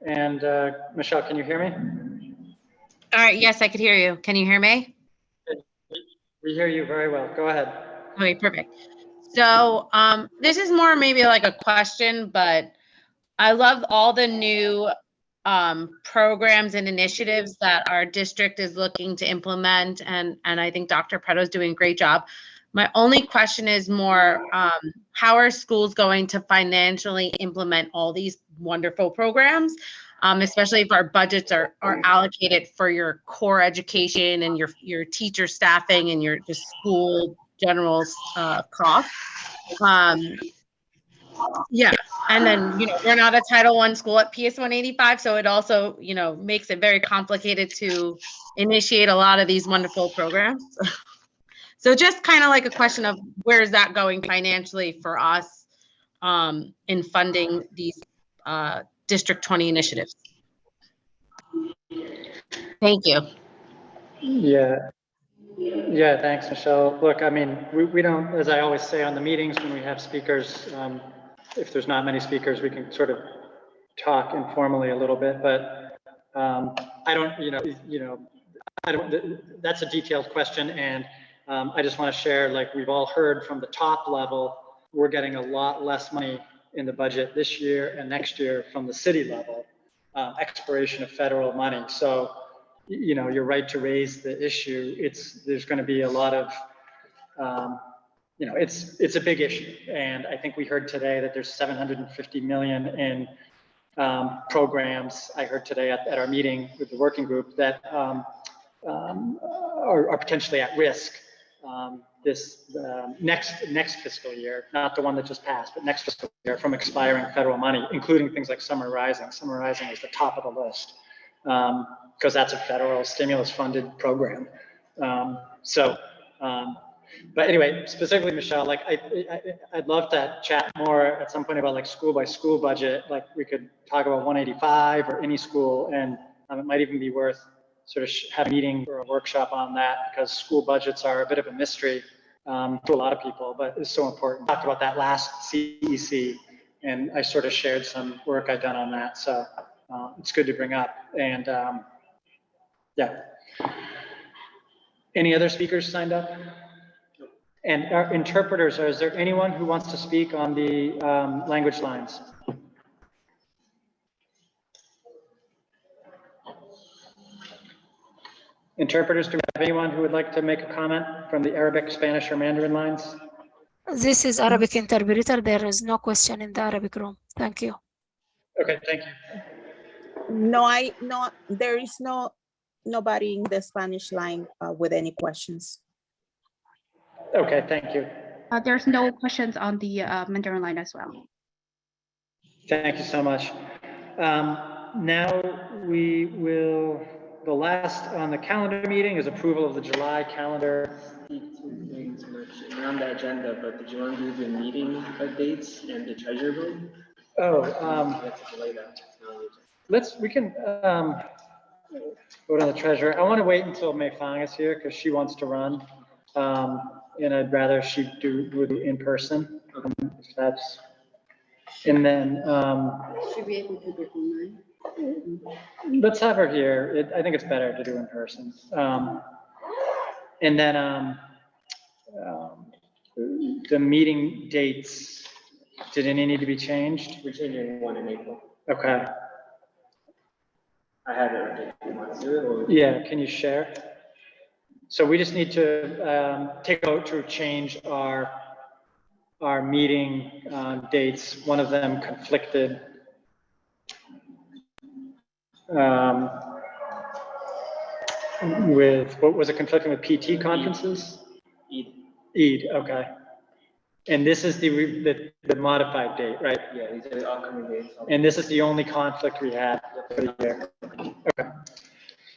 And Michelle, can you hear me? All right, yes, I could hear you. Can you hear me? We hear you very well. Go ahead. Okay, perfect. So this is more maybe like a question, but I love all the new programs and initiatives that our district is looking to implement, and I think Dr. Pretto is doing a great job. My only question is more, how are schools going to financially implement all these wonderful programs, especially if our budgets are allocated for your core education and your teacher staffing and your just school general costs. Yeah, and then, you know, we're not a Title I school at PS 185, so it also, you know, makes it very complicated to initiate a lot of these wonderful programs. So just kind of like a question of where is that going financially for us in funding these District 20 initiatives? Thank you. Yeah. Yeah, thanks, Michelle. Look, I mean, we don't, as I always say on the meetings when we have speakers, if there's not many speakers, we can sort of talk informally a little bit, but I don't, I don't, that's a detailed question. And I just want to share, like we've all heard from the top level, we're getting a lot less money in the budget this year and next year from the city level, expiration of federal money. So, you know, you're right to raise the issue. There's going to be a lot of, you know, it's a big issue. And I think we heard today that there's 750 million in programs. I heard today at our meeting with the working group that are potentially at risk this next fiscal year, not the one that just passed, but next fiscal year from expiring federal money, including things like Summer Rising. Summer Rising is the top of the list. Because that's a federal stimulus funded program. But anyway, specifically, Michelle, like I'd love to chat more at some point about like school by school budget. Like we could talk about 185 or any school, and it might even be worth sort of having a meeting or a workshop on that, because school budgets are a bit of a mystery to a lot of people, but it's so important. Talked about that last CEC, and I sort of shared some work I've done on that. So it's good to bring up. And yeah. Any other speakers signed up? And our interpreters, is there anyone who wants to speak on the language lines? Interpreters, do we have anyone who would like to make a comment from the Arabic, Spanish, or Mandarin lines? This is Arabic interpreter. There is no question in the Arabic room. Thank you. Okay, thank you. No, there is nobody in the Spanish line with any questions. Okay, thank you. There's no questions on the Mandarin line as well. Thank you so much. Now we will, the last on the calendar meeting is approval of the July calendar. Two things are on the agenda, but did you want to do the meeting dates and the treasurer bill? We can vote on the treasurer. I want to wait until Mei Fang is here because she wants to run. And I'd rather she do in person. If that's, and then Should be able to do online. let's have her here. I think it's better to do in person. And then the meeting dates, did any need to be changed? We're changing one in April. Okay. I have it already. You want to do it, or? Yeah, can you share? So we just need to take out to change our meeting dates. One of them conflicted. With, what was it conflicting with PT conferences? Eid. Eid, okay. And this is the modified date, right? Yeah, these are the upcoming dates. And this is the only conflict we have for the year. Okay.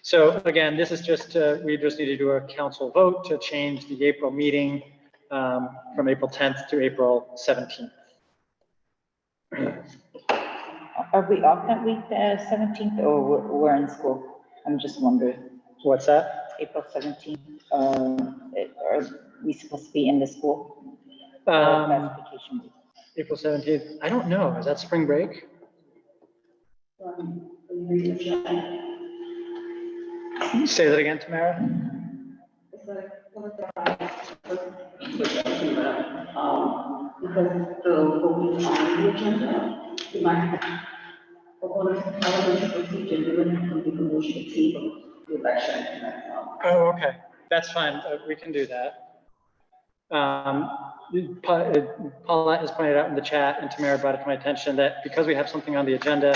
So again, this is just, we just need to do a council vote to change the April meeting from April 10th to April 17th. Are we off that week, the 17th, or we're in school? I'm just wondering. What's that? April 17th, are we supposed to be in the school? Vacation. April 17th, I don't know, is that spring break? Say that again, Tamara? Because the voting on the agenda, you might have, according to parliamentary procedure, you would have to make a motion to table the election. Oh, okay, that's fine, we can do that. Paulette has pointed out in the chat, and Tamara brought it to my attention, that because we have something on the agenda,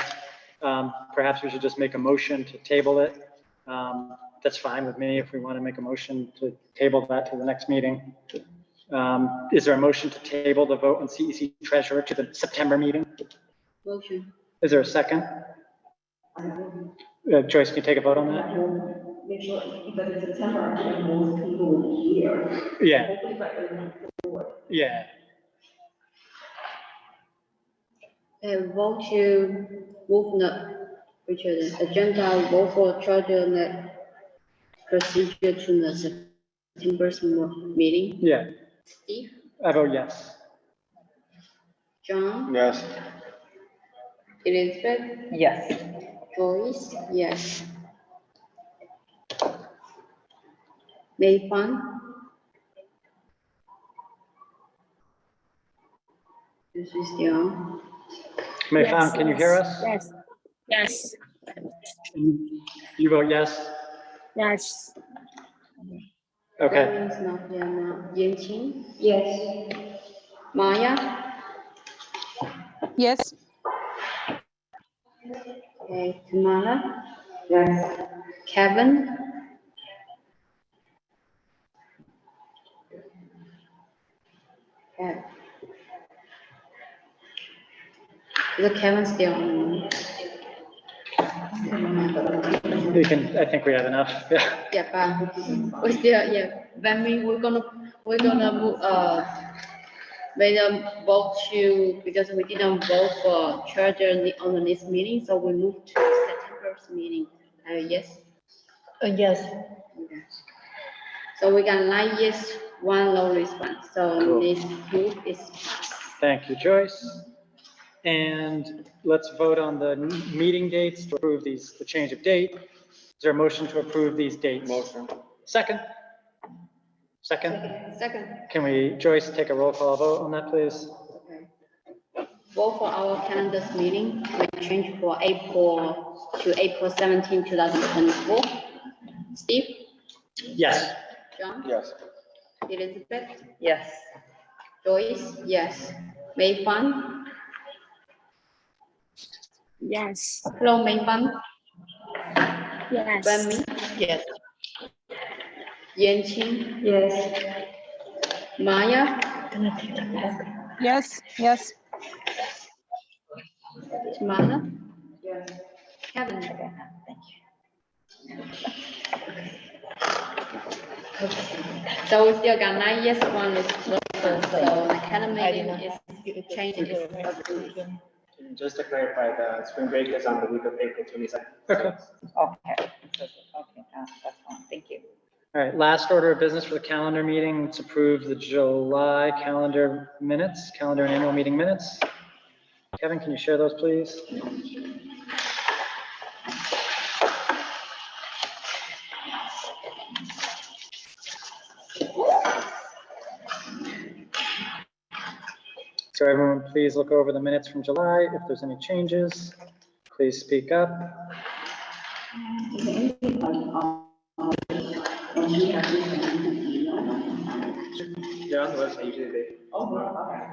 perhaps we should just make a motion to table it. That's fine with me if we want to make a motion to table that to the next meeting. Is there a motion to table the vote on CEC treasurer to the September meeting? Motion. Is there a second? Joyce, can you take a vote on that? Make sure, because in September, I think most people will be here. Yeah. Hopefully by the Yeah. Vote to move the agenda, vote for treasurer procedure to the September meeting. Yeah. Steve? I vote yes. John? Yes. Elizabeth? Yes. Joyce? Yes. May Fan? This is the May Fan, can you hear us? Yes. Yes. You vote yes? Yes. Okay. That is not here now. Yanqing? Yes. Maya? Yes. Okay, Tamara? Yes. Kevin? Okay. Is Kevin still on? We can, I think we have enough. Yeah. Yeah, but we still, yeah, when we're gonna move, made a vote to, because we didn't vote for treasurer on the next meeting, so we moved to September's meeting. Yes? Yes. Okay. So we got 9 yes, 1 no response, so Cool. this move is passed. Thank you, Joyce. And let's vote on the meeting dates to approve these, the change of date. Is there a motion to approve these dates? Motion. Second? Second? Second. Can we, Joyce, take a roll call vote on that, please? Okay. Vote for our calendar's meeting, we change for April to April 17, 2024. Steve? Yes. John? Yes. Elizabeth? Yes. Joyce? Yes. May Fan? Yes. Hello, May Fan? Yes. Benmi? Yes. Yanqing? Yes. Maya? Yes. Yes. Tamara? Yes. Kevin? Thank you. So we still got 9 yes, 1 is no, so the calendar meeting is changing. Just to clarify, the spring break is on the week of April 22nd. Okay. Okay. Okay, that's fine, thank you. All right, last order of business for the calendar meeting, let's approve the July calendar minutes, calendar and annual meeting minutes. Kevin, can you share those, please? So everyone, please look over the minutes from July. If there's any changes, please speak up. Yeah, on the website usually they. Oh, okay.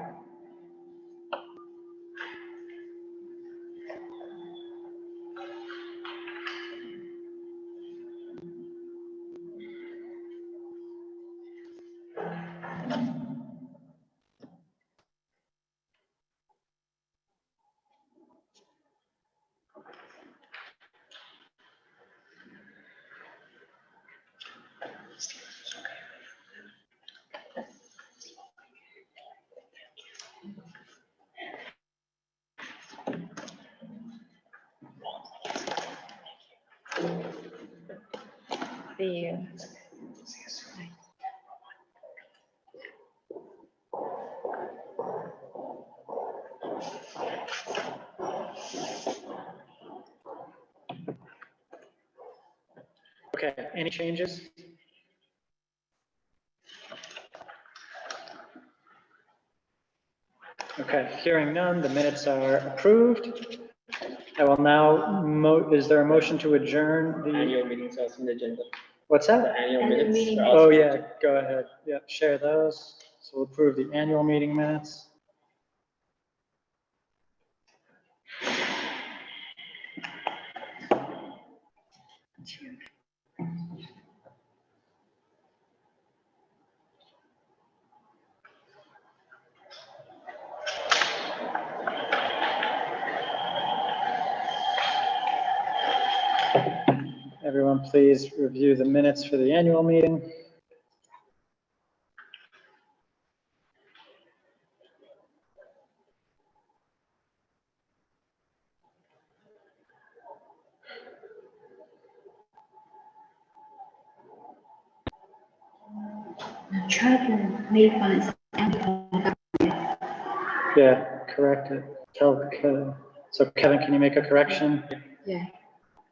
the. Okay, any changes? Okay, hearing none, the minutes are approved. I will now, is there a motion to adjourn the? Annual meetings are on the agenda. What's that? The annual Annual minutes. meeting. are also- Oh, yeah, go ahead. Yeah, share those. So we'll approve the annual meeting minutes. Everyone, please review the minutes for the annual meeting. Charter may find Yeah, correct it. Tell Kevin. So Kevin, can you make a correction? Yeah,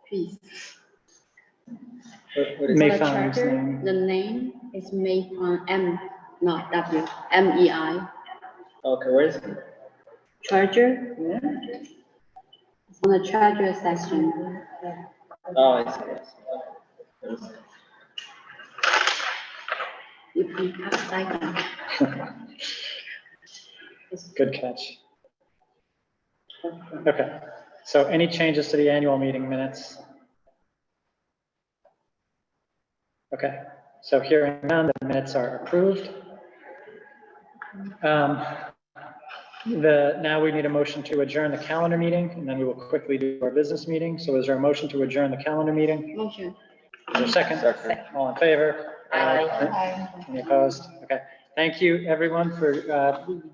please. What is May For the Fan's charter, name. the name is May Fan M, not W, MEI. Okay, where is it? Charger. It's on the charger section. Oh, I see. I see. You can pass Dyker. Good catch. Okay, so any changes to the annual meeting minutes? Okay, so hearing none, the minutes are approved. Now we need a motion to adjourn the calendar meeting, and then we will quickly do our business meeting. So is there a motion to adjourn the calendar meeting? Motion. Is there a second? Second. All in favor? Aye. Any opposed? Okay, thank you everyone for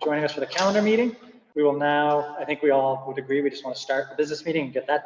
joining us for the calendar meeting. We will now, I think we all would agree, we just want to start the business meeting and get that done.